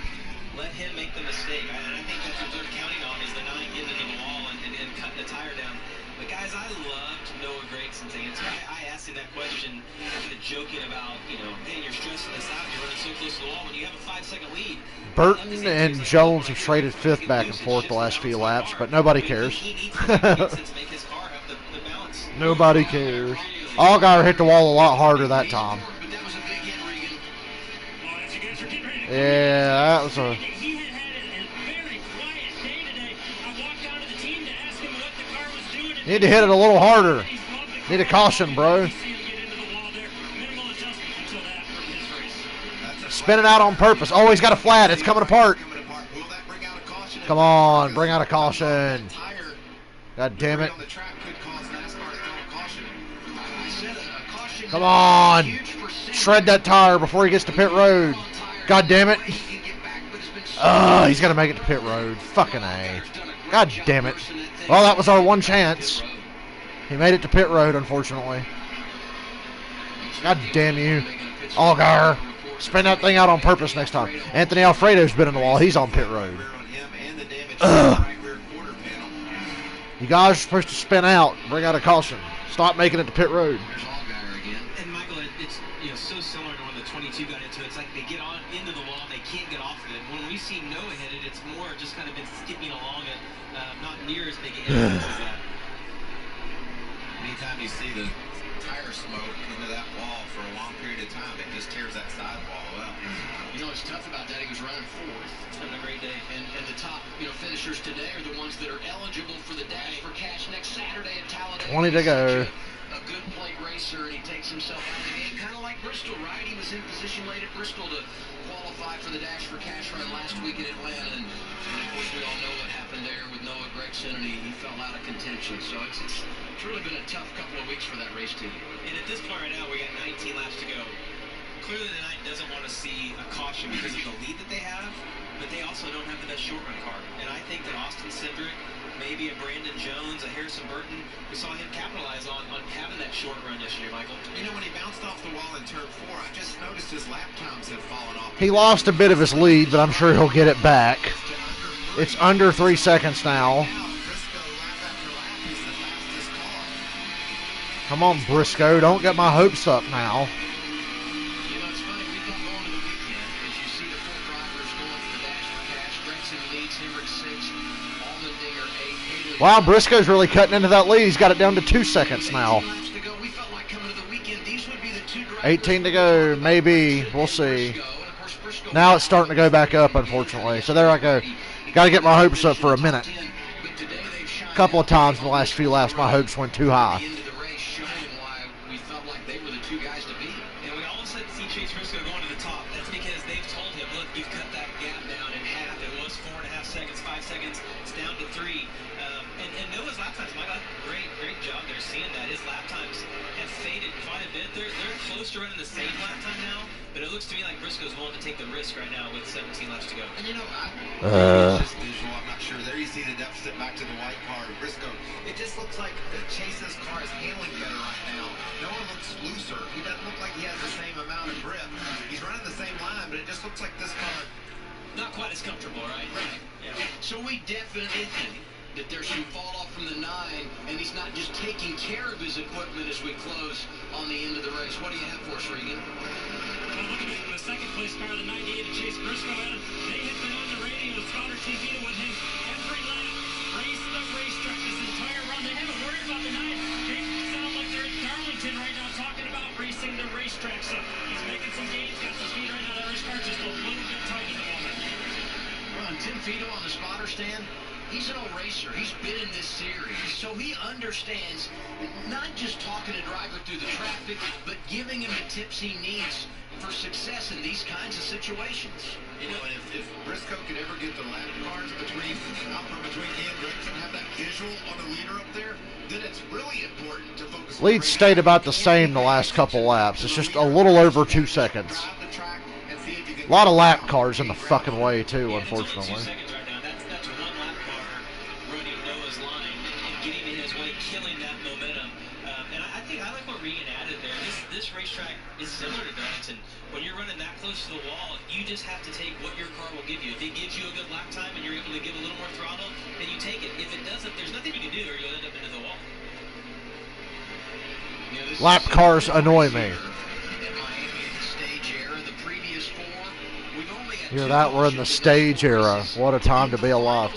let him make the mistake. And I think that's what they're counting on is the 9 getting into the wall and cutting the tire down. But guys, I loved Noah Gragson's answer. I asked him that question, kind of joking about, you know, man, you're stressing this out. You're running so close to the wall when you have a 5-second lead. Burton and Jones have traded 5th back and forth the last few laps, but nobody cares. Nobody cares. Allgaier hit the wall a lot harder that time. Yeah, that was a... Need to hit it a little harder. Need a caution, bro. Spinning out on purpose. Oh, he's got a flat. It's coming apart. Come on, bring out a caution. God damn it. Come on. Shred that tire before he gets to pit road. God damn it. He's got to make it to pit road. Fucking A. God damn it. Well, that was our one chance. He made it to pit road, unfortunately. God damn you. Allgaier. Spin that thing out on purpose next time. Anthony Alfredo's been in the wall. He's on pit road. Ugh. You guys are supposed to spin out. Bring out a caution. Stop making it to pit road. And Michael, it's so similar to when the 22 got into it. It's like they get on into the wall, they can't get off of it. When we see Noah hit it, it's more just kind of been skipping along it, not near as big a hit as that. Anytime you see the tire smoke into that wall for a long period of time, it just tears that sidewall up. You know what's tough about that? He was running 4th. It's been a great day. And the top finishers today are the ones that are eligible for the dash for cash next Saturday at Talladega. 20 to go. A good plate racer, and he takes himself out of the game, kind of like Bristol, right? He was in position late at Bristol to qualify for the dash for cash run last week in Atlanta, and of course we all know what happened there with Noah Gragson, and he fell out of contention. So it's really been a tough couple of weeks for that race team. And at this point right now, we got 19 laps to go. Clearly the 9 doesn't want to see a caution because of the lead that they have, but they also don't have the best short run car. And I think that Austin Cindric, maybe a Brandon Jones, a Harrison Burton, we saw him capitalize on having that short run yesterday, Michael. You know, when he bounced off the wall in turn 4, I just noticed his lap times have fallen off. He lost a bit of his lead, but I'm sure he'll get it back. It's under 3 seconds now. Come on, Briscoe. Don't get my hopes up now. You know, it's funny. We thought going to the weekend, as you see the 4 drivers going for the dash for cash, Gragson Wow, Briscoe's really cutting into that lead. He's got it down to 2 seconds now. 18 to go, maybe. We'll see. Now it's starting to go back up, unfortunately. So there I go. Got to get my hopes up for a minute. A couple of times in the last few laps, my hopes went too high. Running the same lap time now, but it looks to me like Briscoe's willing to take the risk right now with 17 laps to go. And you know, just visual, I'm not sure. There you see the deficit back to the white car. Briscoe, it just looks like Chase's car is handling better right now. Noah looks looser. He doesn't look like he has the same amount of grip. He's running the same line, but it just looks like this car not quite as comfortable, right? Right. Yeah. So we definitely think that there's some fall off from the 9, and he's not just taking care of his equipment as we close on the end of the race. What do you have for us, Regan? Well, looking at the second place car, the 98 of Chase Briscoe, Adam, they have been on the radio, Spotter TV with him every lap. Race the racetrack this entire run. They haven't worried about the 9. They sound like they're at Darlington right now talking about racing the racetrack. So he's making some gains, got some speed right now. That race car just a little bit tight at the moment. Ron, Tim Fito on the spotter stand. He's an old racer. He's been in this series. So he understands not just talking a driver through the traffic, but giving him the tips he needs for success in these kinds of situations. You know, if Briscoe could ever get the lap cars between he and Grigson, have that visual on the leader up there, then it's really important to focus. Lead stayed about the same the last couple laps. It's just a little over 2 seconds. A lot of lap cars in the fucking way, too, unfortunately. Similar to Darlington, when you're running that close to the wall, you just have to take what your car will give you. If it gives you a good lap time and you're able to give a little more throttle, then you take it. If it doesn't, there's nothing you can do or you'll end up into the wall. Lap cars annoy me. Hear that? We're in the stage era. What a time to be alive.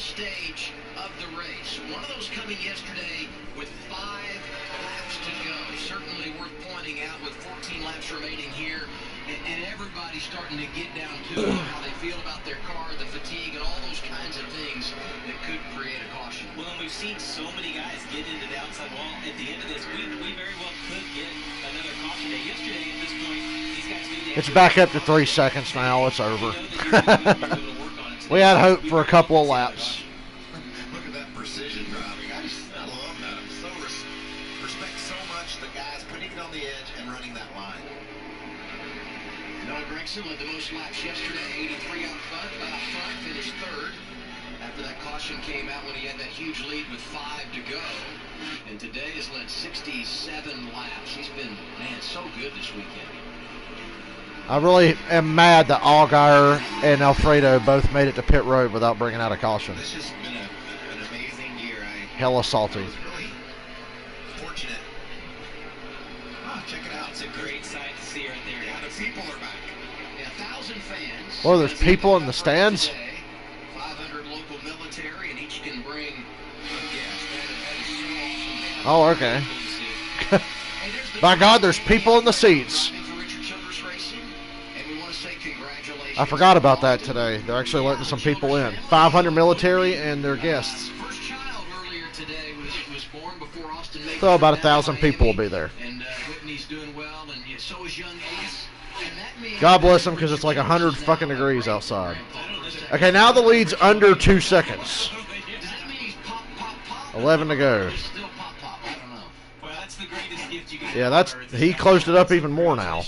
Starting to get down to how they feel about their car, the fatigue, and all those kinds of things that could create a caution. Well, and we've seen so many guys get into the outside wall. At the end of this, we very well could get another caution day. Yesterday, at this point, these guys knew it's back up to 3 seconds now. It's over. We had hope for a couple of laps. Look at that precision driving. I love that. I'm so respect so much the guys putting it on the edge and running that line. Noah Grigson led the most laps yesterday, 83 out front, finished 3rd. After that caution came out when he had that huge lead with 5 to go. And today has led 67 laps. He's been, man, so good this weekend. I really am mad that Allgaier and Alfredo both made it to pit road without bringing out a caution. This has been an amazing year. Hella salty. I was really fortunate. Oh, check it out. It's a great sight to see right there. Yeah, the people are back. Yeah, 1,000 fans. Oh, there's people in the stands? 500 local military, and each can bring a guest. That is so awesome. Oh, okay. By God, there's people in the seats. I forgot about that today. They're actually letting some people in. 500 military and their guests. So about 1,000 people will be there. God bless them, because it's like 100 fucking degrees outside. Okay, now the lead's under 2 seconds. 11 to go. Yeah, he closed it up even more now.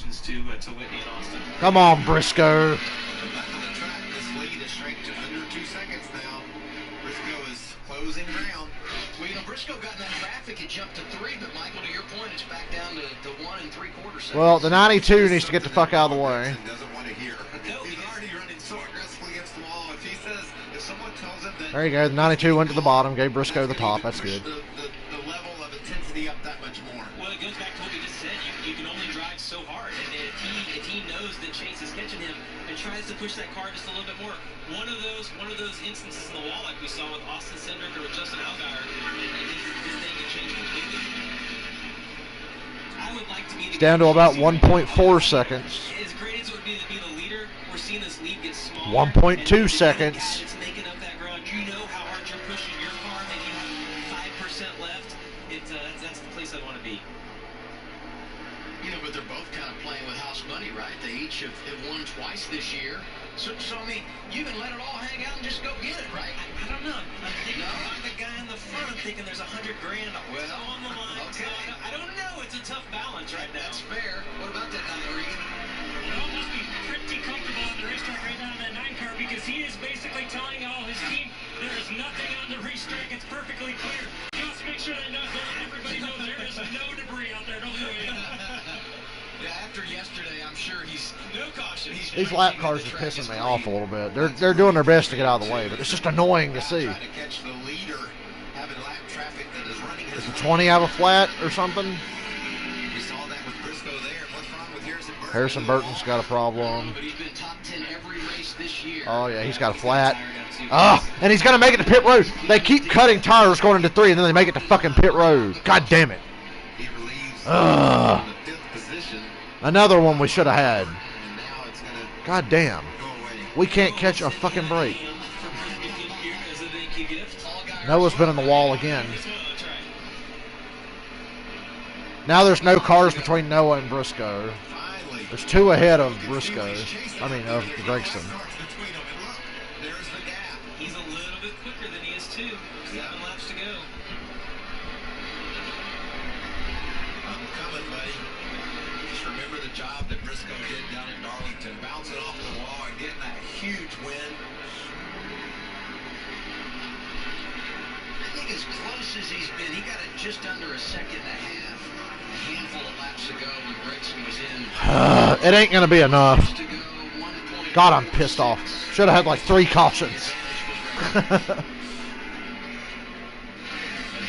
Come on, Briscoe. This lead is shrank to under 2 seconds now. Briscoe is closing ground. Well, you know, Briscoe got in that traffic and jumped to 3, but Michael, to your point, it's back down to 1 3/4 seconds. Well, the 92 needs to get the fuck out of the way. Doesn't want to hear. He's already running so aggressively against the wall. If someone tells him that... There you go. The 92 went to the bottom, gave Briscoe the top. That's good. The level of intensity up that much more. Well, it goes back to what we just said. You can only drive so hard. And if he he knows that Chase is catching him and tries to push that car just a little bit more. One of those instances in the wall, like we saw with Austin Cindric or with Justin Allgaier, his thing can change completely. I would like to be It's down to about 1.4 seconds. As great as it would be to be the leader, we're seeing this lead get smaller. 1.2 seconds. It's making up that ground. You know how hard you're pushing your car. Maybe you have 5% left. That's the place I want to be. You know, but they're both kind of playing with house money, right? They each have won twice this year. So I mean, you can let it all hang out and just go get it, right? I don't know. I'm thinking I'm the guy in the front. I'm thinking there's $100 grand on the line. Okay. So I don't know. It's a tough balance right now. That's fair. What about that 9 Regan? He'll must be pretty comfortable on the racetrack right now in that 9 car because he is basically telling all his team there is nothing on the racetrack. It's perfectly clear. Just make sure that everybody knows there is no debris out there. Don't worry. Yeah, after yesterday, I'm sure he's no caution. These lap cars are pissing me off a little bit. They're doing their best to get out of the way, but it's just annoying to see. Trying to catch the leader, having lap traffic that is running. Does the 20 have a flat or something? We saw that with Briscoe there. What's wrong with Harrison Burton? Harrison Burton's got a problem. But he's been top 10 every race this year. Oh, yeah, he's got a flat. And he's going to make it to pit road. They keep cutting tires going into 3, and then they make it to fucking pit road. God damn it. He relieves Ugh. the 5th position. Another one we should have had. And now it's going to God damn. go away. We can't catch a fucking break. Noah's been in the wall again. Now there's no cars between Noah and Briscoe. Finally. There's 2 ahead of Briscoe. Of Gregson. Between them. And look, there's the gap. He's a little bit quicker than he is too. 7 laps to go. I'm coming, buddy. Just remember the job that Briscoe did down in Darlington, bouncing off the wall and getting that huge win. I think as close as he's been, he got it just under a second and a half. A handful of laps ago when Gregson was in. It ain't going to be enough. To go 1.4. God, I'm pissed off. Should have had like 3 cautions. But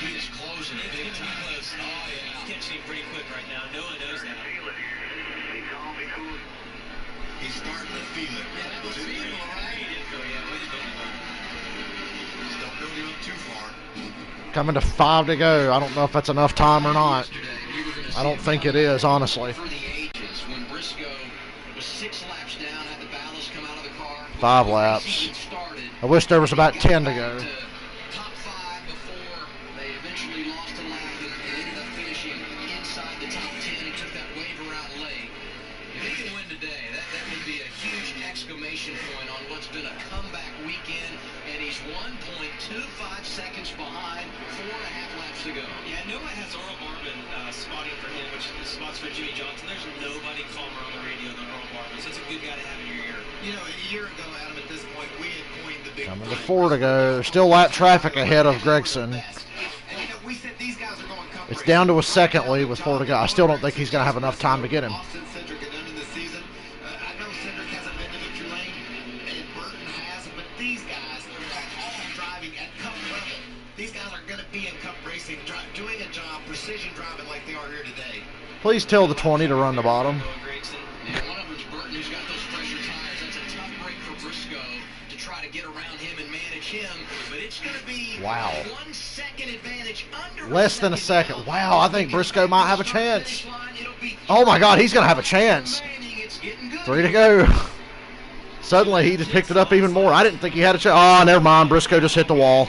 he is closing it big time. Close. Oh, yeah. He's catching him pretty quick right now. Noah knows that. He's starting to feel it. Just don't build him up too far. Coming to 5 to go. I don't know if that's enough time or not. I don't think it is, honestly. For the ages, when Briscoe was 6 laps down, had the ballast come out of the car. 5 laps. I wish there was about 10 to go. Top 5 before they eventually lost a lap and ended up finishing inside the top 10. He took that waiver out late. If he can win today, that would be a huge exclamation point on what's been a comeback weekend. And he's 1.25 seconds behind, 4.5 laps to go. Yeah, Noah has Oral Marvin spotting for him, which is spots for Jimmy Johnson. There's nobody calmer on the radio than Oral Marvin, so it's a good guy to have in your ear. You know, a year ago, Adam, at this point, we had coined the big Coming to 4 to go. There's still lap traffic ahead of Gregson. And, you know, we said these guys are going to come It's down to a second lead with 4 to go. I still don't think he's going to have enough time to get him. Austin Cindric at the end of the season. I know Cindric hasn't been to victory lane, and Burton has, but these guys are all driving at cup level. These guys are going to be in cup racing, doing a job, precision driving like they are here today. Please tell the 20 to run the bottom. And one of them's Burton, who's got those pressure tires. That's a tough break for Briscoe to try to get around him and manage him. But it's going to be Wow. 1 second advantage under Less than a second. Wow, I think Briscoe might have a chance. Oh my God, he's going to have a chance. 3 to go. Suddenly he just picked it up even more. I didn't think he had a chance. Oh, never mind. Briscoe just hit the wall.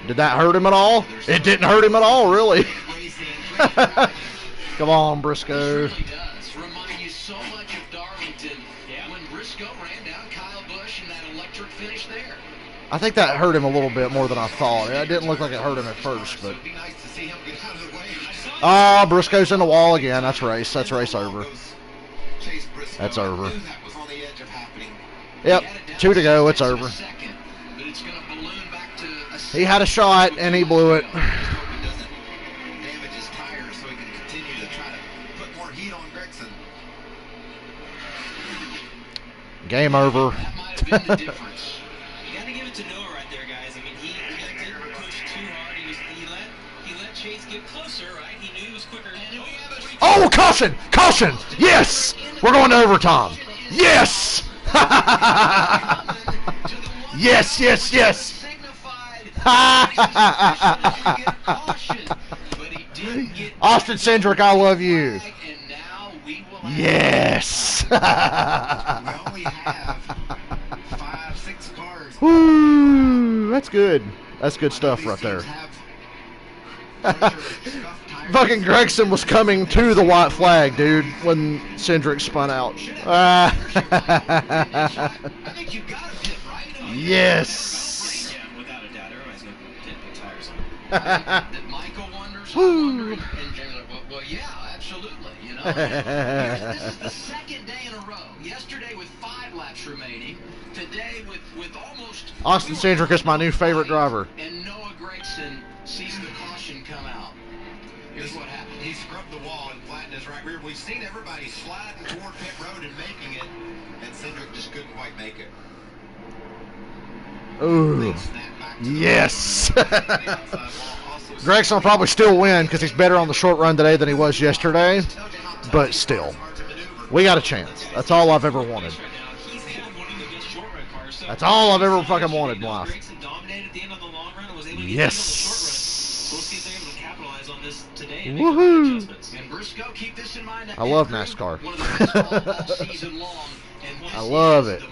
Did that hurt him at all? It didn't hurt him at all, really. Come on, Briscoe. It really does remind you so much of Darlington when Briscoe ran down Kyle Busch in that electric finish there. I think that hurt him a little bit more than I thought. It didn't look like it hurt him at first, but. It'd be nice to see him get out of the way. Ah, Briscoe's in the wall again. That's race. That's race over. Chase Briscoe. That's over. I knew that was on the edge of happening. Yep, 2 to go. It's over. He had a shot and he blew it. Hope he doesn't damage his tires so he can continue to try to put more heat on Gregson. Game over. That might have been the difference. You got to give it to Noah right there, guys. I mean, he didn't push too hard. He let Chase get closer, right? He knew he was quicker. Oh, caution! Caution! Yes! We're going to overtime. Yes! Yes, yes, yes! Austin Cindric, I love you. Yes! We only have 5, 6 cars. Woo! That's good. That's good stuff right there. Fucking Gregson was coming to the white flag, dude, when Cindric spun out. Yes. Yeah, without a doubt. Everybody's going to put tires on. That Michael wonders, Woo. well, yeah, absolutely. You know, this is the second day in a row. Yesterday with 5 laps remaining. Today with almost. Austin Cindric is my new favorite driver. And Noah Gragson sees the caution come out. Here's what happened. He scrubbed the wall and flattened his right rear. We've seen everybody sliding toward pit road and making it, and Cindric just couldn't quite make it. Ooh. Yes. Gregson will probably still win because he's better on the short run today than he was yesterday. But still, we got a chance. That's all I've ever wanted. That's all I've ever fucking wanted in life. Yes. Woohoo. I love NASCAR. I love it.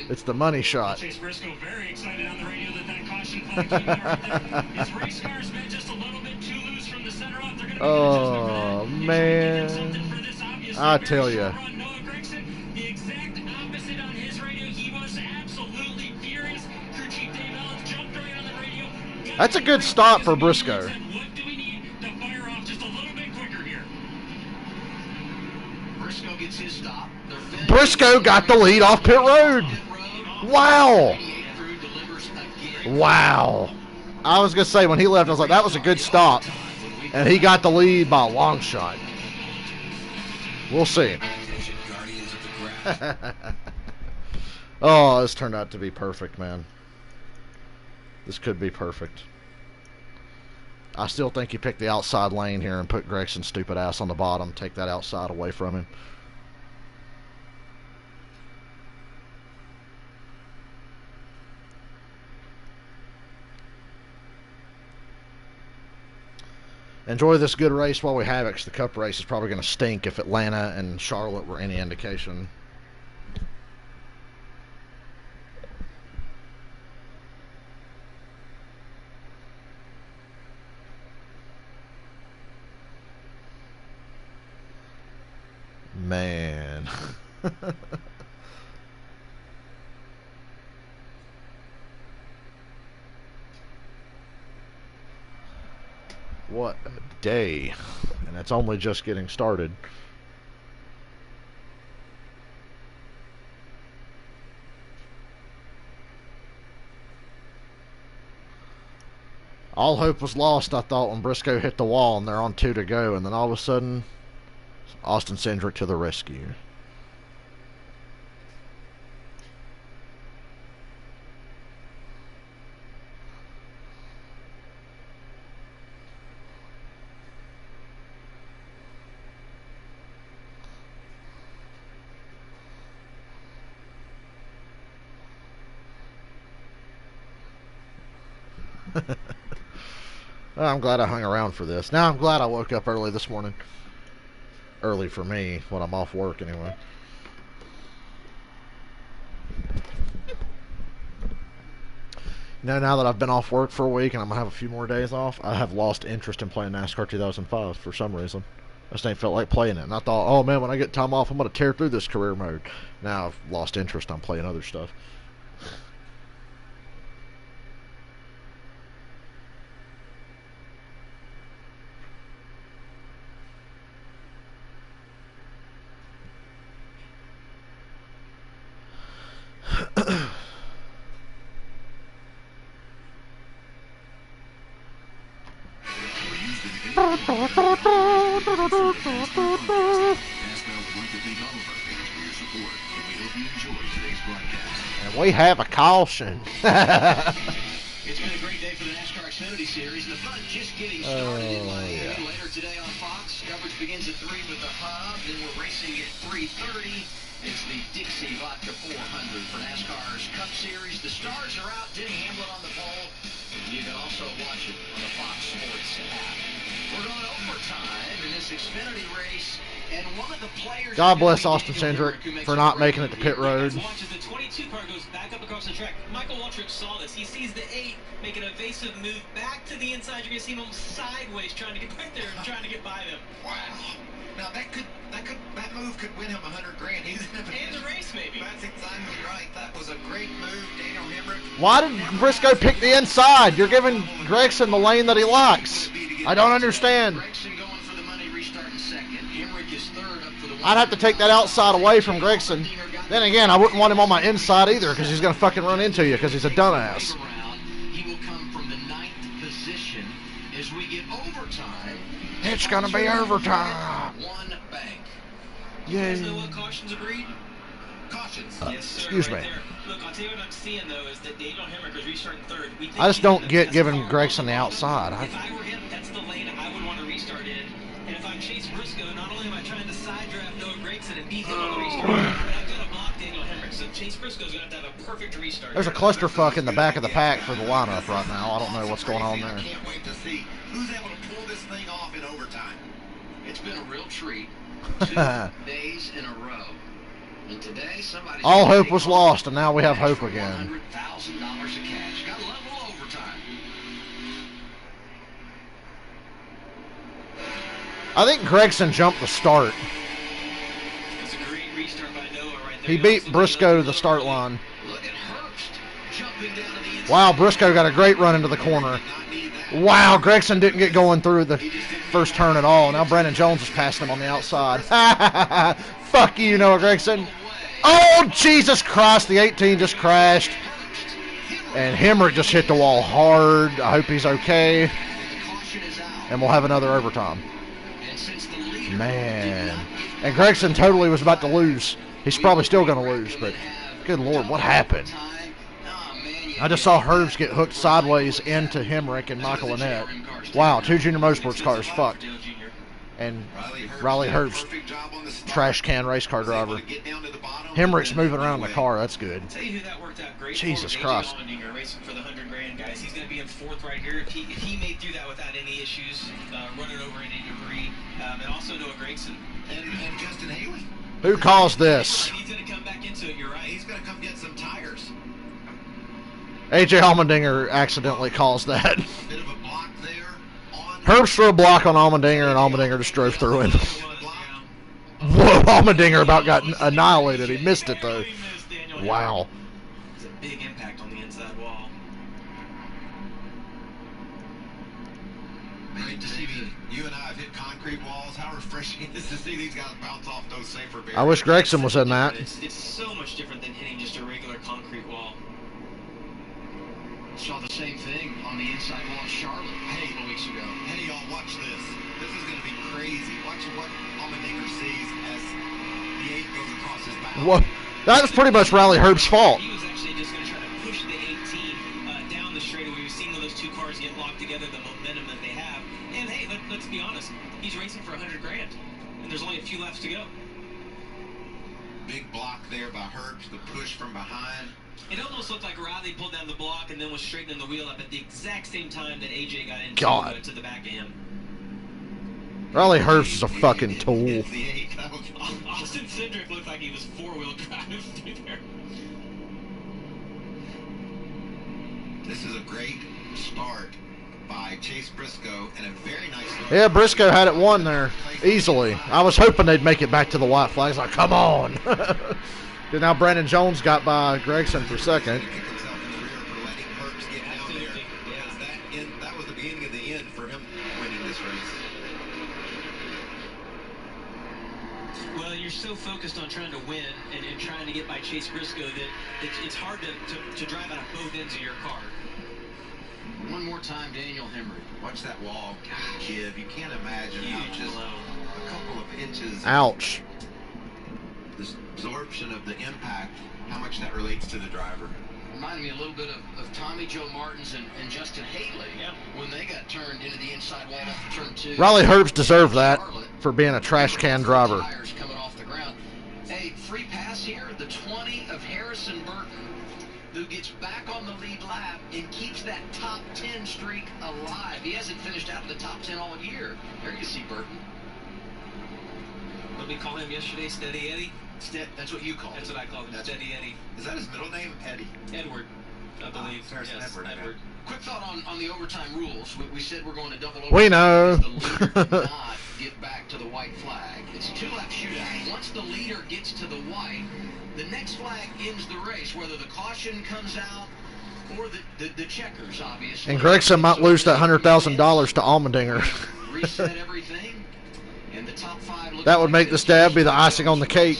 It's the money shot. Chase Briscoe very excited on the radio that caution flag came out right there. His race car's been just a little bit too loose from the center off. They're going to Oh, man. I tell you. Noah Gragson, the exact opposite on his radio. He was absolutely furious. Crew Chief Dave Ellis jumped right on the radio. That's a good stop for Briscoe. What do we need to fire off just a little bit quicker here? Briscoe gets his stop. Briscoe got the lead off pit road. Wow. Wow. I was going to say, when he left, I was like, that was a good stop. And he got the lead by a long shot. We'll see. Oh, this turned out to be perfect, man. This could be perfect. I still think you pick the outside lane here and put Gregson's stupid ass on the bottom. Take that outside away from him. Enjoy this good race while we have it, 'cause the Cup race is probably going to stink if Atlanta and Charlotte were any indication. Man. What a day. And it's only just getting started. All hope was lost, I thought, when Briscoe hit the wall and they're on 2 to go, and then all of a sudden, Austin Cindric to the rescue. I'm glad I hung around for this. Now I'm glad I woke up early this morning. Early for me, when I'm off work anyway. You know, now that I've been off work for a week and I'm going to have a few more days off, I have lost interest in playing NASCAR 2005 for some reason. I just ain't felt like playing it. And I thought, oh man, when I get time off, I'm going to tear through this career mode. Now I've lost interest on playing other stuff. And we have a caution. It's been a great day for the NASCAR Xfinity Xfinity Series, and the fun just getting started in Miami. Later today on Fox, coverage begins at 3 with the Hub. Then we're racing at 3:30. It's the Dixie Vodka 400 for NASCAR's Cup Series. The stars are out. Denny Hamlin on the pole. You can also watch it on the Fox Sports app. We're going overtime in this Xfinity race. And one of the players, God bless Austin Cindric for not making it to pit road. Watch as the 22 car goes back up across the track. Michael Waltrip saw this. He sees the 8 make an evasive move back to the inside. You're going to see him sideways trying to get back there and trying to get by them. Wow. Now that move could win him $100 grand. And the race, maybe. That's exactly right. That was a great move, Daniel Hemrick. Why did Briscoe pick the inside? You're giving Gregson the lane that he likes. I don't understand. I'd have to take that outside away from Gregson. Then again, I wouldn't want him on my inside either because he's going to fucking run into you because he's a dumbass. He will come from the 9th position as we get overtime. It's going to be overtime. One bank. Yay. You guys know what cautions agreed? Cautions. Yes, sir. Excuse right me. there. Look, I'll tell you what I'm seeing, though, is that Daniel Hemrick is restarting third. I just don't get giving Gregson the outside. If I were him, that's the lane I would want to restart in. And if I'm Chase Briscoe, not only am I trying to side draft Noah Gregson and beat him on the restart, but I've got to block Daniel Hemrick. So Chase Briscoe's going to have a perfect restart. There's a clusterfuck in the back of the pack for the lineup right now. I don't know what's going on there. I can't wait to see who's able to pull this thing off in overtime. It's been a real treat. 2 days in a row. And today, somebody's All hope was lost, and now we have hope again. $100,000 of cash. Got a level overtime. I think Gregson jumped the start. It's a great restart by Noah right there. He beat Briscoe to the start line. Look at Hurst jumping down to the inside. Wow, Briscoe got a great run into the corner. Wow, Gregson didn't get going through the first turn at all. Now Brandon Jones is passing him on the outside. Fuck you, Noah Gregson. Oh, Jesus Christ, the 18 just crashed. And Hemrick just hit the wall hard. I hope he's okay. And we'll have another overtime. Man. And Gregson totally was about to lose. He's probably still going to lose, but good Lord, what happened? I just saw Herbs get hooked sideways into Hemrick and Michael Annette. Wow, 2 Junior Motorsports cars fucked. And Riley Herbst, trash can race car driver. Hemrick's moving around the car. That's good. Tell you who that worked out great Jesus for, Christ. Allmendinger, racing for the $100 grand, guys. He's going to be in 4th right here. If he made through that without any issues, running over any debris, and also Noah Gregson. And Justin Haley. Who caused this? He's going to come back into it. You're right. He's going to come get some tires. AJ Allmendinger accidentally caused that. Bit of a block there. Herbst threw a block on Allmendinger, and Allmendinger just drove through him. Whoa, Allmendinger about got annihilated. He missed it, though. Wow. It's a big impact on the inside wall. Great to see you and I have hit concrete walls. How refreshing it is to see these guys bounce off those safer barriers. I wish Gregson was in that. It's so much different than hitting just a regular concrete wall. Saw the same thing on the inside wall in Charlotte a couple weeks ago. Hey, y'all, watch this. This is going to be crazy. Watch what Allmendinger sees as the 8 goes across his bow. What? That was pretty much Riley Herbst's fault. He was actually just going to try to push the 18 down the straightaway. We've seen those 2 cars get locked together, the momentum that they have. And hey, let's be honest, he's racing for $100 grand, and there's only a few laps to go. Big block there by Herbst, the push from behind. It almost looked like Riley pulled down the block and then was straightening the wheel up at the exact same time that AJ got into to the back of him. Riley Herbst is a fucking tool. Austin Cindric looked like he was 4-wheel drive through there. This is a great start by Chase Briscoe and a very nice start. Yeah, Briscoe had it won there easily. I was hoping they'd make it back to the white flags. Like, come on. Now Brandon Jones got by Gregson for second. That was the beginning of the end for him winning this race. Well, you're so focused on trying to win and trying to get by Chase Briscoe that it's hard to drive out of both ends of your car. One more time, Daniel Hemrick. Watch that wall give. You can't imagine how just a couple of inches. Ouch. The absorption of the impact, how much that relates to the driver. Reminded me a little bit of Tommy Joe Martins and Justin Haley when they got turned into the inside wall off turn 2. Riley Herbst deserved that for being a trash can driver. Tires coming off the ground. Hey, free pass here, the 20 of Harrison Burton, who gets back on the lead lap and keeps that top 10 streak alive. He hasn't finished out in the top 10 all year. There you see Burton. What did we call him yesterday? Steady Eddie? That's what you call That's him. what I called him. Steady Eddie. Is that his middle name, Eddie? Edward, I believe. Harrison Yes, Edward. Quick thought on the overtime rules. We said we're going to double overtime. We know. because the leader did not get back to the white flag. It's a 2-lap shootout. Once the leader gets to the white, the next flag ends the race, whether the caution comes out or the checkers, obviously. And Gregson might lose that $100,000 to Allmendinger. Reset everything. And the top 5 That would make the stab be the icing on the cake.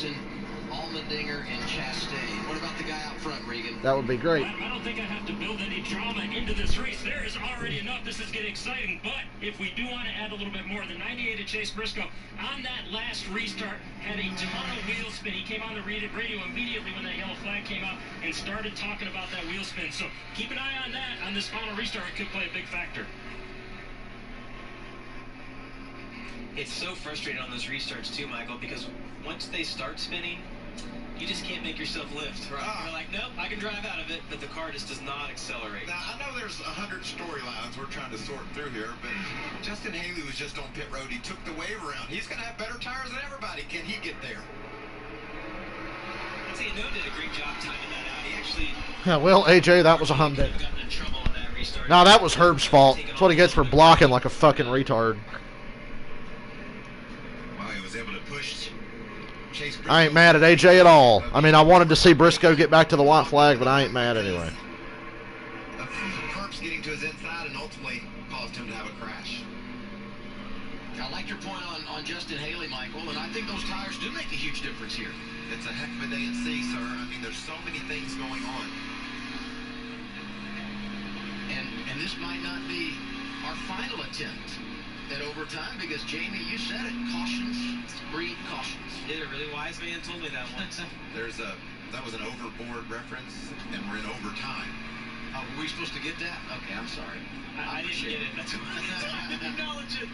Allmendinger and Chastain. What about the guy out front, Regan? That would be great. I don't think I have to build any drama into this race. There is already enough. This is getting exciting. But if we do want to add a little bit more, the 98 of Chase Briscoe on that last restart had a ton of wheel spin. He came on the radio immediately when that yellow flag came out and started talking about that wheel spin. So keep an eye on that on this final restart. It could play a big factor. It's so frustrating on those restarts too, Michael, because once they start spinning, you just can't make yourself lift. Right? You're like, nope, I can drive out of it, but the car just does not accelerate. Now, I know there's 100 storylines we're trying to sort through here, but Justin Haley was just on pit road. He took the wave around. He's going to have better tires than everybody. Can he get there? I'd say No did a great job timing that out. He actually... Yeah, well, AJ, that was a humdinger. Gotten in trouble on that restart. No, that was Herb's fault. That's what he gets for blocking like a fucking retard. Wow, he was able to push Chase Briscoe. I ain't mad at AJ at all. I mean, I wanted to see Briscoe get back to the white flag, but I ain't mad anyway. Herb's getting to his inside and ultimately caused him to have a crash. I like your point on Justin Haley, Michael, and I think those tires do make a huge difference here. It's a heck of a day at sea, sir. I mean, there's so many things going on. And this might not be our final attempt at overtime because, Jamie, you said it, cautions breed cautions. Yeah, a really wise man told me that once. That was an overboard reference, and we're in overtime. Oh, were we supposed to get that? Okay, I'm sorry. I didn't get it. That's why I didn't acknowledge it.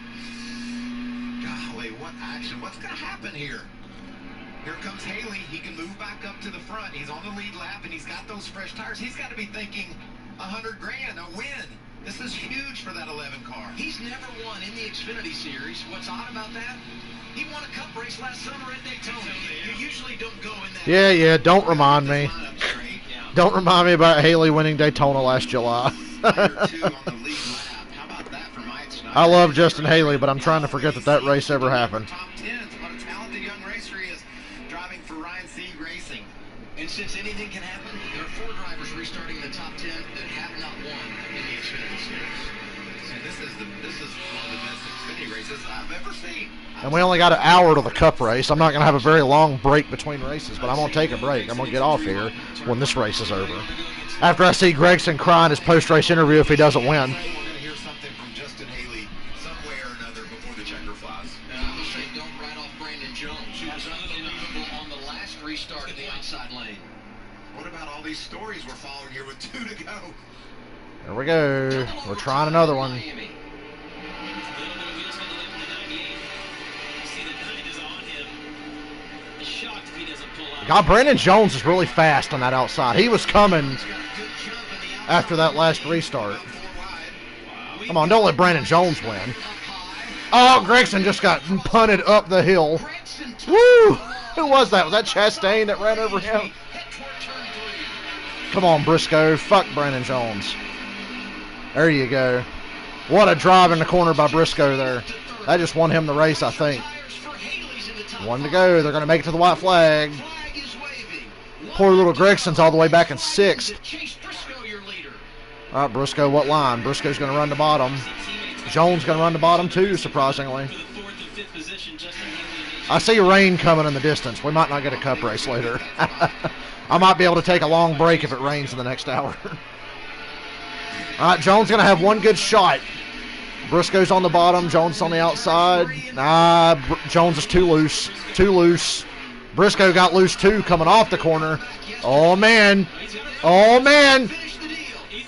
Golly, what action? What's going to happen here? Here comes Haley. He can move back up to the front. He's on the lead lap, and he's got those fresh tires. He's got to be thinking $100 grand, a win. This is huge for that 11 car. He's never won in the Xfinity Series. What's odd about that? He won a cup race last summer at Daytona. You usually don't go in that. Yeah, don't remind me. Don't remind me about Haley winning Daytona last July. I love Justin Haley, but I'm trying to forget that race ever happened. Top 10s. What a talented young racer he is, driving for Ryan Sieg Racing. And since anything can happen, there are 4 drivers restarting the top 10 that have not won in the Xfinity Series. And this is one of the best Xfinity races I've ever seen. And we only got an hour to the Cup race. I'm not going to have a very long break between races, but I'm going to take a break. I'm going to get off here when this race is over. After I see Gregson cry in his post-race interview if he doesn't win. We're going to hear something from Justin Haley some way or another before the checker flies. Say don't write off Brandon Jones, who was unbelievable on the last restart in the outside lane. What about all these stories we're following here with 2 to go? There we go. We're trying another one. God, Brandon Jones is really fast on that outside. He was coming after that last restart. Come on, don't let Brandon Jones win. Oh, Gregson just got punted up the hill. Woo! Who was that? Was that Chastain that ran over him? Come on, Briscoe. Fuck Brandon Jones. There you go. What a drive in the corner by Briscoe there. That just won him the race, I think. 1 to go. They're going to make it to the white flag. Poor little Gregson's all the way back in 6th. All right, Briscoe, what line? Briscoe's going to run the bottom. Jones going to run the bottom too, surprisingly. I see rain coming in the distance. We might not get a Cup race later. I might be able to take a long break if it rains in the next hour. All right, Jones going to have one good shot. Briscoe's on the bottom. Jones on the outside. Nah, Jones is too loose. Too loose. Briscoe got loose too coming off the corner. Oh, man. Oh, man.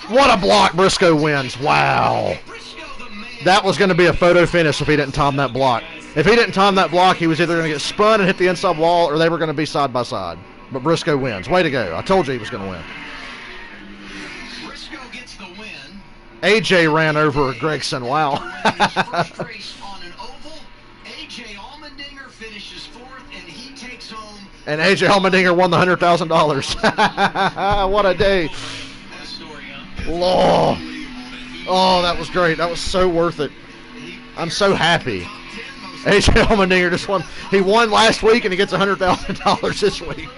What a block. Briscoe wins. Wow. That was going to be a photo finish if he didn't time that block. If he didn't time that block, he was either going to get spun and hit the inside wall or they were going to be side by side. But Briscoe wins. Way to go. I told you he was going to win. Briscoe gets the win. AJ ran over Gregson. Wow. First race on an oval. AJ Allmendinger finishes fourth, and he takes home. And AJ Allmendinger won the $100,000. What a day. Oh. Oh, that was great. That was so worth it. I'm so happy. AJ Allmendinger just won. He won last week, and he gets $100,000 this week.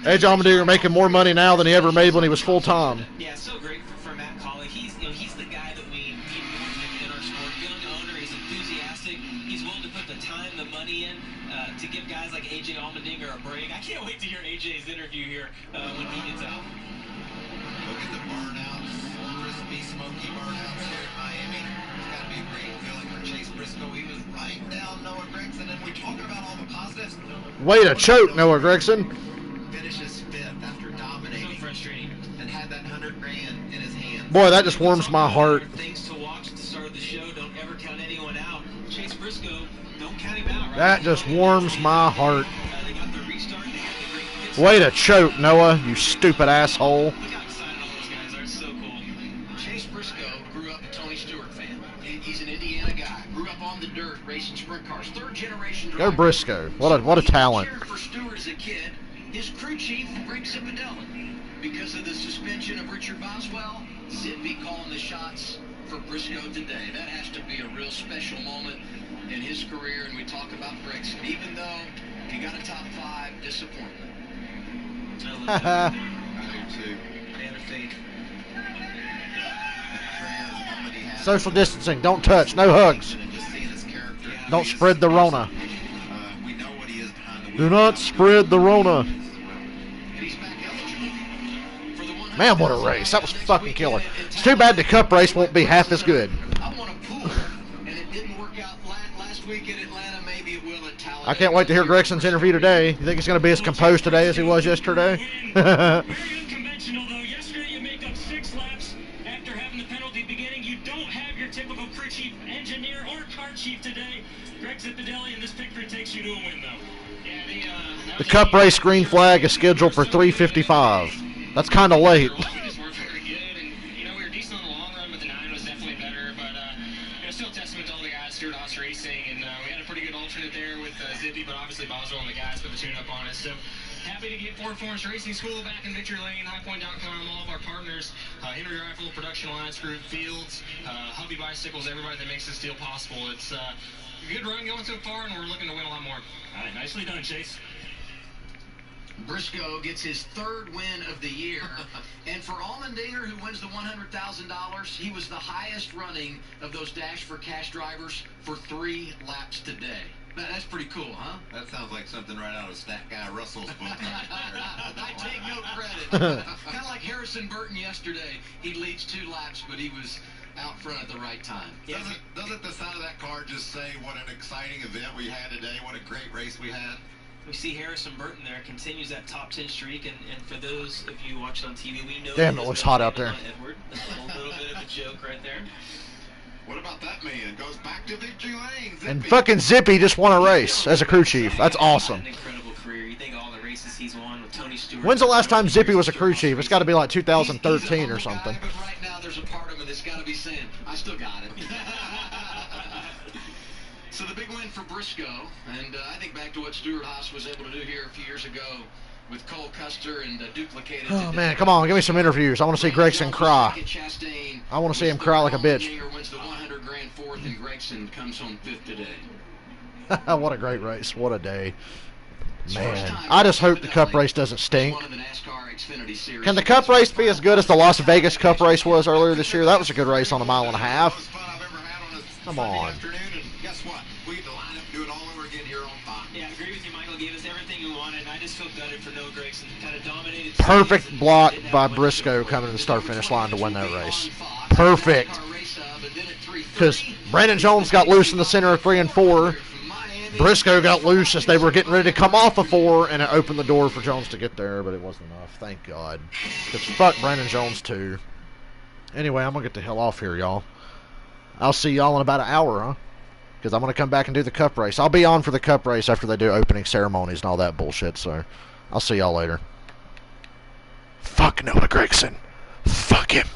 AJ Allmendinger making more money now than he ever made when he was full-time. Yeah, it's so great for Matt Colley. He's the guy that we need in our sport. Young owner, he's enthusiastic. He's willing to put the time, the money in to give guys like AJ Allmendinger a break. I can't wait to hear AJ's interview here when he gets out. Look at the burnouts, crispy, smoky burnouts here in Miami. It's got to be a great feeling for Chase Briscoe. He was right down Noah Gregson, and we talk about all the positives. Way to choke, Noah Gregson. Finishes fifth after dominating. So frustrating. And had that $100,000 in his hands. Boy, that just warms my heart. Things to watch at the start of the show. Don't ever count anyone out. Chase Briscoe, don't count him out. Right? That just warms my heart. They got the restart. They got the great pit Way to choke, Noah, you stupid asshole. Look how excited all those guys are. It's so cool. Chase Briscoe grew up a Tony Stewart fan. He's an Indiana guy. Grew up on the dirt, racing sprint cars. Third generation driver. Go Briscoe. What a talent. He cheered for Stewart as a kid. His crew chief, Greg Zipadelli. Because of the suspension of Richard Boswell, Zippy calling the shots for Briscoe today. That has to be a real special moment in his career. And we talk about Gregson. Even though he got a top 5, disappointment. I do too. Man of faith. Social distancing. Don't touch. No hugs. Don't spread the Rona. We know what he is behind the wheel. Do not spread the Rona. Man, what a race. That was fucking killer. It's too bad the Cup race won't be half as good. I want a pool, and it didn't work out last week in Atlanta. Maybe it will at Talladega. I can't wait to hear Gregson's interview today. You think he's going to be as composed today as he was yesterday? Very unconventional, though. Yesterday you make up 6 laps after having the penalty beginning. You don't have your typical crew chief, engineer, or car chief today. Greg Zipadelli, and this picture takes you to a win, though. Yeah, The Cup race green flag is scheduled for 3:55. That's kind of late. We just worked very good, and we were decent on the long run, but the 9 was definitely better. But still a testament to all the guys, Stewart Haas Racing, and we had a pretty good alternate there with Zippy, but obviously Boswell and the guys put the tune up on us. So happy to get Ford Forest Racing School back in Victory Lane, highpoint.com, all of our partners, Henry Rifle, Production Alliance Group, Fields, Hubby Bicycles, everybody that makes this deal possible. It's a good run going so far, and we're looking to win a lot more. All right, nicely done, Chase. Briscoe gets his 3rd win of the year. And for Allmendinger, who wins the $100,000, he was the highest running of those Dash for Cash drivers for 3 laps today. That's pretty cool, huh? That sounds like something right out of Stat Guy Russell's book right there. I take no credit. Kind of like Harrison Burton yesterday. He leads 2 laps, but he was out front at the right time. Doesn't the side of that car just say what an exciting event we had today, what a great race we had? We see Harrison Burton there continues that top 10 streak, and for those of you watching on TV, we know. Damn, it looks hot out there. Edward, a little bit of a joke right there. What about that man? Goes back to victory lane. And fucking Zippy just won a race as a crew chief. That's awesome. An incredible career. You think all the races he's won with Tony Stewart. When's the last time Zippy was a crew chief? It's got to be like 2013 or something. Guy, but right now there's a part of him that's got to be saying, I still got it. So the big win for Briscoe, and I think back to what Stewart Haas was able to do here a few years ago with Cole Custer and duplicated. Oh man, come on, give me some interviews. I want to see Gregson cry. I want to see him cry like a bitch. Wins the $100,000 4th, and Gregson comes home 5th today. What a great race. What a day. Man, I just hope the Cup race doesn't stink. Can the Cup race be as good as the Las Vegas Cup race was earlier this year? That was a good race on a 1.5 miles. Come on. Guess what? We get to line up and do it all over again here on Fox. Yeah, I agree with you, Michael. Gave us everything we wanted, and I just feel gutted for Noah Gregson. Kind of dominated. Perfect block by Briscoe coming to the start-finish line to win that race. Perfect. Because Brandon Jones got loose in the center of 3 and 4. Briscoe got loose as they were getting ready to come off of 4, and it opened the door for Jones to get there, but it wasn't enough. Thank God. Because fuck Brandon Jones, too. Anyway, I'm going to get the hell off here, y'all. I'll see y'all in about an hour, huh? Because I'm going to come back and do the cup race. I'll be on for the cup race after they do opening ceremonies and all that bullshit, so I'll see y'all later. Fuck Noah Gragson. Fuck him.